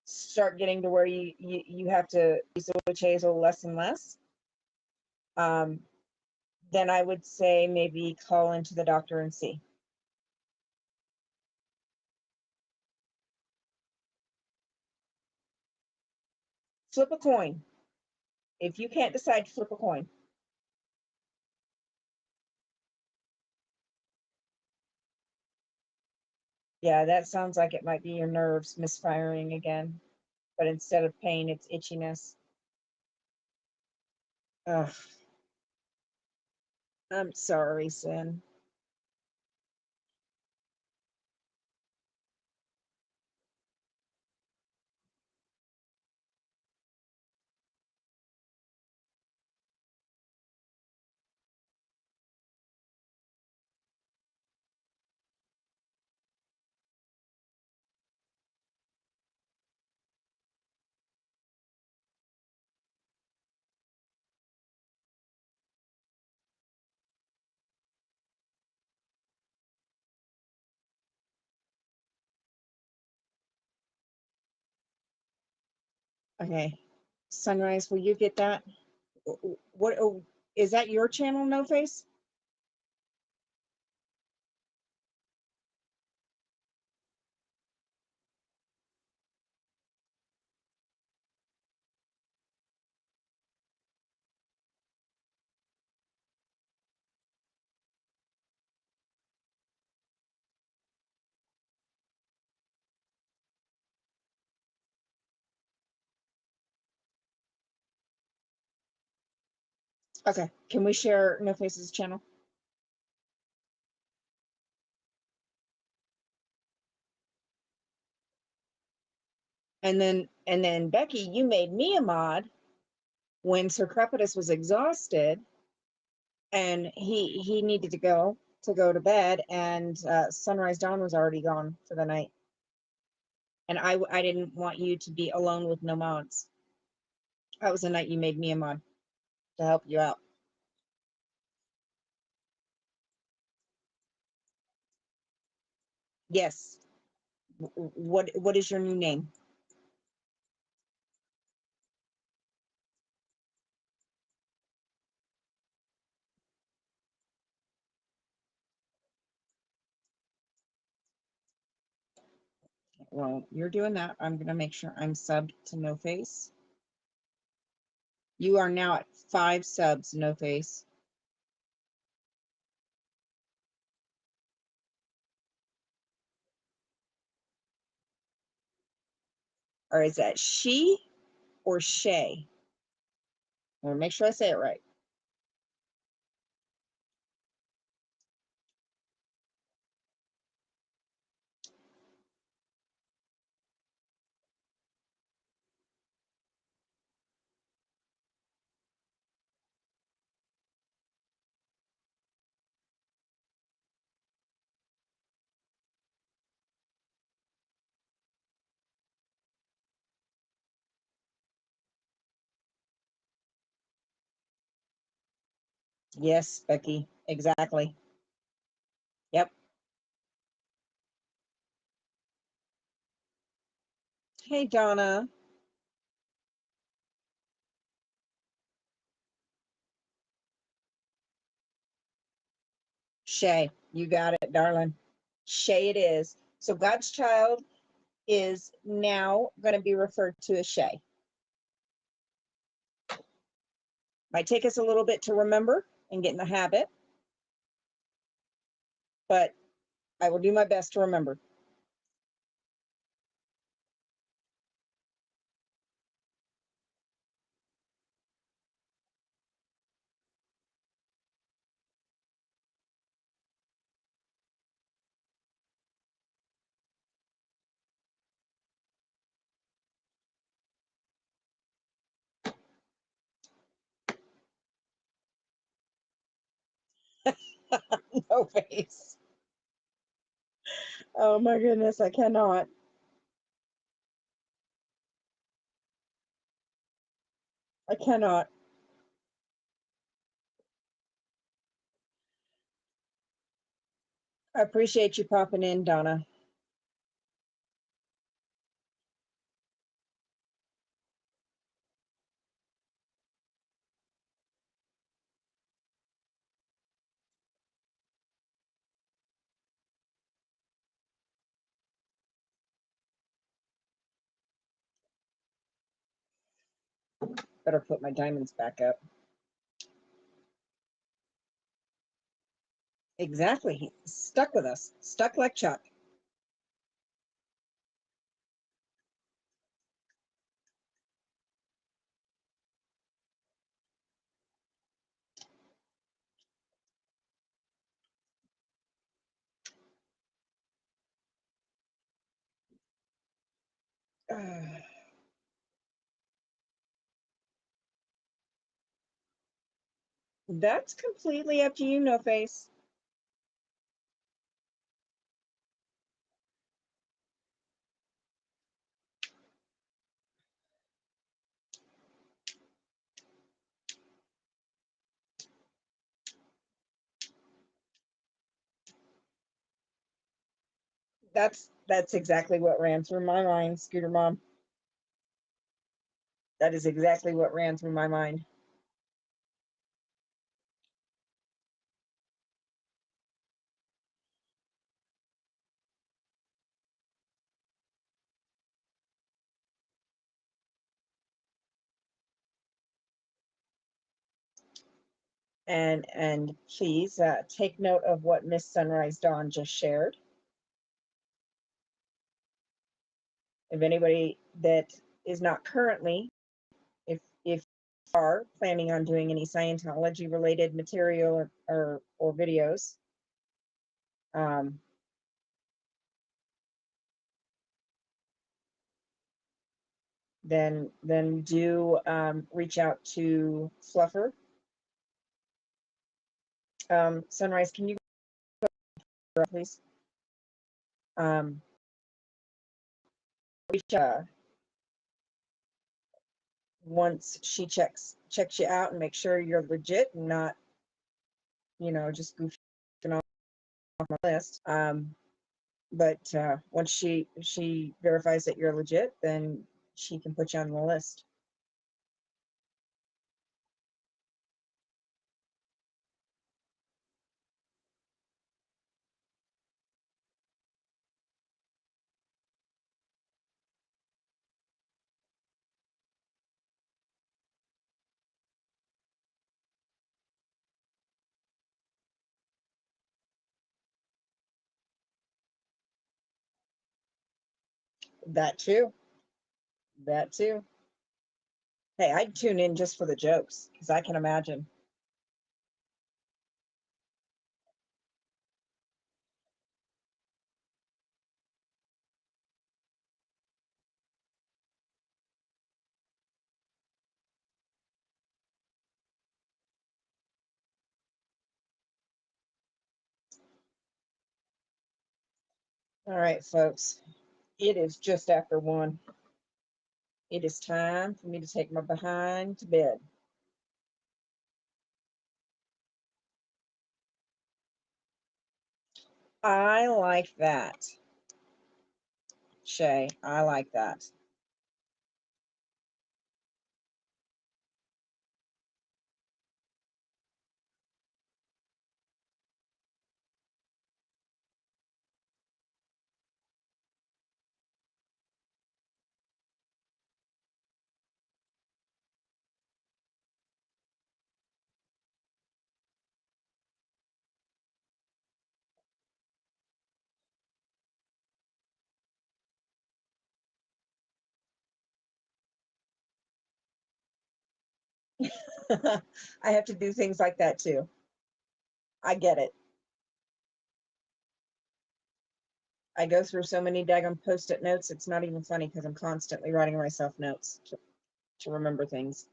S2: start getting to where you have to use the witch hazel less and less, um, then I would say maybe call into the doctor and see. Flip a coin. If you can't decide, flip a coin. Yeah, that sounds like it might be your nerves misfiring again, but instead of pain, it's itchiness. Ugh, I'm sorry, Sin. Okay, Sunrise, will you get that? What? Oh, is that your channel, No Face? Okay, can we share No Face's channel? And then Becky, you made me a mod when Sir Crepitus was exhausted and he needed to go to bed, and Sunrise Dawn was already gone for the night, and I didn't want you to be alone with no mods. That was the night you made me a mod to help you out. Yes. What is your new name? Well, you're doing that. I'm gonna make sure I'm subbed to No Face. You are now at 5 subs, No Face. Or is that she or Shay? I want to make sure I say it right. Yes, Becky, exactly. Yep. Hey, Donna. Shay, you got it, darling. Shay it is. So God's child is now going to be referred to as Shay. Might take us a little bit to remember and get in the habit, but I will do my best to remember. No face. Oh my goodness, I cannot. I cannot. I appreciate you popping in, Donna. Better put my diamonds back up. Exactly. Stuck with us. Stuck like Chuck. That's completely up to you, No Face. That's exactly what ran through my mind, Scooter Mom. That is exactly what ran through my mind. And please take note of what Miss Sunrise Dawn just shared. If anybody that is not currently, if you are planning on doing any Scientology related material or videos, then do reach out to Fluffer. Sunrise, can you go, please? Reach once she checks you out and make sure you're legit and not, just goofing off my list. But once she verifies that you're legit, then she can put you on the list. That too. That too. Hey, I'd tune in just for the jokes because I can imagine. All right, folks. It is just after 1. It is time for me to take my behind to bed. I like that, Shay. I like that. I have to do things like that too. I get it. I go through so many daggone post-it notes, it's not even funny because I'm constantly writing myself notes to remember things.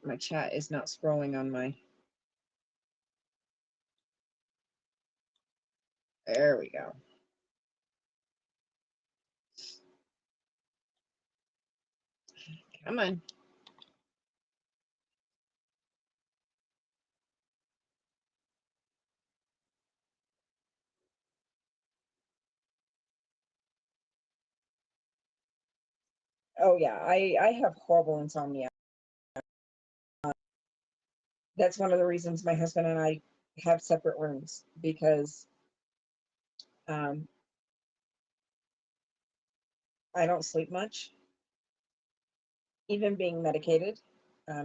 S2: My chat is not scrolling on my... There we go. Come on. Oh yeah, I have horrible insomnia. That's one of the reasons my husband and I have separate rooms, because um, I don't sleep much, even being medicated,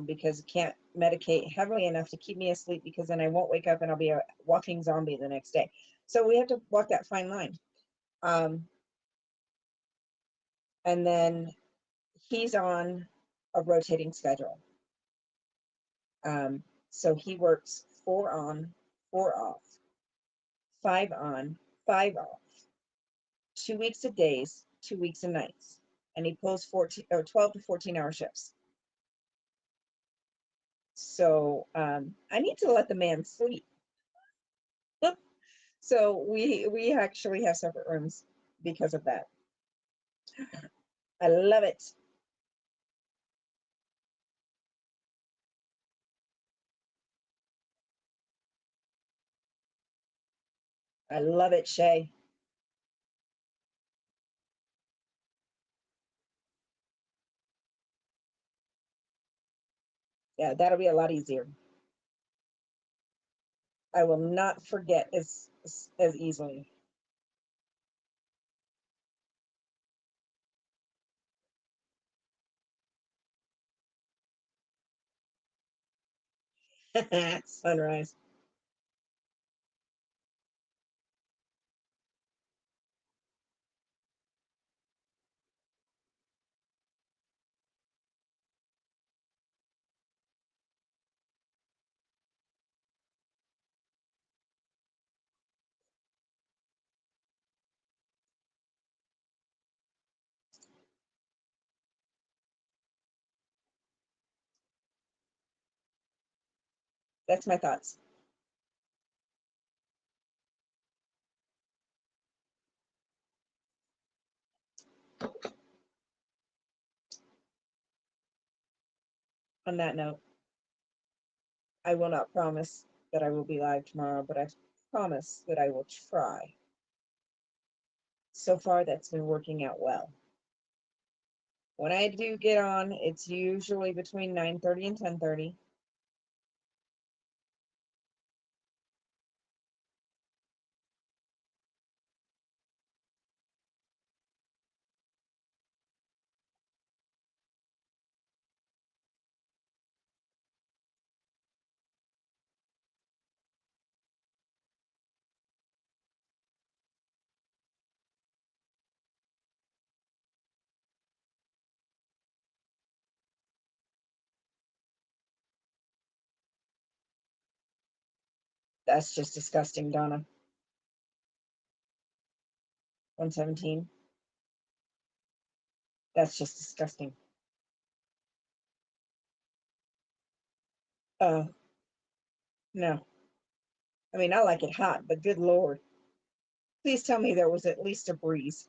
S2: because it can't medicate heavily enough to keep me asleep, because then I won't wake up and I'll be a walking zombie the next day. So we have to walk that fine line. And then he's on a rotating schedule. So he works 4 on, 4 off, 5 on, 5 off, 2 weeks of days, 2 weeks of nights, and he pulls 14 or 12 to 14-hour shifts. So I need to let the man sleep. So we actually have separate rooms because of that. I love it. I love it, Shay. Yeah, that'll be a lot easier. I will not forget as easily. Sunrise. That's my thoughts on that note. I will not promise that I will be live tomorrow, but I promise that I will try. So far, that's been working out well. When I do get on, it's usually between 9:30 and 10:30. That's just disgusting, Donna. 117. That's just disgusting. No. I mean, I like it hot, but good Lord. Please tell me there was at least a breeze.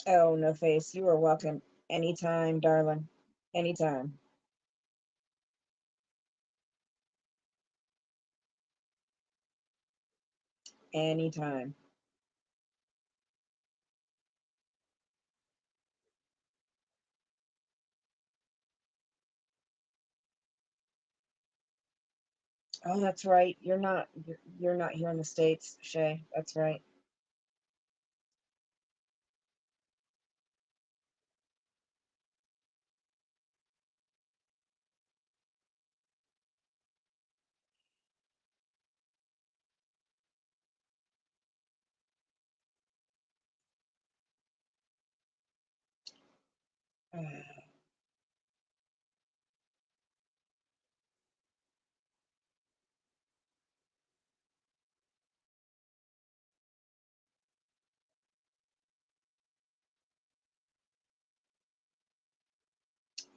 S2: Oh, no face. You are welcome anytime, darling. Anytime. Anytime. Oh, that's right. You're not here in the States, Shay. That's right.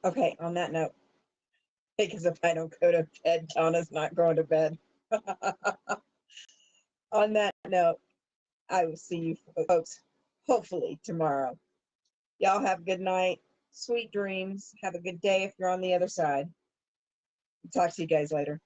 S2: Okay, on that note, because if I don't go to bed, Donna's not going to bed. On that note, I will see you folks hopefully tomorrow. Y'all have a good night. Sweet dreams. Have a good day if you're on the other side. Talk to you guys later.